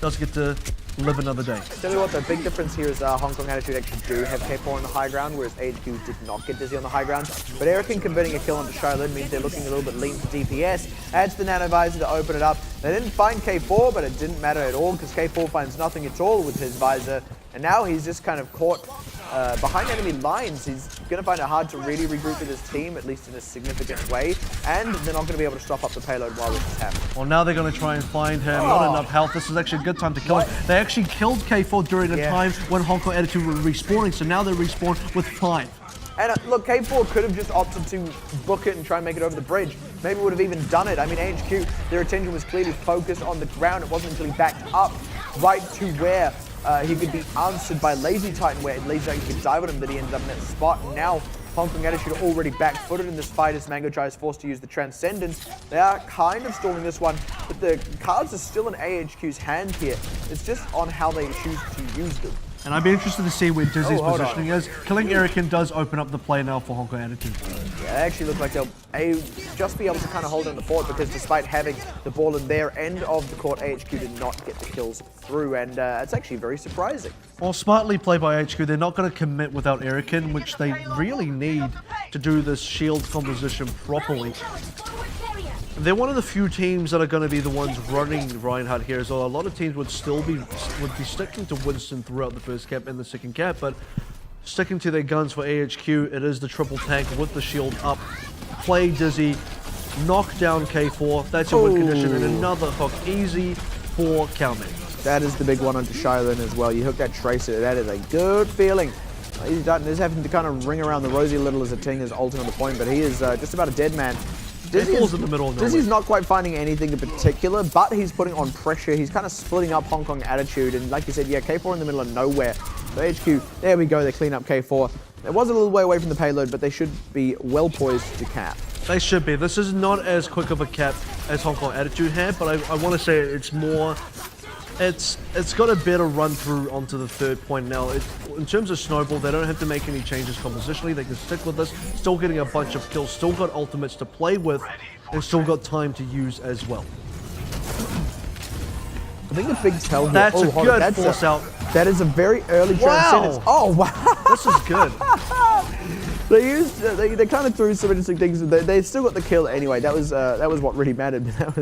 does get to live another day. Tell you what, the big difference here is Hong Kong Attitude actually do have K4 on the high ground, whereas AHQ did not get Dizzy on the high ground. But Erican converting a kill onto Shaolin means they're looking a little bit lean for DPS. Adds the Nano Visor to open it up. They didn't find K4, but it didn't matter at all because K4 finds nothing at all with his Visor. And now he's just kind of caught behind enemy lines. He's going to find it hard to really regroup with his team, at least in a significant way. And they're not going to be able to stop up the payload while this is happening. Well, now they're going to try and find him. Not enough health. This is actually a good time to kill him. They actually killed K4 during a time when Hong Kong Attitude were respawning, so now they respawn with 5. And look, K4 could have just opted to book it and try and make it over the bridge. Maybe would have even done it. I mean, AHQ, their attention was clearly focused on the ground. It wasn't until he backed up right to where he could be answered by Lazy Titan, where Lazy Titan could dive at him, that he ended up in that spot. And now Hong Kong Attitude are already back-footed in this fight as Mango Chai is forced to use the Transcendence. They are kind of stalling this one, but the cards are still in AHQ's hand here. It's just on how they choose to use them. And I'd be interested to see where Dizzy's positioning is. Killing Erican does open up the play now for Hong Kong Attitude. Yeah, they actually look like they'll just be able to kind of hold on the fort because despite having the ball in their end of the court, AHQ did not get the kills through, and it's actually very surprising. Well, smartly played by HQ. They're not going to commit without Erican, which they really need to do this shield composition properly. They're one of the few teams that are going to be the ones running Reinhardt here as well. A lot of teams would still be sticking to Winston throughout the first cap and the second cap, but sticking to their guns for AHQ. It is the triple tank with the shield up. Play Dizzy, knock down K4. That's your win condition, and another hook. Easy for Cowman. That is the big one onto Shylin as well. You hook that Tracer, that is a good feeling. He's having to kind of ring around the rosy a little as a Ting is ulting on the point, but he is just about a dead man. Dizzy's in the middle of nowhere. Dizzy's not quite finding anything in particular, but he's putting on pressure. He's kind of splitting up Hong Kong Attitude, and like you said, yeah, K4 in the middle of nowhere. So HQ, there we go, they clean up K4. It was a little way away from the payload, but they should be well poised to cap. They should be. This is not as quick of a cap as Hong Kong Attitude had, but I want to say it's more... It's got a better run through onto the third point now. In terms of Snowball, they don't have to make any changes compositionally. They can stick with this, still getting a bunch of kills, still got ultimates to play with, and still got time to use as well. I think the big tell here... That's a good force out. That is a very early transcendence. Oh, wow. This is good. They kind of threw some interesting things. They still got the kill anyway. That was what really mattered. That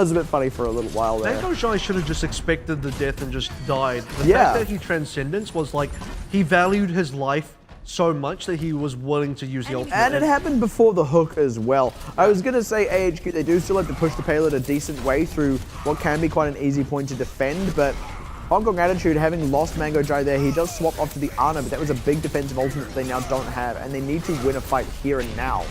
was a bit funny for a little while there. Mango Shy should have just expected the death and just died. The fact that he transcendence was like, he valued his life so much that he was willing to use the ultimate. And it happened before the hook as well. I was going to say AHQ, they do still have to push the payload a decent way through what can be quite an easy point to defend, but Hong Kong Attitude, having lost Mango Jai there, he does swap off to the Ana, but that was a big defensive ultimate that they now don't have, and they need to win a fight here and now.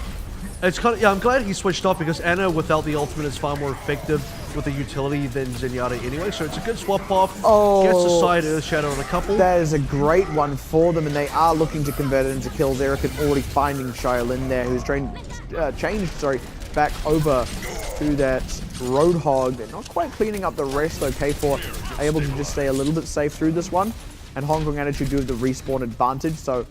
It's kind of, yeah, I'm glad he switched off because Ana without the ultimate is far more effective with the utility than Zenyatta anyway, so it's a good swap off. Oh, gets a side Earth Shadow on a couple. That is a great one for them, and they are looking to convert it into kills. Eric already finding Shylin there, who's changed back over to that Roadhog. They're not quite cleaning up the rest though. K4 are able to just stay a little bit safe through this one, and Hong Kong Attitude do have the respawn advantage, so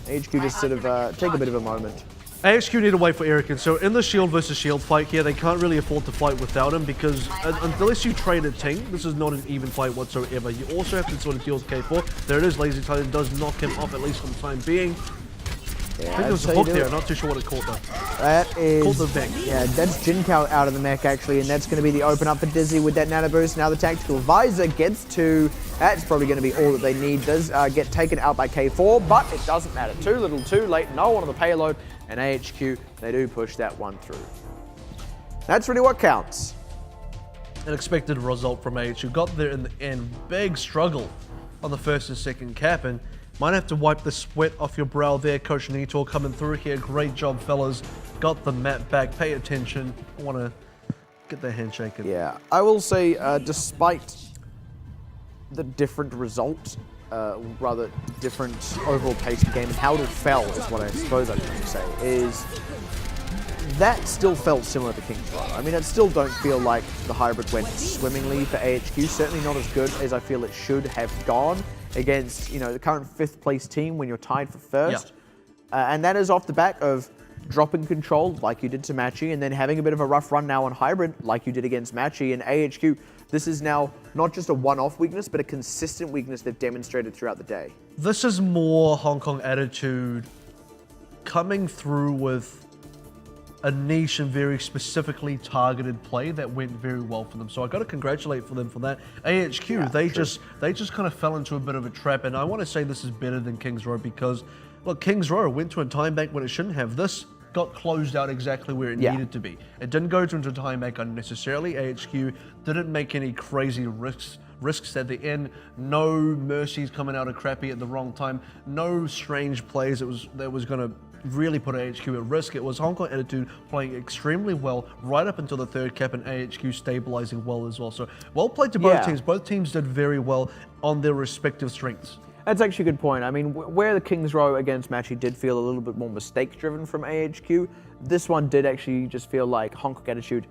HQ just sort of take a bit of a moment. AHQ need to wait for Eric, and so in the shield versus shield fight here, they can't really afford to fight without him because unless you trade a Ting, this is not an even fight whatsoever. You also have to sort of deal with K4. There it is, Lazy Titan does knock him off at least for the time being. Yeah, I think there was a hook there, not too sure what it caught though. That is... Caught the mech. Yeah, that's Jinkow out of the mech actually, and that's going to be the open up for Dizzy with that nano boost. Now the tactical visor gets to... That's probably going to be all that they need. Does get taken out by K4, but it doesn't matter. Too little, too late. No one on the payload, and AHQ, they do push that one through. That's really what counts. An expected result from AHQ. Got there in the end. Big struggle on the first and second cap, and might have to wipe the sweat off your brow there. Coach Nitor coming through here. Great job, fellas. Got the map back. Pay attention. I want to get their handshake in. Yeah, I will say, despite the different result, rather different overall pace of the game, and how it all fell is what I suppose I'm trying to say, is that still felt similar to King's Row. I mean, I still don't feel like the hybrid went swimmingly for AHQ, certainly not as good as I feel it should have gone against, you know, the current 5th place team when you're tied for first. Yeah. And that is off the back of dropping control like you did to Matchy, and then having a bit of a rough run now on hybrid like you did against Matchy. And AHQ, this is now not just a one-off weakness, but a consistent weakness they've demonstrated throughout the day. This is more Hong Kong Attitude coming through with a niche and very specifically targeted play that went very well for them. So I got to congratulate for them for that. AHQ, yeah, they just kind of fell into a bit of a trap, and I want to say this is better than King's Row because, look, King's Row went to a time bank when it shouldn't have. This got closed out exactly where it needed to be. It didn't go into a time bank unnecessarily. AHQ didn't make any crazy risks at the end. No mercies coming out of crappy at the wrong time. No strange plays that was going to really put AHQ at risk. It was Hong Kong Attitude playing extremely well right up until the third cap, and AHQ stabilizing well as well. So well played to both teams. Both teams did very well on their respective strengths. That's actually a good point. I mean, where the King's Row against Matchy did feel a little bit more mistakes-driven from AHQ, this one did actually just feel like Hong Kong Attitude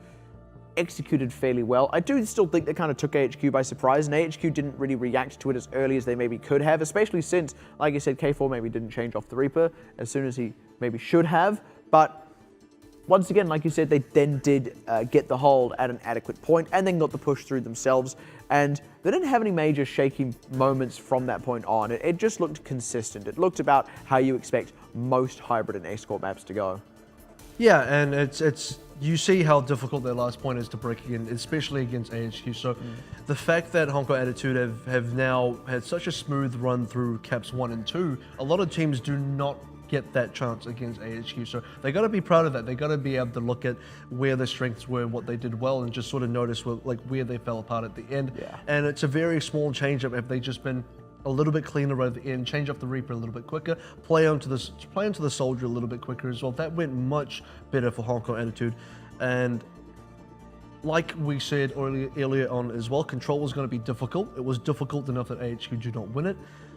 executed fairly well. I do still think they kind of took AHQ by surprise, and AHQ didn't really react to it as early as they maybe could have, especially since, like I said, K4 maybe didn't change off the Reaper as soon as he maybe should have. But once again, like you said, they then did get the hold at an adequate point and then got the push through themselves. And they didn't have any major shaky moments from that point on. It just looked consistent. It looked about how you expect most hybrid and escort maps to go. Yeah, and it's you see how difficult their last point is to break again, especially against AHQ. So the fact that Hong Kong Attitude have now had such a smooth run through Caps 1 and 2, a lot of teams do not get that chance against AHQ. So they got to be proud of that. They got to be able to look at where their strengths were and what they did well, and just sort of notice where they fell apart at the end. Yeah. And it's a very small change up if they just been a little bit cleaner right at the end, change off the Reaper a little bit quicker, play onto the Soldier a little bit quicker as well. That went much better for Hong Kong Attitude. And like we said earlier on as well, Control was going to be difficult. It was difficult enough that AHQ did not win it.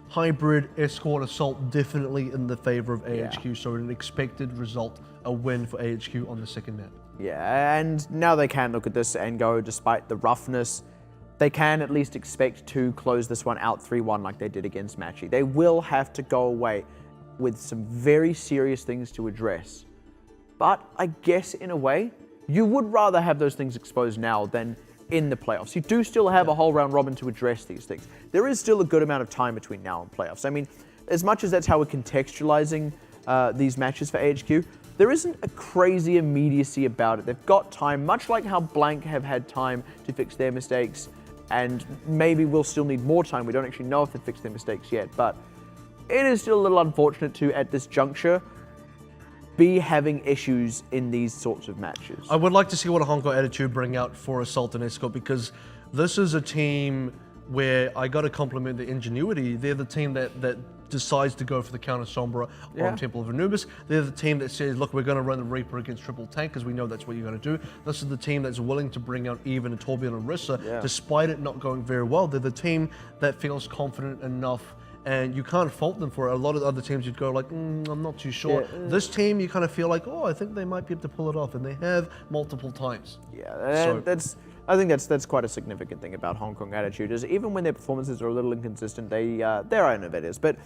Hybrid, Escort, Assault definitely in the favor of AHQ, so an expected result, a win for AHQ on the second map. Yeah, and now they can look at this and go, despite the roughness, they can at least expect to close this one out 3-1 like they did against Matchy. They will have to go away with some very serious things to address. But I guess in a way, you would rather have those things exposed now than in the playoffs. You do still have a whole round robin to address these things. There is still a good amount of time between now and playoffs. I mean, as much as that's how we're contextualizing these matches for AHQ, there isn't a crazy immediacy about it. They've got time, much like how Blank have had time to fix their mistakes, and maybe we'll still need more time. We don't actually know if they've fixed their mistakes yet, but it is still a little unfortunate to, at this juncture, be having issues in these sorts of matches. I would like to see what a Hong Kong Attitude bring out for Assault and Escort, because this is a team where I got to compliment the ingenuity. They're the team that decides to go for the counter Sombra on Temple of Anubis. They're the team that says, look, we're going to run the Reaper against Triple Tank because we know that's what you're going to do. This is the team that's willing to bring out even a Torbjorn and Rissa, despite it not going very well. They're the team that feels confident enough, and you can't fault them for it. A lot of other teams you'd go like, I'm not too sure. This team, you kind of feel like, oh, I think they might be able to pull it off, and they have multiple times. Yeah, I think that's quite a significant thing about Hong Kong Attitude, is even when their performances are a little inconsistent, they're innovators. But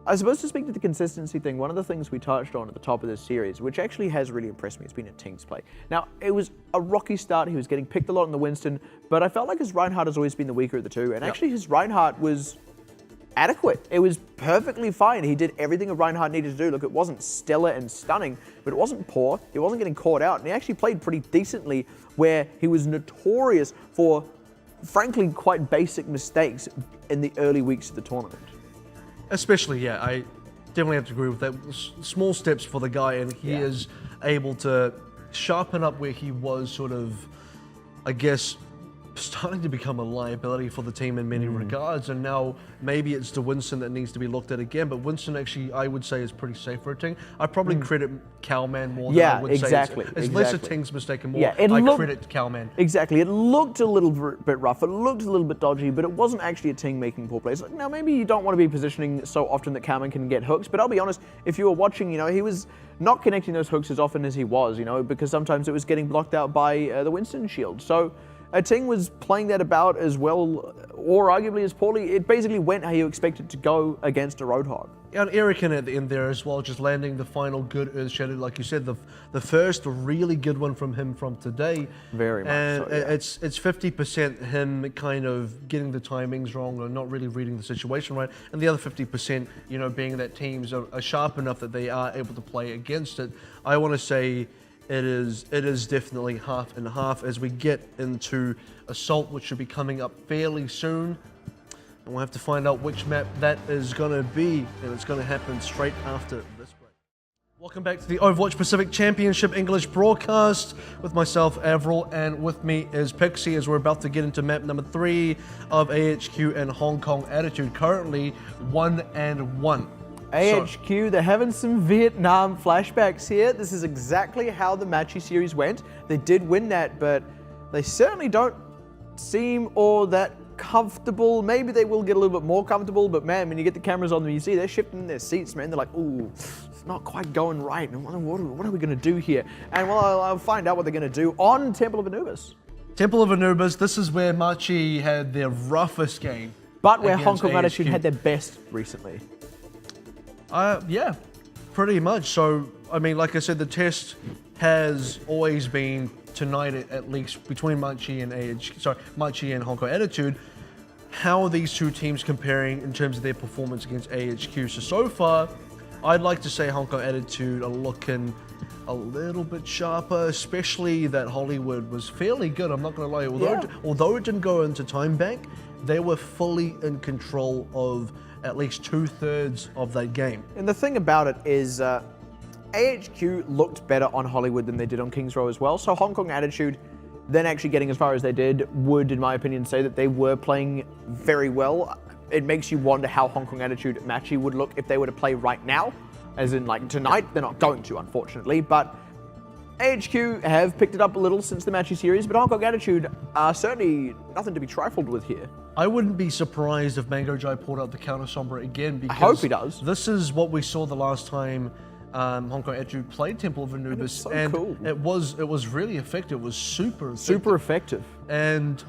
I suppose to speak to the consistency thing, one of the things we touched on at the top of this series, which actually has really impressed me, has been Ting's play. Now, it was a rocky start. He was getting picked a lot in the Winston, but I felt like his Reinhardt has always been the weaker of the two, and actually his Reinhardt was adequate. It was perfectly fine. He did everything a Reinhardt needed to do. Look, it wasn't stellar and stunning, but it wasn't poor. He wasn't getting caught out, and he actually played pretty decently where he was notorious for, frankly, quite basic mistakes in the early weeks of the tournament. Especially, I definitely have to agree with that. Small steps for the guy, and he is able to sharpen up where he was sort of, I guess, starting to become a liability for the team in many regards, and now maybe it's the Winston that needs to be looked at again, but Winston actually, I would say, is pretty safe for a Ting. I probably credit Cowman more than I would say it's less a Ting's mistake and more I credit Cowman. Exactly, it looked a little bit rough, it looked a little bit dodgy, but it wasn't actually a Ting making poor plays. Now, maybe you don't want to be positioning so often that Cowman can get hooks, but I'll be honest, if you were watching, he was not connecting those hooks as often as he was, because sometimes it was getting blocked out by the Winston shield. So Ting was playing that about as well, or arguably as poorly. It basically went how you expect it to go against a Roadhog. Yeah, and Erican at the end there as well, just landing the final good Earth Shadow, like you said, the first really good one from him from today. Very much and so, yeah. It's 50% him kind of getting the timings wrong or not really reading the situation right, and the other 50%, being that teams are sharp enough that they are able to play against it. I want to say it is definitely half and half as we get into Assault, which should be coming up fairly soon. And we'll have to find out which map that is going to be, and it's going to happen straight after this break. Welcome back to the Overwatch Pacific Championship English broadcast with myself, AVRL, and with me is Pixie, as we're about to get into map number 3 of AHQ and Hong Kong Attitude, currently 1-1. AHQ, they're having some Vietnam flashbacks here. This is exactly how the Matchy series went. They did win that, but they certainly don't seem all that comfortable. Maybe they will get a little bit more comfortable, but man, when you get the cameras on them, you see they're shifting in their seats, man. They're like, ooh, it's not quite going right. What are we going to do here? And well, I'll find out what they're going to do on Temple of Anubis. Temple of Anubis, this is where Matchy had their roughest game. But where Hong Kong Attitude had their best recently. Yeah, pretty much. So, I mean, like I said, the test has always been tonight, at least between Matchy and Hong Kong Attitude. How are these two teams comparing in terms of their performance against AHQ? So far, I'd like to say Hong Kong Attitude are looking a little bit sharper, especially that Hollywood was fairly good, I'm not going to lie. Although it didn't go into time bank, they were fully in control of at least 2/3 of that game. And the thing about it is AHQ looked better on Hollywood than they did on Kings Row as well. So Hong Kong Attitude, then actually getting as far as they did, would, in my opinion, say that they were playing very well. It makes you wonder how Hong Kong Attitude matchy would look if they were to play right now. As in, like, tonight. They're not going to, unfortunately. But AHQ have picked it up a little since the matchy series, but Hong Kong Attitude are certainly nothing to be trifled with here. I wouldn't be surprised if Mango Jai pulled out the counter Sombra again, because I hope he does. This is what we saw the last time Hong Kong Attitude played Temple of Anubis, and cool. it was really effective. It was super effective. Super effective. And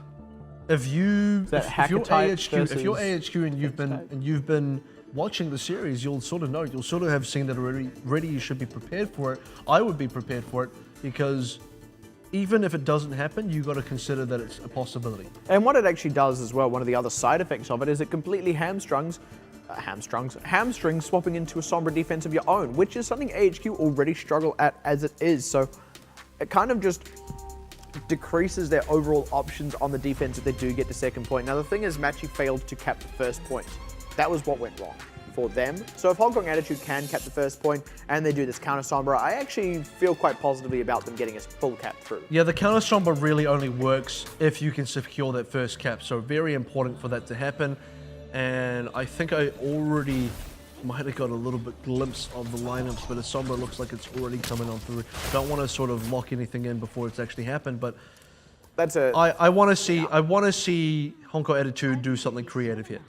if you're AHQ and you've been watching the series, you'll sort of have seen that already. You should be prepared for it. I would be prepared for it, because even if it doesn't happen, you've got to consider that it's a possibility. And what it actually does as well, one of the other side effects of it, is it completely hamstrings swapping into a Sombra defense of your own, which is something AHQ already struggle at as it is. So it kind of just decreases their overall options on the defense if they do get to second point. Now the thing is, Matchy failed to cap the first point. That was what went wrong for them. So if Hong Kong Attitude can cap the first point and they do this counter Sombra, I actually feel quite positively about them getting a full cap through. Yeah, the counter Sombra really only works if you can secure that first cap. So very important for that to happen. And I think I already might have got a little bit glimpse of the lineups, but the Sombra looks like it's already coming on through. Don't want to sort of lock anything in before it's actually happened, but that's it. I want to see Hong Kong Attitude do something creative here.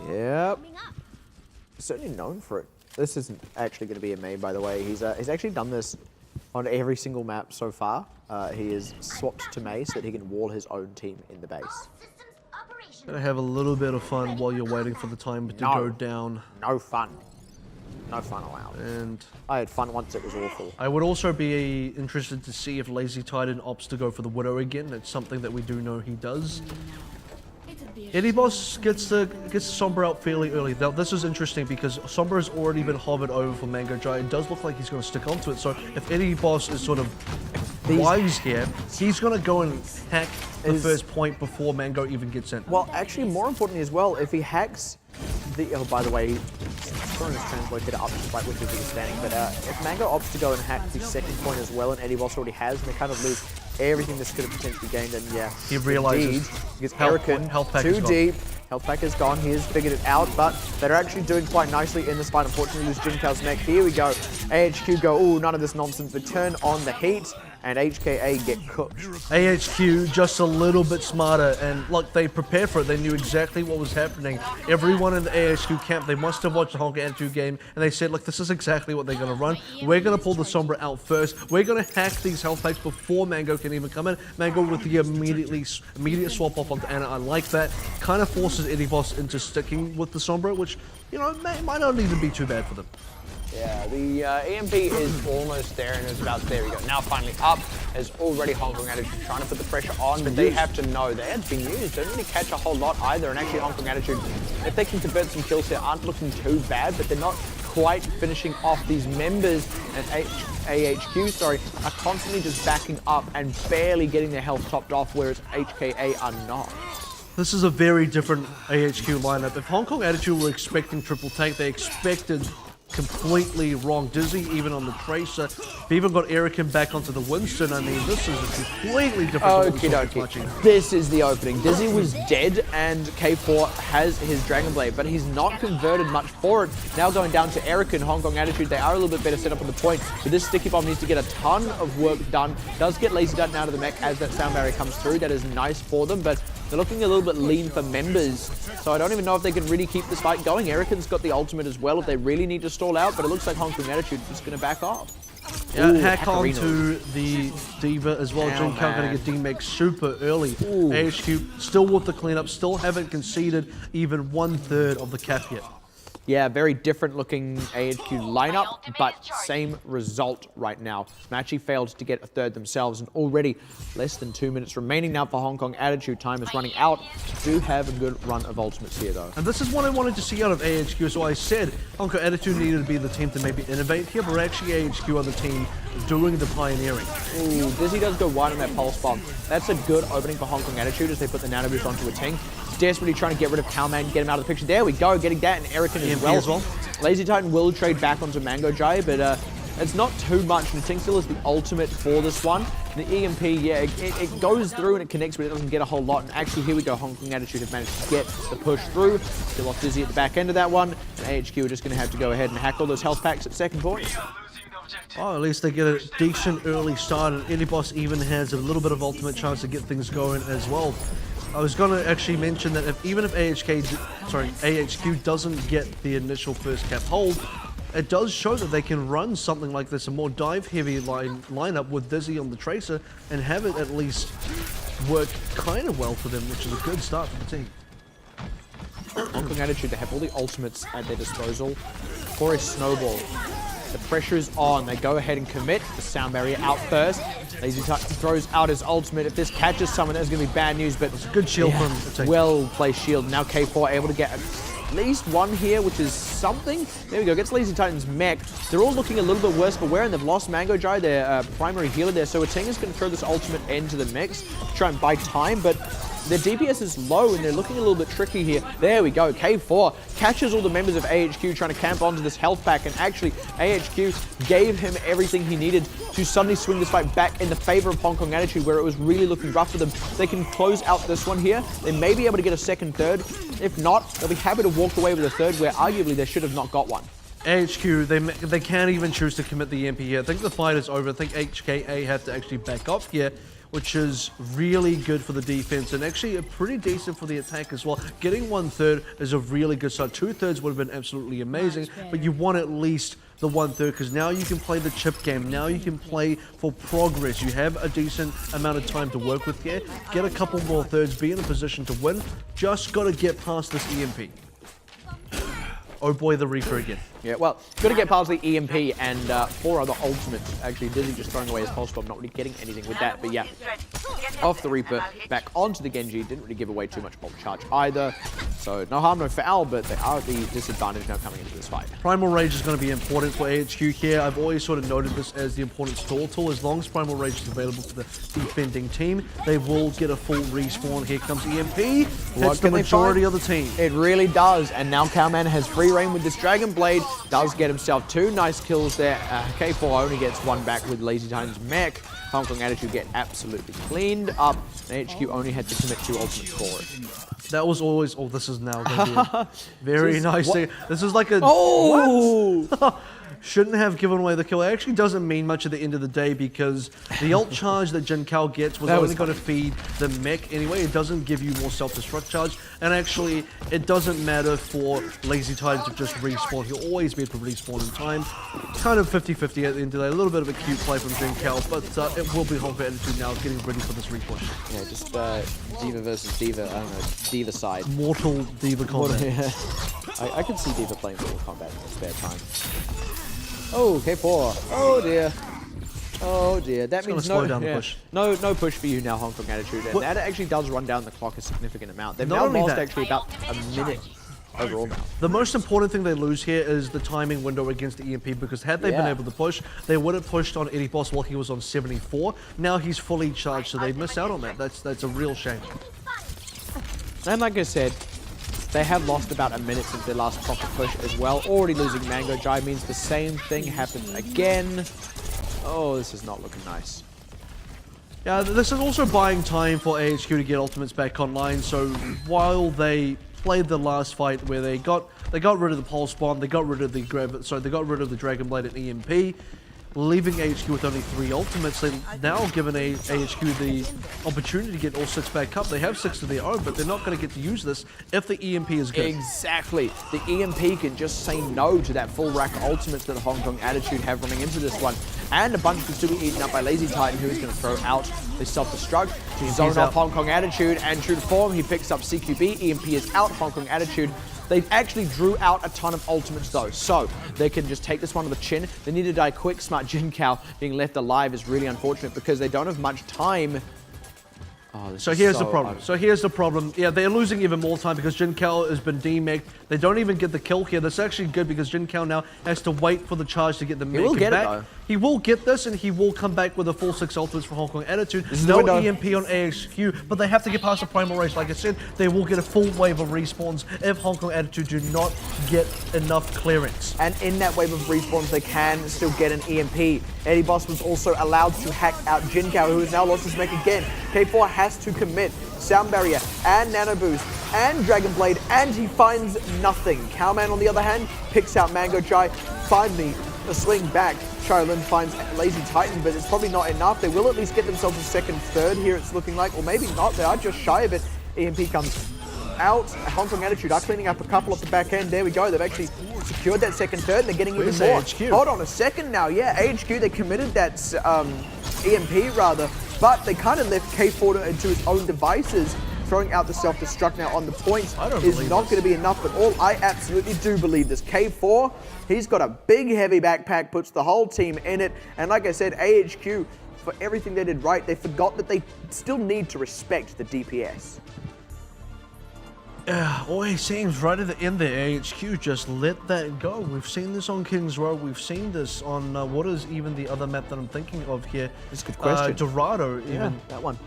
Yep. Certainly known for it. This isn't actually going to be a main, by the way. He's actually done this on every single map so far. He is swapped to Mei so that he can wall his own team in the base. Gonna have a little bit of fun while you're waiting for the time to go down. No fun. No fun allowed. And I had fun once, it was awful. I would also be interested to see if Lazy Titan opts to go for the Widow again. It's something that we do know he does. Eddie Boss gets the Sombra out fairly early. Now this is interesting because Sombra has already been hovered over for Mango Jai. It does look like he's going to stick onto it. So if Eddie Boss is sort of wise here, he's going to go and hack the first point before Mango even gets in. Well, actually, more importantly as well, if he hacks the... Oh, by the way, throwing his translocator up despite which is standing. But if Mango opts to go and hack the second point as well, and Eddie Boss already has, and they kind of lose everything this could have potentially gained, then yeah. He realizes because Erican too deep. Health pack is gone. He has figured it out, but they're actually doing quite nicely in this fight. Unfortunately, lose Jin Kao's neck. Here we go. AHQ go, ooh, none of this nonsense, but turn on the heat, and HKA get cooked. AHQ just a little bit smarter, and look, they prepared for it. They knew exactly what was happening. Everyone in the AHQ camp, they must have watched the Hong Kong Attitude game, and they said, look, this is exactly what they're going to run. We're going to pull the Sombra out first. We're going to hack these health packs before Mango can even come in. Mango with the immediate swap off onto Anna. I like that. Kind of forces Eddie Boss into sticking with the Sombra, which, you know, might not even be too bad for them. Yeah, the EMP is almost there, and it's about, there we go. Now finally up, as already Hong Kong Attitude trying to put the pressure on, but they have to know they had been used. Don't really catch a whole lot either, and actually Hong Kong Attitude, if they can convert some kills here, aren't looking too bad, but they're not quite finishing off. These members, and AHQ, are constantly just backing up and barely getting their health topped off, whereas HKA are not. This is a very different AHQ lineup. If Hong Kong Attitude were expecting triple tank, they expected completely wrong. Dizzy even on the Tracer. We even got Erican back onto the Winston. I mean, this is a completely different Okie This is the opening. Dizzy was dead, and K4 has his Dragon Blade, but he's not converted much for it. Now going down to Erican, Hong Kong Attitude, they are a little bit better set up on the point, but this Sticky Bomb needs to get a ton of work done. Does get Lazy Titan out of the mech as that sound barrier comes through. That is nice for them, but they're looking a little bit lean for members, so I don't even know if they can really keep this fight going. Erican's got the ultimate as well if they really need to stall out, but it looks like Hong Kong Attitude is just going to back off. Yeah, hack onto the Diva as well. Jin Kao going to get D-Meg super early. AHQ still with the cleanup, still haven't conceded even 1/3 of the cap yet. Yeah, very different looking AHQ lineup, but same result right now. Matchy failed to get a third themselves, and already less than 2 minutes remaining now for Hong Kong Attitude. Time is running out. Do have a good run of ultimates here, though. And this is what I wanted to see out of AHQ, so I said Hong Kong Attitude needed to be the team to maybe innovate here, but actually AHQ are the team doing the pioneering. Ooh, Dizzy does go wide on that pulse bomb. That's a good opening for Hong Kong Attitude as they put the Anubis onto a tank. Desperately trying to get rid of Cowman, get him out of the picture. There we go, getting that and Erican as well. Lazy Titan will trade back onto Mango Jai, but it's not too much. And Ting still is the ultimate for this one. The EMP, yeah, it goes through and it connects, but it doesn't get a whole lot. And actually, here we go. Hong Kong Attitude have managed to get the push through. Still off Dizzy at the back end of that one. And AHQ are just going to have to go ahead and hack all those health packs at second point. Oh, at least they get a decent early start, and Anubis even has a little bit of ultimate chance to get things going as well. I was going to actually mention that even if AHQ doesn't get the initial first cap hold, it does show that they can run something like this, a more dive-heavy lineup with Dizzy on the Tracer, and have it at least work kind of well for them, which is a good start for the team. Hong Kong Attitude, they have all the ultimates at their disposal for a snowball. The pressure is on. They go ahead and commit. The sound barrier out first. Lazy Titan throws out his ultimate. If this catches someone, that's going to be bad news, but it's a good shield from the team. Well-placed shield. Now K4 able to get at least one here, which is something. There we go. Gets Lazy Titan's mech. They're all looking a little bit worse for wear, and they've lost Mango Jai, their primary healer there. So Ting is going to throw this ultimate into the mix to try and buy time, but their DPS is low and they're looking a little bit tricky here. There we go. K4 catches all the members of AHQ trying to camp onto this health pack, and actually AHQ gave him everything he needed to suddenly swing this fight back in the favor of Hong Kong Attitude, where it was really looking rough for them. They can close out this one here. They may be able to get a second, third. If not, they'll be happy to walk away with a third, where arguably they should have not got one. AHQ, they can't even choose to commit the EMP here. I think the fight is over. I think HKA have to actually back off here, which is really good for the defense and actually pretty decent for the attack as well. Getting 1/3 is a really good start. 2/3 would have been absolutely amazing, but you want at least the 1/3 because now you can play the chip game. Now you can play for progress. You have a decent amount of time to work with here. Get a couple more thirds, be in a position to win. Just got to get past this EMP. Oh boy, the Reaper again. Yeah, well, got to get past the EMP and 4 other ultimates. Actually, Dizzy just throwing away his pulse bomb, not really getting anything with that. But yeah, off the Reaper, back onto the Genji. Didn't really give away too much bulk charge either. So no harm, no foul, but they are at the disadvantage now coming into this fight. Primal Rage is going to be important for AHQ here. I've always sort of noted this as the important stall tool. As long as Primal Rage is available for the defending team, they will get a full respawn. Here comes EMP. Hits the majority of the team. It really does. And now Cowman has free reign with this Dragon Blade. Does get himself 2 nice kills there. K4 only gets 1 back with Lazy Titan's mech. Hong Kong Attitude get absolutely cleaned up. And HQ only had to commit 2 ultimates for it. That was always, oh, this is now going to be a very nice thing. This is like a, oh! What? Shouldn't have given away the kill. It actually doesn't mean much at the end of the day because the ult charge that Jin Kao gets was only going to feed the mech anyway. It doesn't give you more self-destruct charge. And actually, it doesn't matter for Lazy Titan to just respawn. He'll always be able to respawn in time. Kind of 50-50 at the end of the day. A little bit of a cute play from Jin Kao, but it will be Hong Kong Attitude now getting ready for this repush. Yeah, just Diva versus Diva, I don't know, Diva side. Mortal Diva combat. Yeah. I could see Diva playing Mortal Kombat in his spare time. Oh, K4. Oh dear. Oh dear. That means slow down the push. No push for you now, Hong Kong Attitude. And that actually does run down the clock a significant amount. They've now lost actually about a minute overall now. The most important thing they lose here is the timing window against the EMP, because had they been able to push, they would have pushed on Eddie Boss while he was on 74. Now he's fully charged, so they miss out on that. That's a real shame. And like I said, they have lost about a minute since their last proper push as well. Already losing Mango Jai means the same thing happens again. Oh, this is not looking nice. Yeah, this is also buying time for AHQ to get ultimates back online. So while they played the last fight where they got rid of the pulse bomb, they got rid of the Dragon Blade and EMP, leaving AHQ with only 3 ultimates. They've now given AHQ the opportunity to get all 6 back up. They have 6 of their own, but they're not going to get to use this if the EMP is good. Exactly. The EMP can just say no to that full rack of ultimates that the Hong Kong Attitude have running into this one. And a bunch can still be eaten up by Lazy Titan, who is going to throw out the self-destruct to zone off Hong Kong Attitude. And true to form, he picks up CQB. EMP is out. Hong Kong Attitude They've actually drew out a ton of ultimates though, so they can just take this one to the chin. They need to die quick. Smart Jin Kao being left alive is really unfortunate because they don't have much time. Oh, so here's the problem. Yeah, they're losing even more time because Jin Kao has been demeked. They don't even get the kill here. That's actually good because Jin Kao now has to wait for the charge to get the mech back. He will get it though. He will get this and he will come back with a full 6 ultimates for Hong Kong Attitude. No EMP on AHQ, but they have to get past the primal race. Like I said, they will get a full wave of respawns if Hong Kong Attitude do not get enough clearance. And in that wave of respawns, they can still get an EMP. Eddie Boss was also allowed to hack out Jin Kao, who has now lost his mech again. K4 has to commit Sound Barrier and Nano Boost and Dragon Blade, and he finds nothing. Cowman, on the other hand, picks out Mango Chai. Finally, a swing back. Charlin finds Lazy Titan, but it's probably not enough. They will at least get themselves a second, third here, it's looking like, or maybe not. They are just shy of it. EMP comes out. Hong Kong Attitude are cleaning up a couple off the back end. There we go. They've actually secured that second, third, and they're getting even more. AHQ? Hold on a second now. Yeah, AHQ, they committed that EMP rather, but they kind of left K4 to his own devices. Throwing out the self-destruct now on the points is not going to be enough, but I absolutely do believe this. K4, he's got a big heavy backpack, puts the whole team in it, and like I said, AHQ, for everything they did right, they forgot that they still need to respect the DPS. Always seems right at the end there, AHQ just let that go. We've seen this on Kings Row, we've seen this on, what is even the other map that I'm thinking of here? That's a good question. Dorado, even. Yeah, that one.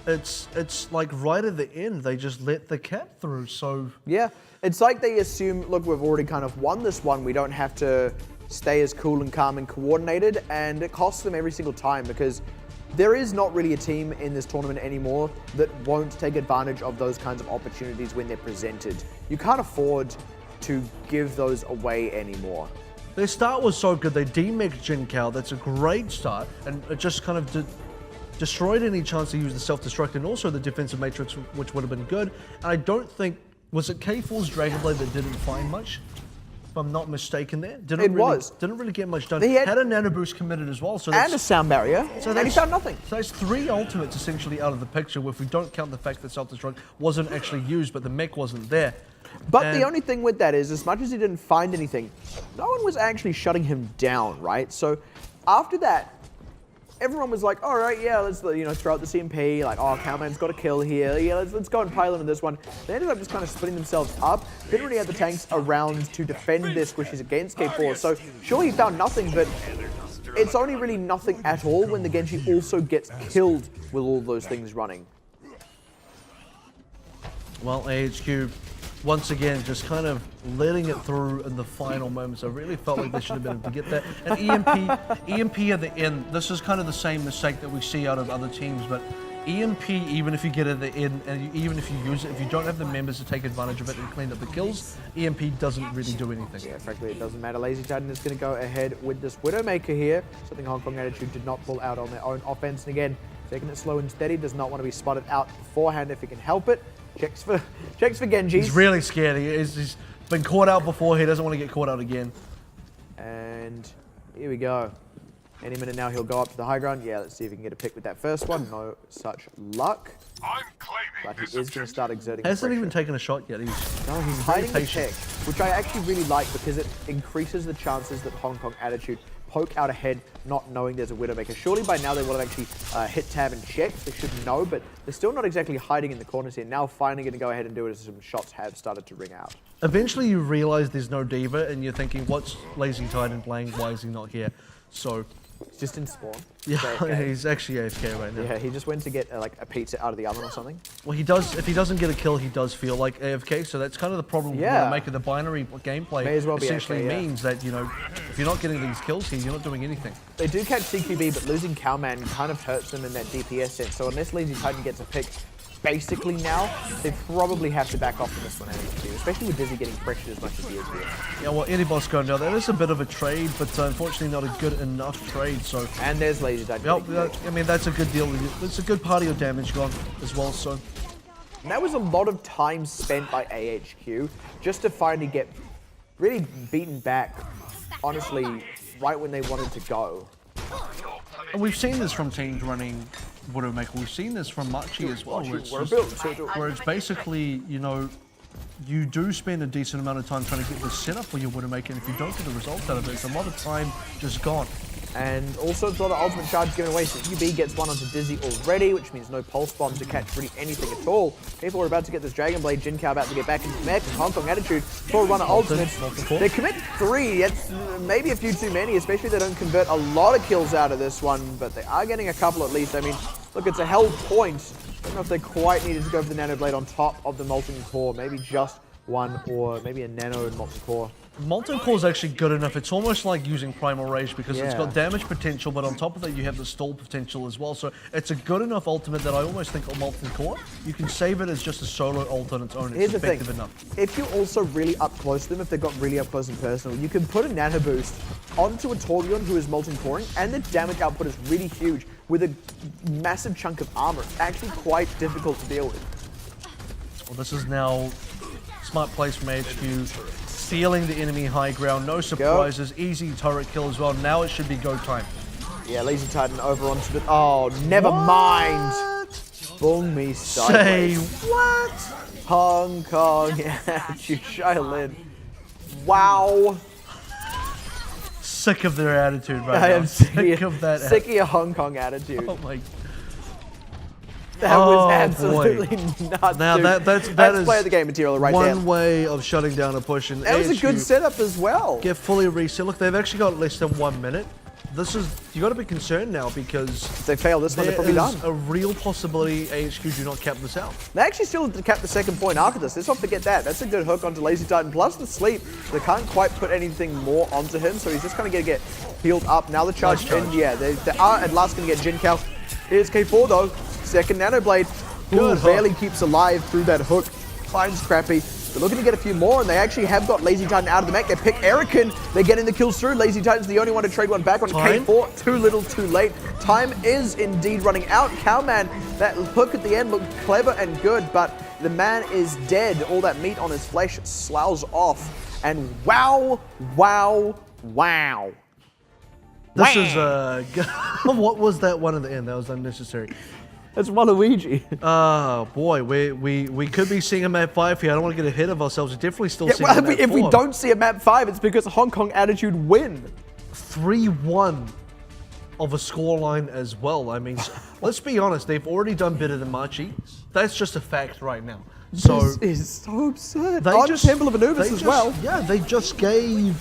It's like right at the end, they just let the cat through, so... Yeah, it's like they assume, look, we've already kind of won this one, we don't have to stay as cool and calm and coordinated, and it costs them every single time because there is not really a team in this tournament anymore that won't take advantage of those kinds of opportunities when they're presented. You can't afford to give those away anymore. Their start was so good, they demeked Jin Kao, that's a great start, and it just kind of destroyed any chance to use the self-destruct and also the defensive matrix, which would have been good. And I don't think, was it K4's Dragon Blade that didn't find much? If I'm not mistaken there. Didn't really get much done. He had a Nano Boost committed as well. So and a Sound Barrier, and he found nothing. So that's 3 ultimates essentially out of the picture if we don't count the fact that self-destruct wasn't actually used, but the mech wasn't there. But the only thing with that is, as much as he didn't find anything, no one was actually shutting him down, right? So after that, everyone was like, all right, yeah, let's throw out the CMP, like, oh, Cowman's got a kill here, yeah, let's go and pile into this one. They ended up just kind of splitting themselves up, didn't really have the tanks around to defend their squishies against K4, so sure, he found nothing, but it's only really nothing at all when the Genji also gets killed with all those things running. Well, AHQ, once again, just kind of letting it through in the final moments. I really felt like they should have been able to get that. And EMP at the end, this is kind of the same mistake that we see out of other teams, but EMP, even if you get it at the end, and even if you use it, if you don't have the members to take advantage of it and clean up the kills, EMP doesn't really do anything. Yeah, frankly, it doesn't matter. Lazy Titan is going to go ahead with this Widowmaker here, something Hong Kong Attitude did not pull out on their own offense. And again, taking it slow and steady, does not want to be spotted out beforehand if he can help it. Checks for Genji. He's really scared. He's been caught out before. He doesn't want to get caught out again. And here we go. Any minute now, he'll go up to the high ground. Yeah, let's see if he can get a pick with that first one. No such luck. But he is going to start exerting Hasn't pressure. even taken a shot yet. He's hiding the tech, which I actually really like because it increases the chances that Hong Kong Attitude poke out ahead, not knowing there's a Widowmaker. Surely by now they will have actually hit tab and checked. They should know, but they're still not exactly hiding in the corners here. Now finally going to go ahead and do it as some shots have started to ring out. Eventually you realize there's no Diva and you're thinking, what's Lazy Titan playing? Why is he not here? So... He's just in spawn. Yeah, he's actually AFK right now. Yeah, he just went to get like a pizza out of the oven or something. Well, he does. If he doesn't get a kill, he does feel like AFK. So that's kind of the problem with making the binary gameplay. May as well be essentially AFK, means that, you know, if you're not getting these kills here, you're not doing anything. They do catch CQB, but losing Cowman kind of hurts them in that DPS sense. So unless Lazy Titan gets a pick, basically now, they probably have to back off from this one, especially with Dizzy getting pressured as much as he is here. Yeah, well, any boss going down, that is a bit of a trade, but unfortunately not a good enough trade, so... And there's Lazy Titan. Yep, I mean, that's a good deal. It's a good part of your damage gone as well, so... And that was a lot of time spent by AHQ just to finally get really beaten back, honestly, right when they wanted to go. And we've seen this from teams running Widowmaker. We've seen this from Machi as well, where it's basically, you know, you do spend a decent amount of time trying to get this set up for your Widowmaker, and if you don't get the results out of it, it's a lot of time just gone. And also, it's a lot of ultimate charge given away, so UB gets one onto Dizzy already, which means no pulse bomb to catch really anything at all. People are about to get this Dragon Blade, Jin Kao about to get back into the mech, and Hong Kong Attitude for a run of ultimates. They commit 3, it's maybe a few too many, especially if they don't convert a lot of kills out of this one, but they are getting a couple at least. I mean, look, it's a held point. I don't know if they quite needed to go for the Nano Blade on top of the Molten Core, maybe just one, or maybe a Nano and Molten Core. Molten Core is actually good enough. It's almost like using Primal Rage because it's Yeah. got damage potential, but on top of that, you have the stall potential as well. So it's a good enough ultimate that I almost think of Molten Core. You can save it as just a solo ult on its own. It's Here's the thing, effective enough. if you're also really up close to them, if they've got really up close and personal, you can put a Nano Boost onto a Torbjorn who is Molten Coring, and the damage output is really huge with a massive chunk of armor. It's actually quite difficult to deal with. Well, this is now smart plays from HQ, stealing the enemy high ground. No surprises, easy turret kill as well. Now it should be go time. Yeah, Lazy Titan over onto the... Oh, never mind. Boom me Say sideways. what? Hong Kong Attitude, Shaolin. Wow. Sick of their attitude right I now. am Sick of that. sick of your Hong Kong attitude. Oh my. That Oh, was absolutely nuts. Now dude. that That's is player of the game material right there. one way of shutting down a push, and That was a good AHQ setup as well. get fully reset. Look, they've actually got less than 1 minute. This is, you got to be concerned now because If they fail this one, they're there probably is done. a real possibility AHQ do not cap this out. They actually still have to cap the second point after this. Let's not forget that. That's a good hook onto Lazy Titan. Plus the sleep. They can't quite put anything more onto him, so he's just kind of going to get healed up. Now the charge. Nice charge. And yeah, they are at last going to get Jin Kao. Here's K4 though. Second Nano Blade. Good Ooh, hook. barely keeps alive through that hook. Finds Crappy. They're looking to get a few more, and they actually have got Lazy Titan out of the mech. They pick Erican. They're getting the kills through. Lazy Titan's the only one to trade one back on Time? K4. Too little, too late. Time is indeed running out. Cowman, that hook at the end looked clever and good, but the man is dead. All that meat on his flesh sloughs off. And wow, wow, wow. This is what was that one at the end? That was unnecessary. That's Waluigi. Oh boy, we could be seeing a map 5 here. I don't want to get ahead of ourselves. We're definitely still Yeah, seeing well, a map if we 4. don't see a map 5, it's because Hong Kong Attitude win. 3-1 of a scoreline as well. I mean, let's be honest, they've already done better than Machi. That's just a fact right now. So This is so absurd. they On just Temple of Anubis they as just- well. Yeah, they just gave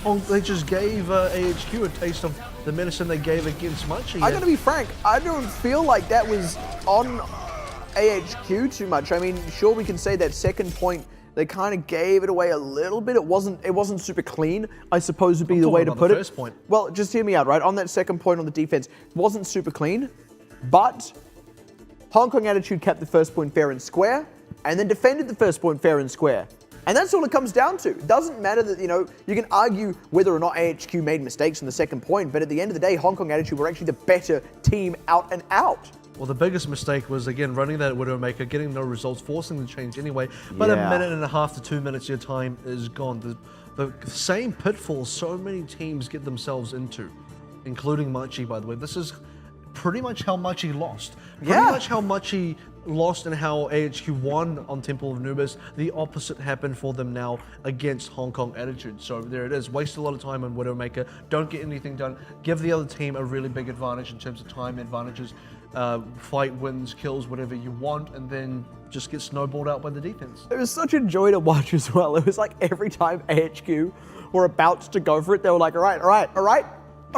AHQ a taste of the medicine they gave against Machi. I gotta be frank, I don't feel like that was on AHQ too much. I mean, sure, we can say that second point, they kind of gave it away a little bit. It wasn't super clean, I suppose would be the way to talking put about the it. first point. Well, just hear me out, right? On that second point on the defense, it wasn't super clean, but Hong Kong Attitude kept the first point fair and square, and then defended the first point fair and square. And that's all it comes down to. It doesn't matter that, you can argue whether or not AHQ made mistakes in the second point, but at the end of the day, Hong Kong Attitude were actually the better team out and out. Well, the biggest mistake was, again, running that Widowmaker, getting no results, forcing the change anyway. But Yeah. a minute and a half to 2 minutes, your time is gone. The same pitfalls so many teams get themselves into, including Machi, by the way. This is pretty much how Machi lost. Pretty Yeah. much how Machi lost and how AHQ won on Temple of Anubis. The opposite happened for them now against Hong Kong Attitude. So there it is. Waste a lot of time on Widowmaker. Don't get anything done. Give the other team a really big advantage in terms of time advantages. Fight wins, kills, whatever you want, and then just get snowballed out by the defense. It was such a joy to watch as well. It was like every time AHQ were about to go for it, they were like, all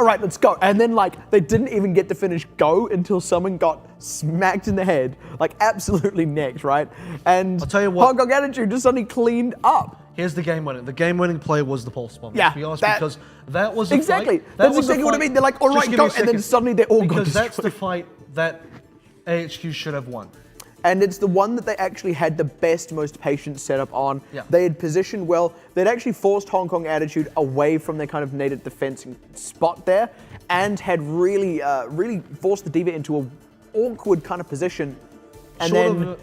right, let's go. And then they didn't even get to finish go until someone got smacked in the head, absolutely necked, right? And I'll tell you what- Hong Kong Attitude just suddenly cleaned up. Here's the game winning. The game winning play was the pulse bomb. Yeah, Let's be honest, that- because that was a Exactly. fight. That's That was a exactly what I fight- mean. They're like, all Just right, give go, me a and then second. suddenly they all got Because that's destroyed. the fight that AHQ should have won. And it's the one that they actually had the best, most patient setup on. Yeah. They had positioned well. They'd actually forced Hong Kong Attitude away from their kind of native defensive spot there, and had really forced the Diva into an awkward kind of position. And then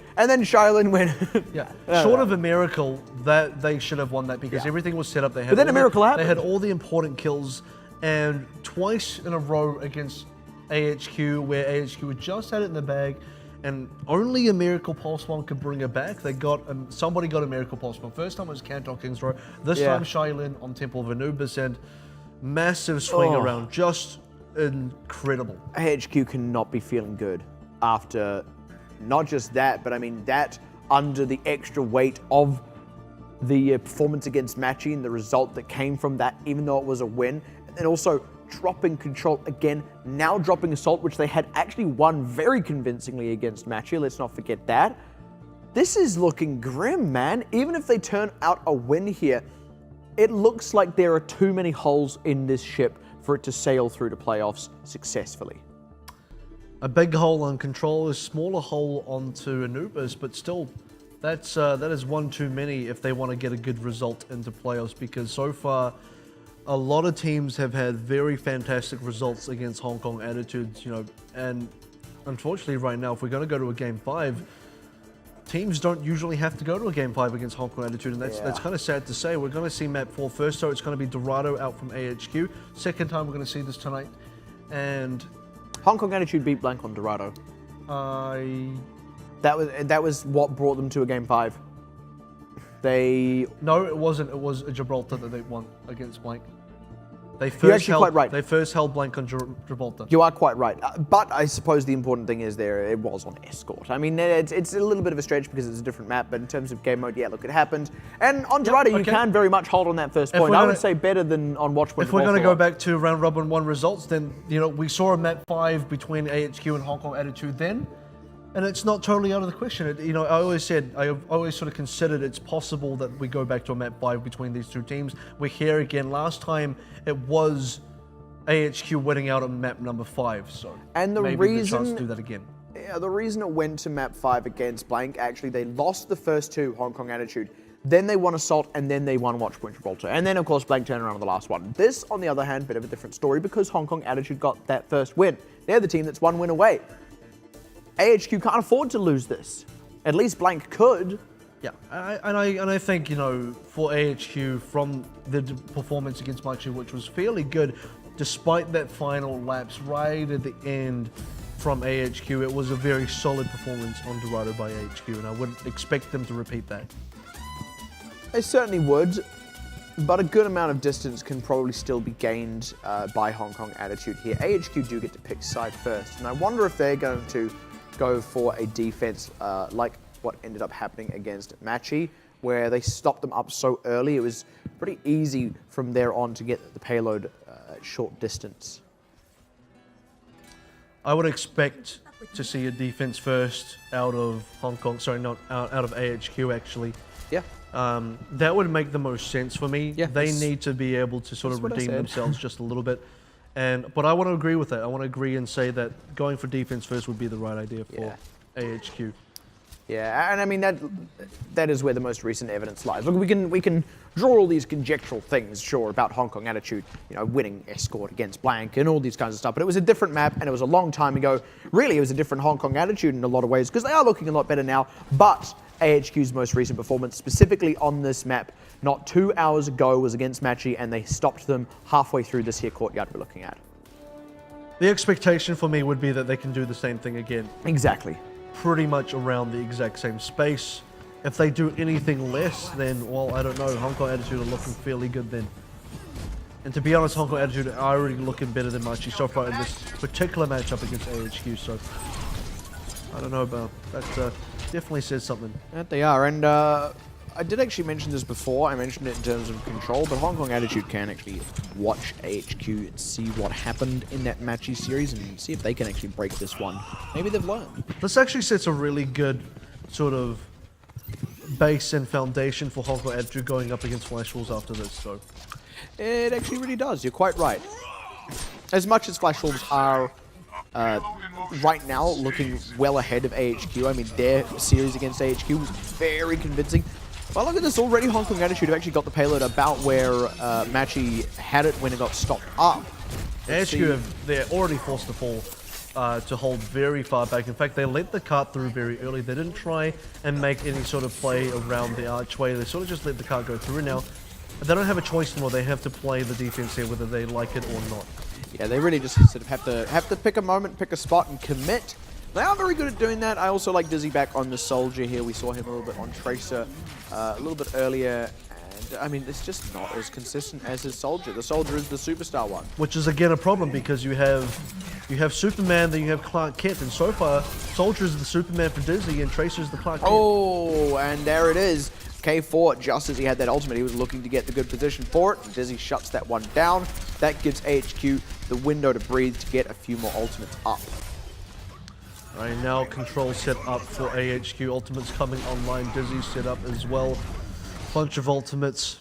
Shaolin went. Yeah, short of a miracle, that they should have won that because Yeah. everything was set up. They had But then all a miracle They happened. had all the important kills, and twice in a row against AHQ, where AHQ had just had it in the bag, and only a Miracle Pulse one could bring her back. They got somebody got a Miracle Pulse one. First time it was Canton King's Row. This time Shailin on Temple of Anubis, and massive swing around, just incredible. AHQ cannot be feeling good after not just that, but I mean that under the extra weight of the performance against Matchy and the result that came from that, even though it was a win, and also dropping Control again, now dropping Assault, which they had actually won very convincingly against Matchy. Let's not forget that. This is looking grim, man. Even if they turn out a win here, it looks like there are too many holes in this ship for it to sail through to playoffs successfully. A big hole on Control, a smaller hole onto Anubis, but still, that is one too many if they want to get a good result into playoffs, because so far, a lot of teams have had very fantastic results against Hong Kong Attitudes, and unfortunately right now, if we're going to go to a Game 5, teams don't usually have to go to a Game 5 against Hong Kong Attitude, and that's kind of sad to say. We're going to see map 4 first, so it's going to be Dorado out from AHQ. Second time we're going to see this tonight, and Hong Kong Attitude beat Blank on Dorado. That was what brought them to a Game 5. No, it wasn't. It was Gibraltar that they won against Blank. You're actually quite right. They first held Blank on Gibraltar. You are quite right. But I suppose the important thing is it was on Escort. I mean, it's a little bit of a stretch because it's a different map, but in terms of game mode, yeah, look, it happened. And on Dorado, you can very much hold on that first point. I would say better than on Watch Point. If we're going to go back to round robin 1 results, then, we saw a map 5 between AHQ and Hong Kong Attitude then. And it's not totally out of the question. I always sort of considered it's possible that we go back to a map 5 between these two teams. We're here again. Last time it was AHQ winning out on map number 5, so and the maybe reason, the chance to do that again. Yeah, the reason it went to map 5 against Blank, actually, they lost the first 2, Hong Kong Attitude. Then they won Assault, and then they won Watch Point Gibraltar. And then, of course, Blank turned around on the last one. This, on the other hand, bit of a different story because Hong Kong Attitude got that first win. They're the team that's 1 win away. AHQ can't afford to lose this. At least Blank could. Yeah, and I think, for AHQ, from the performance against Machi, which was fairly good, despite that final lapse right at the end from AHQ, it was a very solid performance on Dorado by AHQ, and I wouldn't expect them to repeat that. They certainly would, but a good amount of distance can probably still be gained by Hong Kong Attitude here. AHQ do get to pick side first, and I wonder if they're going to go for a defense like what ended up happening against Matchy, where they stopped them up so early. It was pretty easy from there on to get the payload at short distance. I would expect to see a defense first out of Hong Kong, sorry, not out of AHQ actually. Yeah. That would make the most sense for me. Yeah, they need to be able to sort of redeem themselves just a little bit. But I want to agree with that. I want to agree and say that going for defense first would be the right idea for AHQ. Yeah, and I mean that is where the most recent evidence lies. Look, we can draw all these conjectural things, sure, about Hong Kong Attitude, winning Escort against Blank and all these kinds of stuff. But it was a different map, and it was a long time ago. Really, it was a different Hong Kong Attitude in a lot of ways because they are looking a lot better now. But AHQ's most recent performance, specifically on this map, not 2 hours ago, was against Matchy, and they stopped them halfway through this here courtyard we're looking at. The expectation for me would be that they can do the same thing again. Exactly. Pretty much around the exact same space. If they do anything less, then, well, I don't know. Hong Kong Attitude are looking fairly good then. And to be honest, Hong Kong Attitude are already looking better than Matchy so far in this particular matchup against AHQ, so I don't know about that. Definitely says something. That they are, and I did actually mention this before. I mentioned it in terms of control, but Hong Kong Attitude can actually watch AHQ and see what happened in that Matchy series and see if they can actually break this one. Maybe they've learned. This actually sets a really good sort of base and foundation for Hong Kong Attitude going up against Flash Wolves after this, so. It actually really does. You're quite right. As much as Flash Wolves are right now looking well ahead of AHQ, I mean, their series against AHQ was very convincing. But look at this already, Hong Kong Attitude have actually got the payload about where Matchy had it when it got stopped up. AHQ, they're already forced to fall to hold very far back. In fact, they let the cart through very early. They didn't try and make any sort of play around the archway. They sort of just let the cart go through now. They don't have a choice anymore. They have to play the defense here, whether they like it or not. Yeah, they really just sort of have to pick a moment, pick a spot, and commit. They are very good at doing that. I also like Dizzy back on the Soldier here. We saw him a little bit on Tracer a little bit earlier. And I mean, it's just not as consistent as his Soldier. The Soldier is the superstar one. Which is again a problem because you have Superman, then you have Clark Kent, and so far Soldier is the Superman for Dizzy and Tracer is the Clark Kent. Oh, and there it is. K4, just as he had that ultimate, he was looking to get the good position for it. Dizzy shuts that one down. That gives AHQ the window to breathe to get a few more ultimates up. Right now, control set up for AHQ. Ultimates coming online. Dizzy set up as well. Bunch of ultimates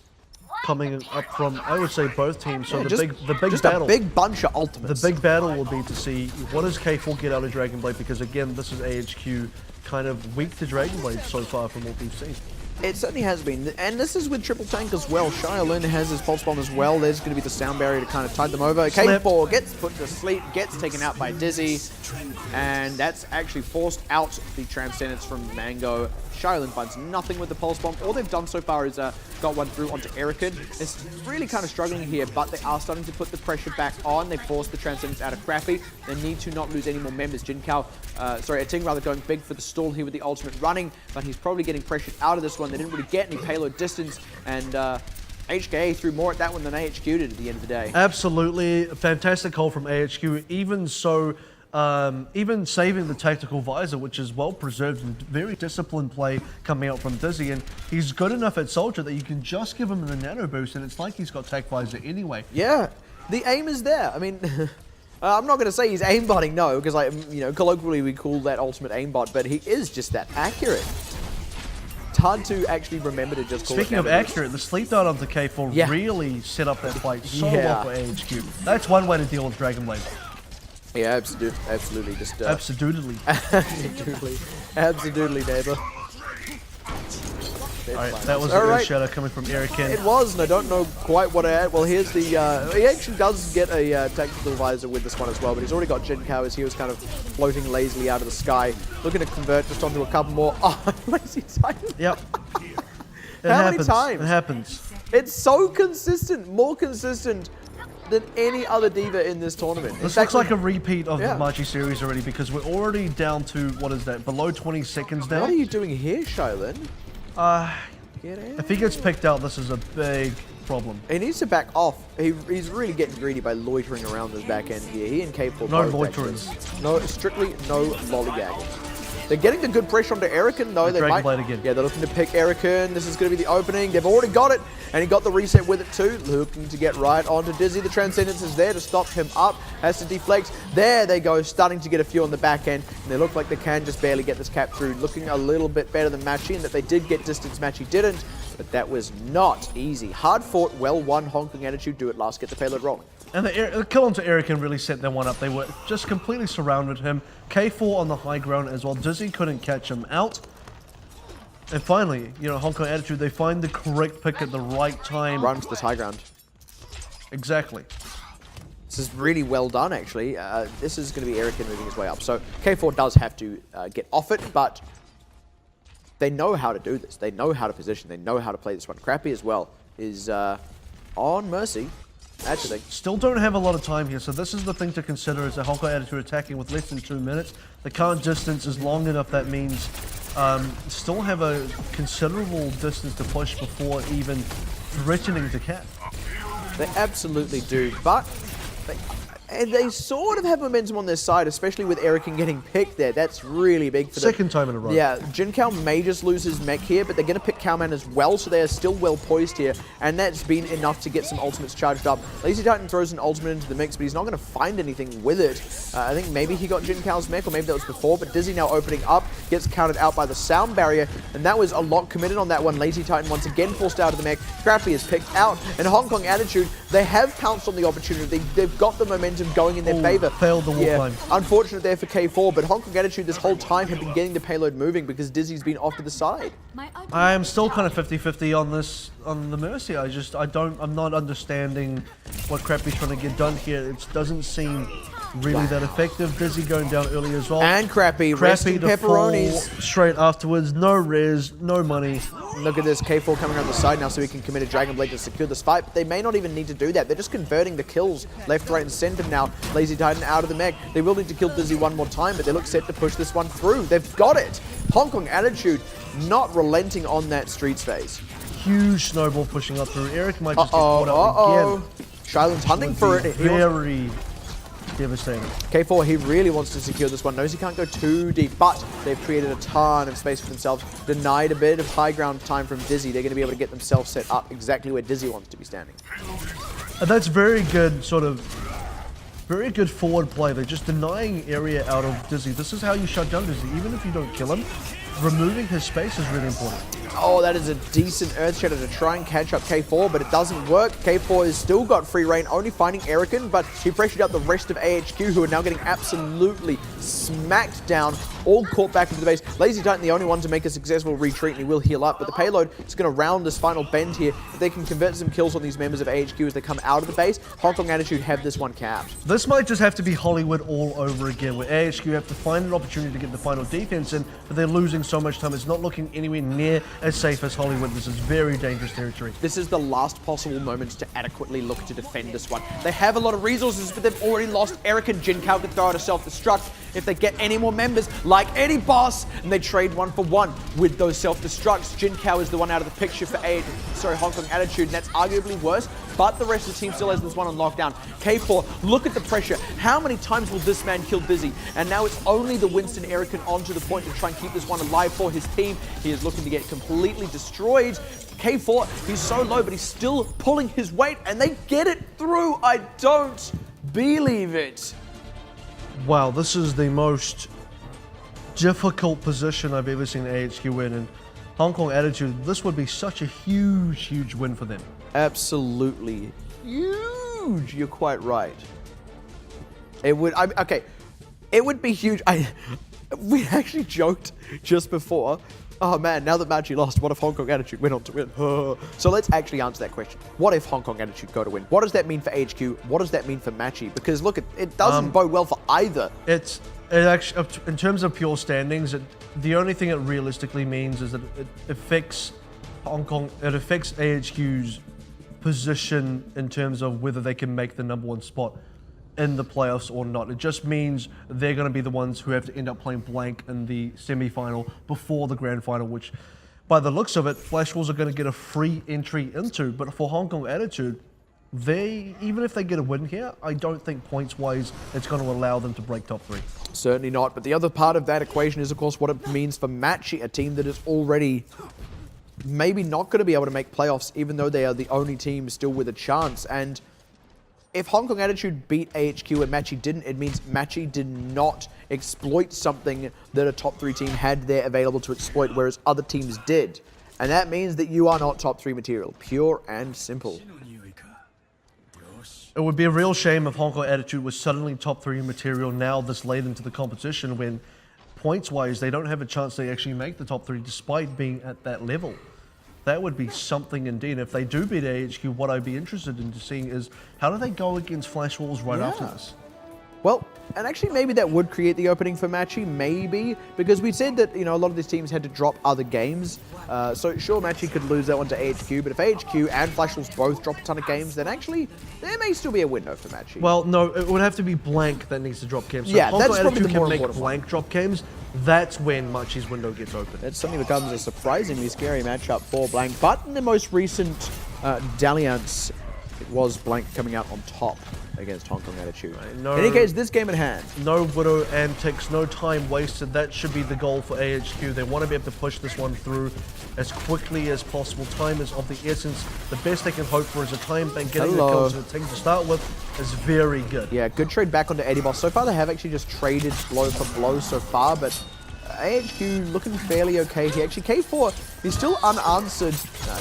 coming up from, I would say, both teams. So Yeah, the big just battle. a big bunch of ultimates. The big battle will be to see what does K4 get out of Dragon Blade, because again, this is AHQ kind of weak to Dragon Blade so far from what we've seen. It certainly has been, and this is with triple tank as well. Xiaolin has his pulse bomb as well. There's going to be the sound barrier to kind of tide them over. K4 gets put to sleep, gets taken out by Dizzy, and that's actually forced out the Transcendence from Mango. Xiaolin finds nothing with the pulse bomb. All they've done so far is got one through onto Erican. It's really kind of struggling here, but they are starting to put the pressure back on. They forced the Transcendence out of Crappy. They need to not lose any more members. Ating rather going big for the stall here with the ultimate running, but he's probably getting pressured out of this one. They didn't really get any payload distance, and HKA threw more at that one than AHQ did at the end of the day. Absolutely, a fantastic call from AHQ. Even so, even saving the tactical visor, which is well preserved and very disciplined play coming out from Dizzy, and he's good enough at Soldier that you can just give him the nano boost, and it's like he's got tac visor anyway. Yeah, the aim is there. I mean, I'm not going to say he's aimbotting, no, because colloquially we call that ultimate aimbot, but he is just that accurate. It's hard to actually remember to just call Speaking of accurate, the sleep dart onto K4 really set up that fight so well for AHQ. That's one way to deal with Dragon Blade. Yeah, absolutely. Just absolutely. Absolutely, neighbor. Alright, that was a good shadow coming from Erican. It was, and I don't know quite what I had. Well, here's the... he actually does get a tactical visor with this one as well, but he's already got Jin Kao as he was kind of floating lazily out of the sky, looking to convert just onto a couple more. Oh, lazy Titan. Yep. How many times? It happens. It's so consistent, more consistent than any other diva in this tournament. This looks like a repeat of the Marchi series already, because we're already down to, what is that, below 20 seconds now? What are you doing here, Xiaolin? If he gets picked out, this is a big problem. He needs to back off. He's really getting greedy by loitering around this back end here. He and K4 no loitering. No, strictly no lollygagging. They're getting the good pressure onto Erican, though. They might. Again. Yeah, they're looking to pick Erican. This is going to be the opening. They've already got it, and he got the reset with it too. Looking to get right onto Dizzy. The Transcendence is there to stop him up. Has to deflect. There they go, starting to get a few on the back end. And they look like they can just barely get this cap through. Looking a little bit better than Matchy, and that they did get distance. Matchy didn't, but that was not easy. Hard fought, well won. Hong Kong Attitude do it last. Get the payload rolling. And the kill onto Erican really set that one up. They were just completely surrounded him. K4 on the high ground as well. Dizzy couldn't catch him out. And finally, Hong Kong Attitude, they find the correct pick at the right time. Run to this high ground. Exactly. This is really well done, actually. This is going to be Erican moving his way up. So K4 does have to get off it, but they know how to do this. They know how to position. They know how to play this one. Crappy as well is on Mercy. Actually, still don't have a lot of time here, so this is the thing to consider is the Hong Kong Attitude attacking with less than 2 minutes. The current distance is long enough, that means still have a considerable distance to push before even threatening to cap. They absolutely do, but they sort of have momentum on their side, especially with Erican getting picked there. That's really big for them. Second time in a row. Yeah, Jin Kao may just lose his mech here, but they're going to pick Cowman as well, so they are still well poised here, and that's been enough to get some ultimates charged up. Lazy Titan throws an ultimate into the mix, but he's not going to find anything with it. I think maybe he got Jin Kao's mech, or maybe that was before, but Dizzy now opening up, gets counted out by the sound barrier, and that was a lot committed on that one. Lazy Titan once again forced out of the mech. Crappy is picked out, and Hong Kong Attitude, they have pounced on the opportunity. They've got the momentum going in their favor. Failed the wall climb. Unfortunate there for K4, but Hong Kong Attitude this whole time have been getting the payload moving because Dizzy's been off to the side. I am still kind of 50-50 on this, on the Mercy. I'm not understanding what Crappy's trying to get done here. It doesn't seem really that effective. Dizzy going down early as well. And Crappy resting to fall pepperonis. straight afterwards. No res, no money. Look at this, K4 coming around the side now so he can commit a Dragon Blade to secure this fight, but they may not even need to do that. They're just converting the kills left, right, and center now. Lazy Titan out of the mech. They will need to kill Dizzy one more time, but they look set to push this one through. They've got it. Hong Kong Attitude not relenting on that streets phase. Huge snowball pushing up through. Eric might just get caught up again. Shilo's hunting for it. Very devastating. K4, he really wants to secure this one. Knows he can't go too deep, but they've created a ton of space for themselves. Denied a bit of high ground time from Dizzy. They're going to be able to get themselves set up exactly where Dizzy wants to be standing. And that's very good very good forward play. They're just denying area out of Dizzy. This is how you shut down Dizzy. Even if you don't kill him, removing his space is really important. Oh, that is a decent Earth Shatter to try and catch up K4, but it doesn't work. K4 has still got free reign, only finding Erican, but he pressured out the rest of AHQ, who are now getting absolutely smacked down, all caught back into the base. Lazy Titan, the only one to make a successful retreat, and he will heal up, but the payload is going to round this final bend here. If they can convert some kills on these members of AHQ as they come out of the base, Hong Kong Attitude have this one capped. This might just have to be Hollywood all over again, where AHQ have to find an opportunity to get the final defense in, but they're losing so much time. It's not looking anywhere near as safe as Hollywood. This is very dangerous territory. This is the last possible moment to adequately look to defend this one. They have a lot of resources, but they've already lost Eric and Jin Kao to throw out a self-destruct. If they get any more members, like any boss, and they trade 1 for 1 with those self-destructs, Jin Kao is the one out of the picture for Hong Kong Attitude, and that's arguably worse, but the rest of the team still has this one on lockdown. K4, look at the pressure. How many times will this man kill Dizzy? And now it's only the Winston Erican onto the point to try and keep this one alive for his team. He is looking to get completely destroyed. K4, he's so low, but he's still pulling his weight, and they get it through. I don't believe it. Wow, this is the most difficult position I've ever seen AHQ in, and Hong Kong Attitude, this would be such a huge, huge win for them. Absolutely huge. You're quite right. It would. Okay, it would be huge. We actually joked just before. Oh man, now that Machi lost, what if Hong Kong Attitude went on to win? So let's actually answer that question. What if Hong Kong Attitude go to win? What does that mean for HQ? What does that mean for Machi? Because look, it doesn't bode well for either. It actually, in terms of pure standings, the only thing it realistically means is that it affects it affects AHQ's position in terms of whether they can make the #1 spot in the playoffs or not. It just means they're going to be the ones who have to end up playing blank in the semi-final before the grand final, which by the looks of it, Flash Wolves are going to get a free entry into. But for Hong Kong Attitude, even if they get a win here, I don't think points-wise it's going to allow them to break top 3. Certainly not. But the other part of that equation is, of course, what it means for Machi, a team that is already maybe not going to be able to make playoffs, even though they are the only team still with a chance. And if Hong Kong Attitude beat AHQ and Machi didn't, it means Machi did not exploit something that a top 3 team had there available to exploit, whereas other teams did. And that means that you are not top 3 material, pure and simple. It would be a real shame if Hong Kong Attitude was suddenly top 3 material now this late into the competition, when points-wise they don't have a chance to actually make the top 3 despite being at that level. That would be something indeed. If they do beat AHQ, what I'd be interested in seeing is how do they go against Flash Wolves right after this? Well, and actually maybe that would create the opening for Machi, maybe, because we said that, a lot of these teams had to drop other games. So sure, Machi could lose that one to AHQ, but if AHQ and Flash Wolves both drop a ton of games, then actually there may still be a window for Machi. Well, no, it would have to be blank that needs to drop games. So yeah, if Hong that's Kong probably the Attitude more can make important blank drop games, that's when Machi's window gets open. That suddenly becomes a surprisingly scary matchup for Blank, but in the most recent dalliance, it was Blank coming out on top against Hong Kong Attitude. In any case, this game at hand. No Widow antics, no time wasted. That should be the goal for AHQ. They want to be able to push this one through as quickly as possible. Time is of the essence. The best they can hope for is a time bank. Getting the kills and the thing to start with is very good. Yeah, good trade back onto Eddie Boss. So far, they have actually just traded blow for blow so far, but AHQ looking fairly okay here. Actually, K4, he's still unanswered.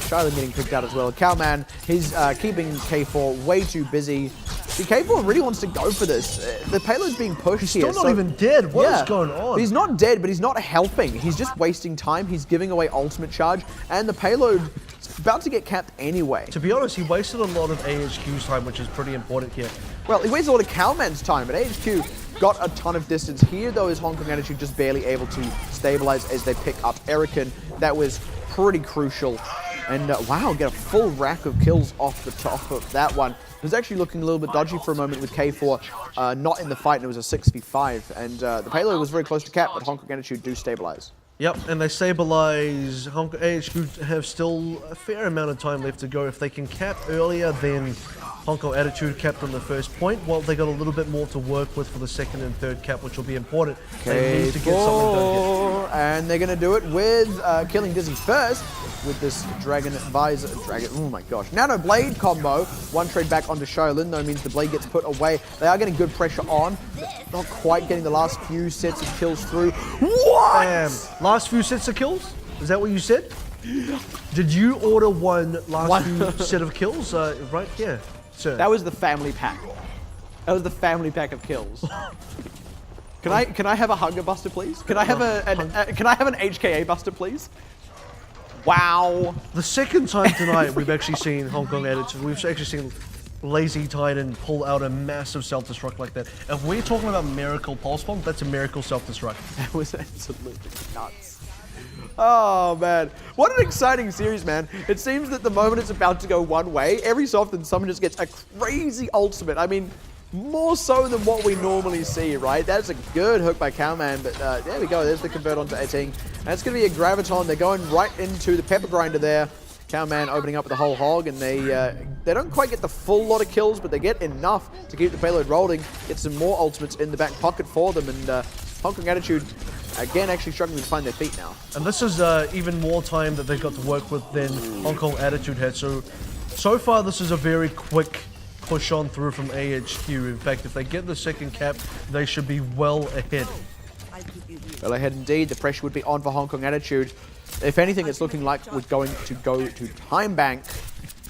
Shiloh getting picked out as well. Cowman, he's keeping K4 way too busy. See, K4 really wants to go for this. The payload's being pushed he's here. He's still not even dead. What is going on? He's not dead, but he's not helping. He's just wasting time. He's giving away ultimate charge, and the payload is about to get capped anyway. To be honest, he wasted a lot of AHQ's time, which is pretty important here. Well, he wasted a lot of Cowman's time, but AHQ got a ton of distance. Here, though, is Hong Kong Attitude just barely able to stabilize as they pick up Erican. That was pretty crucial. And wow, get a full rack of kills off the top of that one. It was actually looking a little bit dodgy for a moment with K4 not in the fight, and it was a 6v5. And the payload was very close to cap, but Hong Kong Attitude do stabilize. Yep, and they stabilize. AHQ have still a fair amount of time left to go. If they can cap earlier, then Hong Kong Attitude capped on the first point. Well, they got a little bit more to work with for the second and third cap, which will be important. They need to get something done here. And they're going to do it with killing Dizzy first with this Dragon Visor. Oh my gosh. Nano Blade combo. One trade back onto Shaolin, though, means the Blade gets put away. They are getting good pressure on. Not quite getting the last few sets of kills through. What? Last few sets of kills? Is that what you said? Did you order one few set of kills? Right here, sir. That was the family pack. That was the family pack of kills. Can I have a Hunger Buster, please? Can I have can I have an HKA Buster, please? Wow. The second time tonight we've actually seen Hong Kong Attitude. We've actually seen Lazy Titan pull out a massive self-destruct like that. If we're talking about Miracle Pulse Bomb, that's a Miracle self-destruct. That was absolutely nuts. Oh man, what an exciting series, man. It seems that the moment it's about to go one way, every so often someone just gets a crazy ultimate. I mean, more so than what we normally see, right? That's a good hook by Cowman, but there we go. There's the convert onto Eting. And it's going to be a Graviton. They're going right into the Pepper Grinder there. Cowman opening up with the whole hog, and they don't quite get the full lot of kills, but they get enough to keep the payload rolling, get some more ultimates in the back pocket for them, and Hong Kong Attitude, again, actually struggling to find their feet now. And this is even more time that they've got to work with than Hong Kong Attitude had. So far, this is a very quick push on through from AHQ. In fact, if they get the second cap, they should be well ahead. Well ahead indeed. The pressure would be on for Hong Kong Attitude. If anything, it's looking like we're going to go to Time Bank.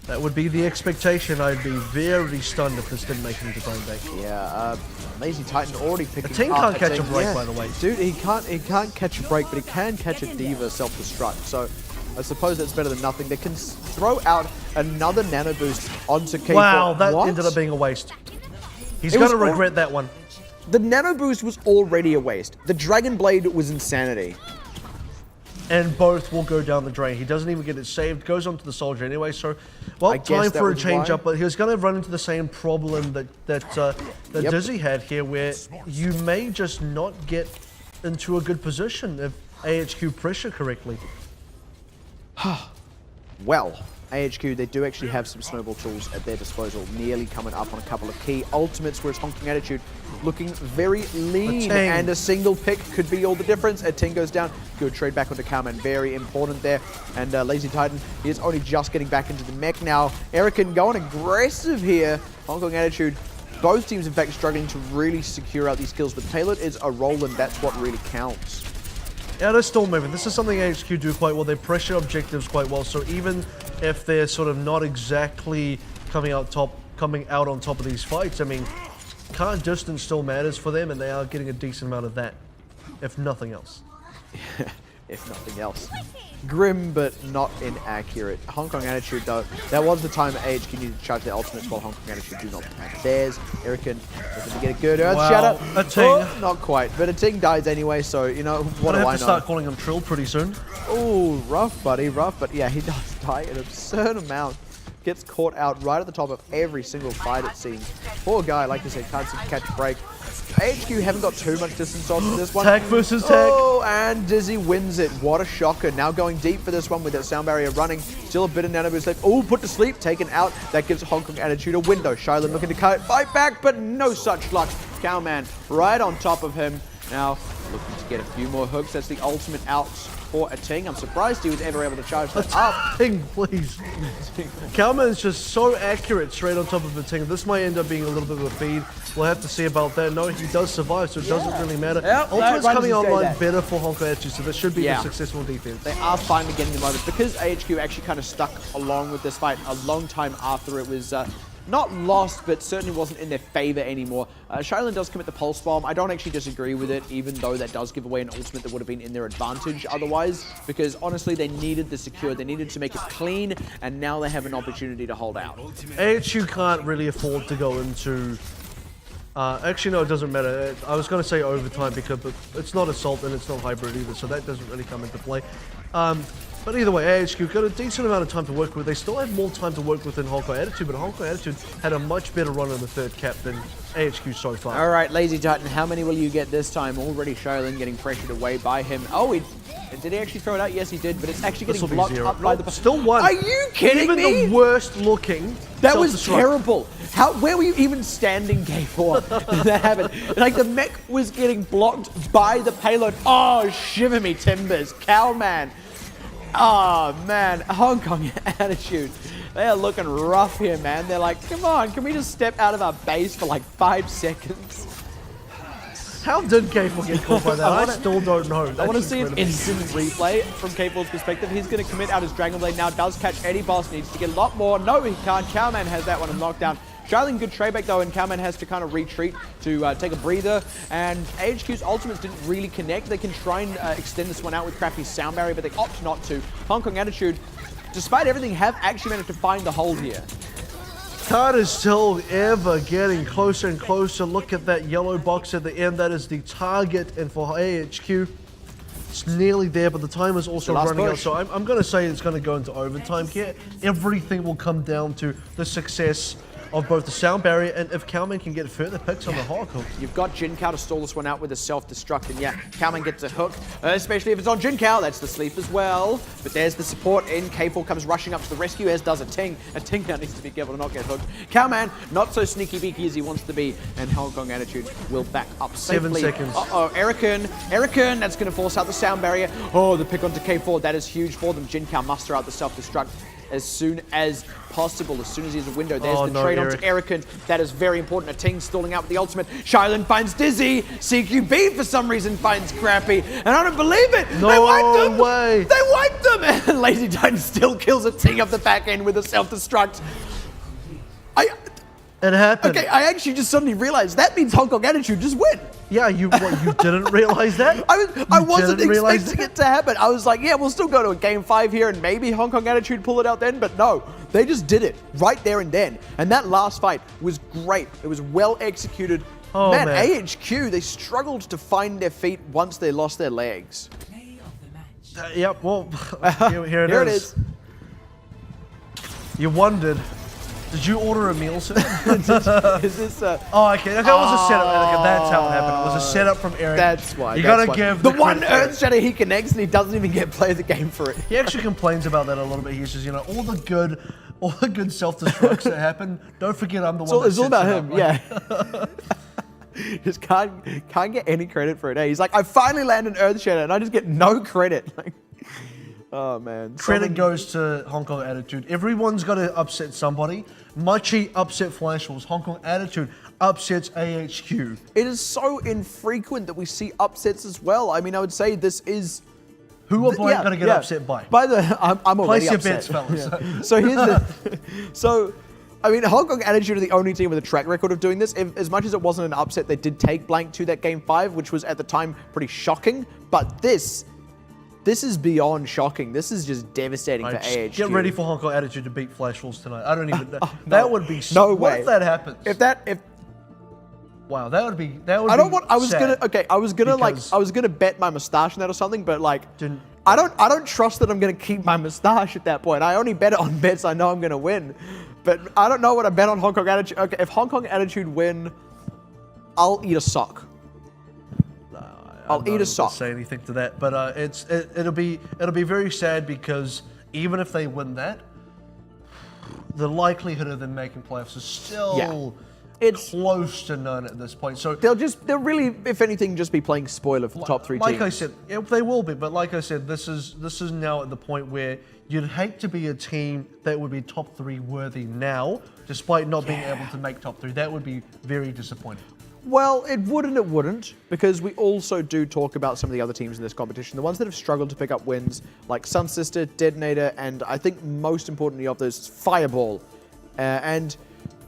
That would be the expectation. I'd be very stunned if this didn't make it into Time Bank. Yeah, Lazy Titan already picking up. Ting can't catch a break, by the way. Dude, he can't catch a break, but he can catch a Diva self-destruct. So I suppose that's better than nothing. They can throw out another Nano Boost onto K4. Wow, that ended up being a waste. He's going to regret that one. The Nano Boost was already a waste. The Dragon Blade was insanity. And both will go down the drain. He doesn't even get it saved. Goes onto the soldier anyway. So, well, time for a change up. But he was going to run into the same problem that Dizzy had here, where you may just not get into a good position if AHQ pressure correctly. Well, AHQ, they do actually have some snowball tools at their disposal, nearly coming up on a couple of key ultimates, whereas Hong Kong Attitude looking very lean, and a single pick could be all the difference. Ting goes down. Good trade back onto Cowman, very important there. And Lazy Titan, he is only just getting back into the mech now. Erican going aggressive here. Hong Kong Attitude, both teams in fact struggling to really secure out these kills, but the payload is a roll, and that's what really counts. Yeah, they're still moving. This is something AHQ do quite well. They pressure objectives quite well. So even if they're sort of not exactly coming out on top of these fights, I mean, card distance still matters for them, and they are getting a decent amount of that, if nothing else. If nothing else. Grim, but not inaccurate. Hong Kong Attitude, though, that was the time AHQ needed to charge their ultimates, while Hong Kong Attitude do not attack theirs. Erican looking to get a good Earth Shatter. A Ting. Oh, not quite, but a Ting dies anyway, so, you know, what do I know? I have to start calling him Trill pretty soon. Oh, rough, buddy, rough. But yeah, he does die an absurd amount. Gets caught out right at the top of every single fight, it seems. Poor guy, like you said, can't seem to catch a break. AHQ haven't got too much distance off this one. Tag versus tag. Oh, and Dizzy wins it. What a shocker. Now going deep for this one with that sound barrier running. Still a bit of Nano Boost left. Oh, put to sleep, taken out. That gives Hong Kong Attitude a window. Shaolin looking to fight back, but no such luck. Cowman right on top of him. Now looking to get a few more hooks. That's the ultimate out for a Ting. I'm surprised he was ever able to charge that up. Ting, please. Cowman's just so accurate straight on top of the Ting. This might end up being a little bit of a feed. We'll have to see about that. No, he does survive, so it doesn't really matter. Yep, Ultimate's coming online better for Hong Kong Attitude, so this should be a successful defense. They are finally getting the moment, because AHQ actually kind of stuck along with this fight a long time after it was not lost, but certainly wasn't in their favor anymore. Shailen does commit the Pulse Bomb. I don't actually disagree with it, even though that does give away an ultimate that would have been in their advantage otherwise, because honestly, they needed the secure. They needed to make it clean, and now they have an opportunity to hold out. AHU can't really afford to go into... actually, no, it doesn't matter. I was going to say overtime but it's not Assault and it's not Hybrid either, so that doesn't really come into play. But either way, AHQ got a decent amount of time to work with. They still had more time to work with than Hong Kong Attitude, but Hong Kong Attitude had a much better run on the third cap than AHQ so far. All right, Lazy Titan, how many will you get this time? Already Shaolin getting pressured away by him. Oh, did he actually throw it out? Yes, he did, but it's actually getting blocked up by the... Still one. Are you kidding me? Even the worst looking. That was terrible. Where were you even standing, K4? That happened. Like, the mech was getting blocked by the payload. Oh, shiver me timbers. Cowman. Oh, man. Hong Kong Attitude. They are looking rough here, man. They're like, come on, can we just step out of our base for like 5 seconds? How did K4 get caught by that? I still don't know. I want to see an instant replay from K4's perspective. He's going to commit out his Dragon Blade now. Does catch Eddie Boss. Needs to get a lot more. No, he can't. Cowman has that one in lockdown. Shaolin, good trade back though, and Cowman has to kind of retreat to take a breather. And AHQ's ultimates didn't really connect. They can try and extend this one out with crappy sound barrier, but they opt not to. Hong Kong Attitude, despite everything, have actually managed to find the hold here. Card is still ever getting closer and closer. Look at that yellow box at the end. That is the target, and for AHQ, it's nearly there, but the time is also running out. So I'm going to say it's going to go into overtime here. Everything will come down to the success of both the sound barrier and if Cowman can get further picks on the Hawk hook. You've got Jin Cow to stall this one out with a self-destruct, and yeah, Cowman gets a hook, especially if it's on Jin Cow. That's the sleep as well. But there's the support in. K4 comes rushing up to the rescue, as does a Ting. A Ting now needs to be careful to not get hooked. Cowman, not so sneaky-beaky as he wants to be, and Hong Kong Attitude will back up safely. 7 seconds. Uh-oh, Erican, that's going to force out the sound barrier. Oh, the pick onto K4, that is huge for them. Jin Cow muster out the self-destruct as soon as possible, as soon as he has a window. There's the trade onto Erican. That is very important. A Ting stalling out with the ultimate. Shaolin finds Dizzy. CQB for some reason finds Crappy. And I don't believe it. No they wiped them. way. They wiped them. And Lazy Titan still kills a Ting up the back end with a self-destruct. It happened. Okay, I actually just suddenly realized that means Hong Kong Attitude just win. Yeah, you didn't realize that? I wasn't expecting it to happen. I was like, yeah, we'll still go to a game 5 here and maybe Hong Kong Attitude pull it out then, but no, they just did it right there and then. And that last fight was great. It was well executed. Oh, man, AHQ, they struggled to find their feet once they lost their legs. Yep, well, here it is. You wondered. Did you order a meal, sir? Is this Oh, okay. That was a setup. Okay, that's how it happened. It was a setup from Eric. That's why. You gotta give the one Earth Shatter he connects and he doesn't even get play of the game for it. He actually complains about that a little bit. He says, you know, all the good self-destructs that happen. Don't forget, I'm the one. It's all about him. Yeah. Just can't get any credit for it. He's like, I finally landed Earth Shatter and I just get no credit. Like, oh man. Credit goes to Hong Kong Attitude. Everyone's got to upset somebody. Machi upset Flash Wolves. Hong Kong Attitude upsets AHQ. It is so infrequent that we see upsets as well. I mean, I would say this is... Who are Blake going to get upset by? By the... I'm already upset. Place your bets, fellas. Yeah. So here's the... I mean, Hong Kong Attitude are the only team with a track record of doing this. As much as it wasn't an upset, they did take blank to that game 5, which was at the time pretty shocking. But this is beyond shocking. This is just devastating for AHQ. Get ready for Hong Kong Attitude to beat Flash Wolves tonight. I don't even know. That would be no way. What if that happens? Wow, that would be I was gonna bet my mustache on that or something, but like I don't trust that I'm gonna keep my mustache at that point. I only bet it on bets I know I'm gonna win. But I don't know what I bet on Hong Kong Attitude. Okay, if Hong Kong Attitude win, I'll eat a sock. I'll eat a sock. Say anything to that, but it'll be very sad because even if they win that, the likelihood of them making playoffs is still it's close to none at this point. So they'll really, if anything, just be playing spoiler for the top 3 teams. Like I said, they will be, but like I said, this is now at the point where you'd hate to be a team that would be top 3 worthy now, despite not being able to make top 3. That would be very disappointing. Well, it would and it wouldn't, because we also do talk about some of the other teams in this competition, the ones that have struggled to pick up wins, like Sun Sister, Detonator, and I think most importantly of those, Fireball. And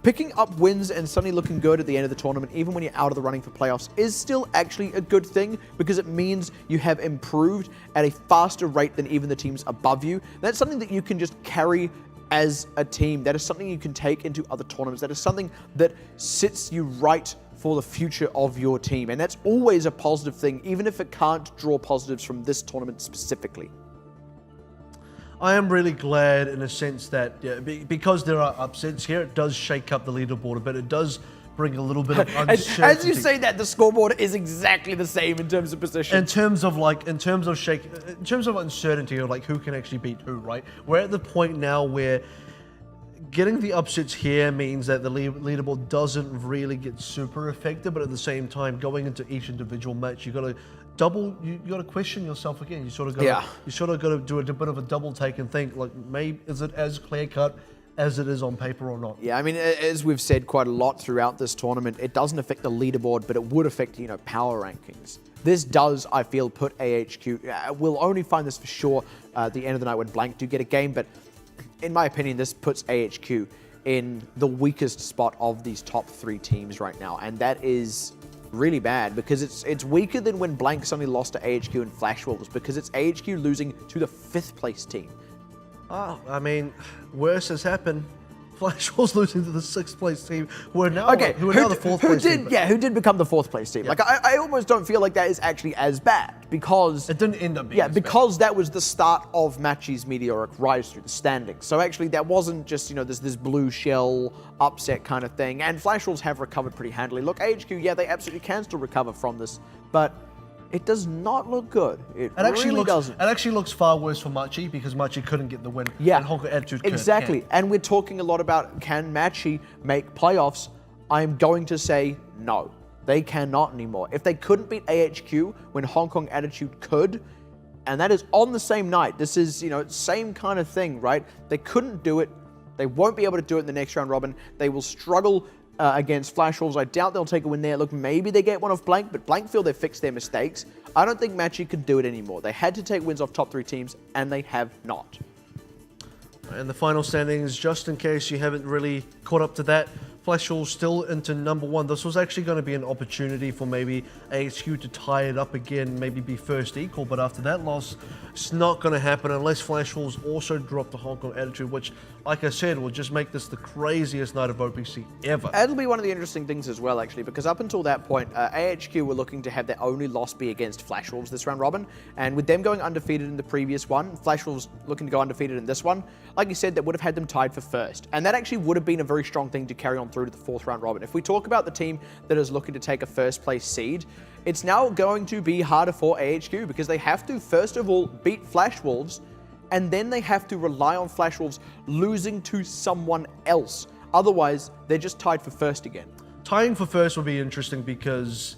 picking up wins and suddenly looking good at the end of the tournament, even when you're out of the running for playoffs, is still actually a good thing because it means you have improved at a faster rate than even the teams above you. That's something that you can just carry as a team. That is something you can take into other tournaments. That is something that sits you right for the future of your team. And that's always a positive thing, even if it can't draw positives from this tournament specifically. I am really glad in a sense that because there are upsets here, it does shake up the leaderboard a bit. It does bring a little bit of uncertainty. As you say that, the scoreboard is exactly the same in terms of position. In terms of uncertainty or like who can actually beat who, right? We're at the point now where getting the upsets here means that the leaderboard doesn't really get super affected, but at the same time, going into each individual match, you got to question yourself again. You sort of got to do a bit of a double take and think like, maybe is it as clear cut as it is on paper or not? Yeah, I mean, as we've said quite a lot throughout this tournament, it doesn't affect the leaderboard, but it would affect, power rankings. This does, I feel, put AHQ. We'll only find this for sure at the end of the night when Blank do get a game, but in my opinion, this puts AHQ in the weakest spot of these top 3 teams right now, and that is really bad because it's weaker than when Blank suddenly lost to AHQ and Flash Wolves because it's AHQ losing to the 5th place team. Oh, I mean, worse has happened. Flash Wolves losing to the 6th place team, who are now the 4th place team. Yeah, who did become the 4th place team? Yeah. Like, I almost don't feel like that is actually as bad because it didn't end up being as because bad. That was the start of Matchy's meteoric rise through the standings. So actually, that wasn't just this blue shell upset kind of thing. And Flash Wolves have recovered pretty handily. Look, AHQ, yeah, they absolutely can still recover from this, but it does not look good. It really doesn't. It actually looks far worse for Matchy because Matchy couldn't get the win. Yeah, and Honko Attitude exactly. can. And we're talking a lot about can Matchy make playoffs. I'm going to say no. They cannot anymore. If they couldn't beat AHQ when Hong Kong Attitude could, and that is on the same night, this is, same kind of thing, right? They couldn't do it. They won't be able to do it in the next round robin. They will struggle against Flash Wolves. I doubt they'll take a win there. Look, maybe they get one off Blank, but Blank feel they've fixed their mistakes. I don't think Matchy could do it anymore. They had to take wins off top 3 teams, and they have not. And the final standings, just in case you haven't really caught up to that, Flash Wolves still into number 1. This was actually going to be an opportunity for maybe AHQ to tie it up again, maybe be first equal, but after that loss, it's not going to happen unless Flash Wolves also drop the Hong Kong Attitude, which, like I said, will just make this the craziest night of OPC ever. It'll be one of the interesting things as well, actually, because up until that point, AHQ were looking to have their only loss be against Flash Wolves this round robin, and with them going undefeated in the previous one, Flash Wolves looking to go undefeated in this one, like you said, that would have had them tied for first, and that actually would have been a very strong thing to carry on through to the 4th round robin. If we talk about the team that is looking to take a first place seed, it's now going to be harder for AHQ because they have to, first of all, beat Flash Wolves, and then they have to rely on Flash Wolves losing to someone else. Otherwise, they're just tied for first again. Tying for first would be interesting because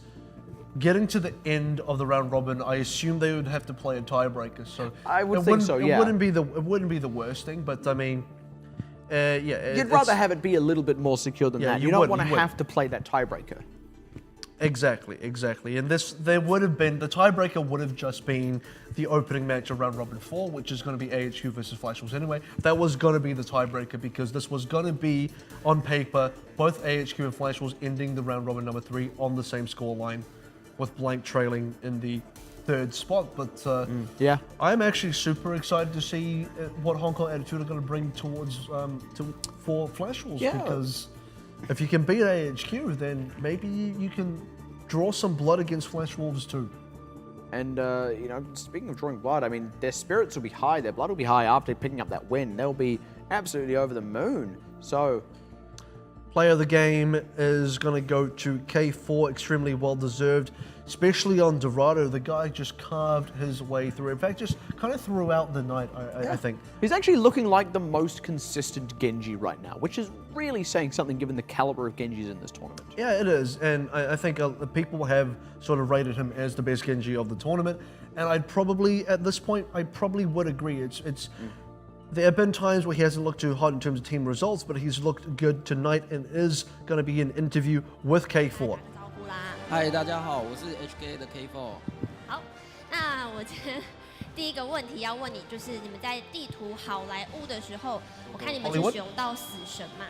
getting to the end of the round robin, I assume they would have to play a tiebreaker. So I would think so, yeah. It wouldn't be the worst thing, but I mean, yeah. You'd rather have it be a little bit more secure than that. You don't want to have to play that tiebreaker. Exactly. And the tiebreaker would have just been the opening match of round robin 4, which is going to be AHQ versus Flash Wolves anyway. That was going to be the tiebreaker because this was going to be, on paper, both AHQ and Flash Wolves ending the round robin number 3 on the same scoreline, with Blank trailing in the 3rd spot. But yeah, I'm actually super excited to see what Hong Kong Attitude are going to bring towards for Flash Wolves because if you can beat AHQ, then maybe you can draw some blood against Flash Wolves too. And, speaking of drawing blood, I mean, their spirits will be high, their blood will be high after picking up that win. They'll be absolutely over the moon. So, player of the game is going to go to K4, extremely well-deserved, especially on Dorado. The guy just carved his way through. In fact, just kind of throughout the night, I think. He's actually looking like the most consistent Genji right now, which is really saying something given the caliber of Genjis in this tournament. Yeah, it is. And I think people have sort of rated him as the best Genji of the tournament. And I'd probably, at this point, I probably would agree. There have been times where he hasn't looked too hot in terms of team results, but he's looked good tonight and is going to be an interview with K4. 嗨，大家好，我是 HK 的 K4。好，那我第一个问题要问你，就是你们在地图好莱坞的时候，我看你们是使用到死神嘛？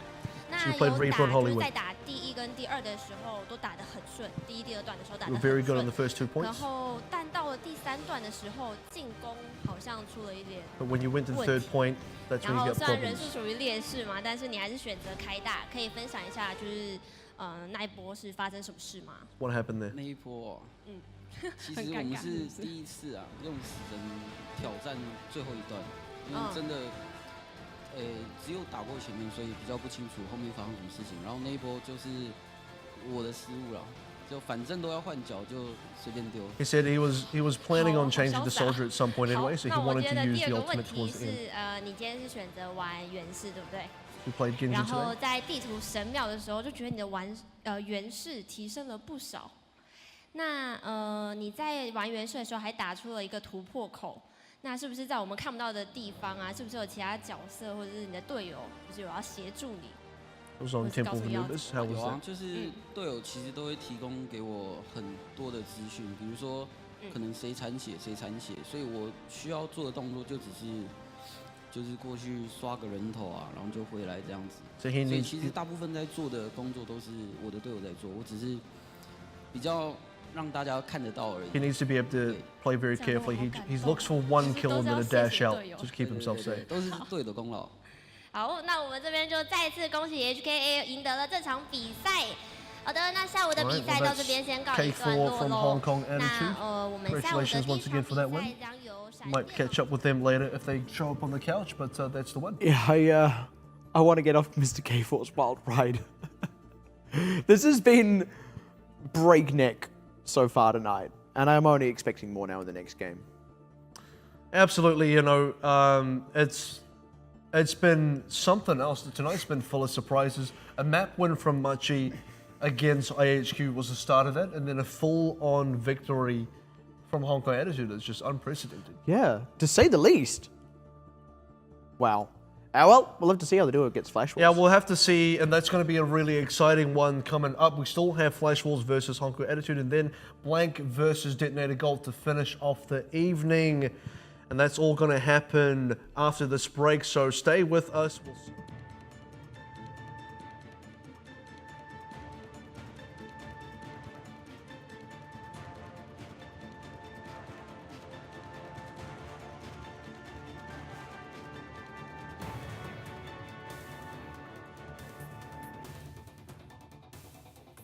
So you played Reaper and 就是 Hollywood. 在打第1跟第2的时候都打得很顺，第1、第2段的时候打 You 得 were very 很 good on 顺 the。first 2然 points. 后，但到了第3段的时候，进攻好像出了一点 But when you went to the 3rd 问题。 point, that's 然 when 后 you get 虽然人 problems. 数属于劣势嘛，但是你还是选择开大，可以分享一下，就是那一波是发生什么事吗？ What happened there? 那一波，嗯，其实我们是第一次啊，用死神挑战最后一段，因为真的，只有打过前面，所以比较不清楚后面发生什么事情。然后那一波就是我的失误了，就反正都要换脚，就随便丢。 He said he was planning on changing the soldier at some point 好 anyway, so he 那我 wanted 今 to 天的 use 第 the 2个问 ultimate 题 towards the end. 是，你今天是选择玩源氏，对不对？ You played Genji 然后 today. 在地图神庙的时候，就觉得你的源氏提升了不少。那你在玩源氏的时候还打出了一个突破口，那是不是在我们看不到的地方啊？是不是有其他角色或者是你的队友，就是有要协助你？ It was on Temple of Anubis. How 有 was 啊 that?，就是队友其实都会提供给我很多的资讯，比如说可能谁残血，所以我需要做的动作就只是就是过去刷个人头啊，然后就回来这样子。 So he 所以 needs 其实大部分在做的工作都是我的队友在做，我只是比较让大家看得到而已。 he needs to be able to play very carefully. He looks for one kill and then a dash out to keep himself safe. 都是队友的功劳。好，那我们这边就再次恭喜 HKA 赢得了这场比赛。好的，那下午的比赛到这边先告一段 K4 落 from 喽 Hong Kong。 那 Attitude. 我们下午的 Congratulations 第 once 一 again 场 for that 比 win. 赛将由闪 Might 电 catch up with them later if they show up on the couch, but that's the one. Yeah, I want to get off Mr. K4's wild ride. This has been breakneck so far tonight, and I'm only expecting more now in the next game. Absolutely, you know, it's been something else. Tonight's been full of surprises. A map win from Machi against IHQ was the start of it, and then a full-on victory from Hong Kong Attitude is just unprecedented. Yeah, to say the least. Wow. Well, we'll have to see how the duo gets Flash Wars. Yeah, we'll have to see, and that's going to be a really exciting one coming up. We still have Flash Wars versus Hong Kong Attitude, and then Blank versus Detonator Gold to finish off the evening. And that's all going to happen after this break, so stay with us. We'll see.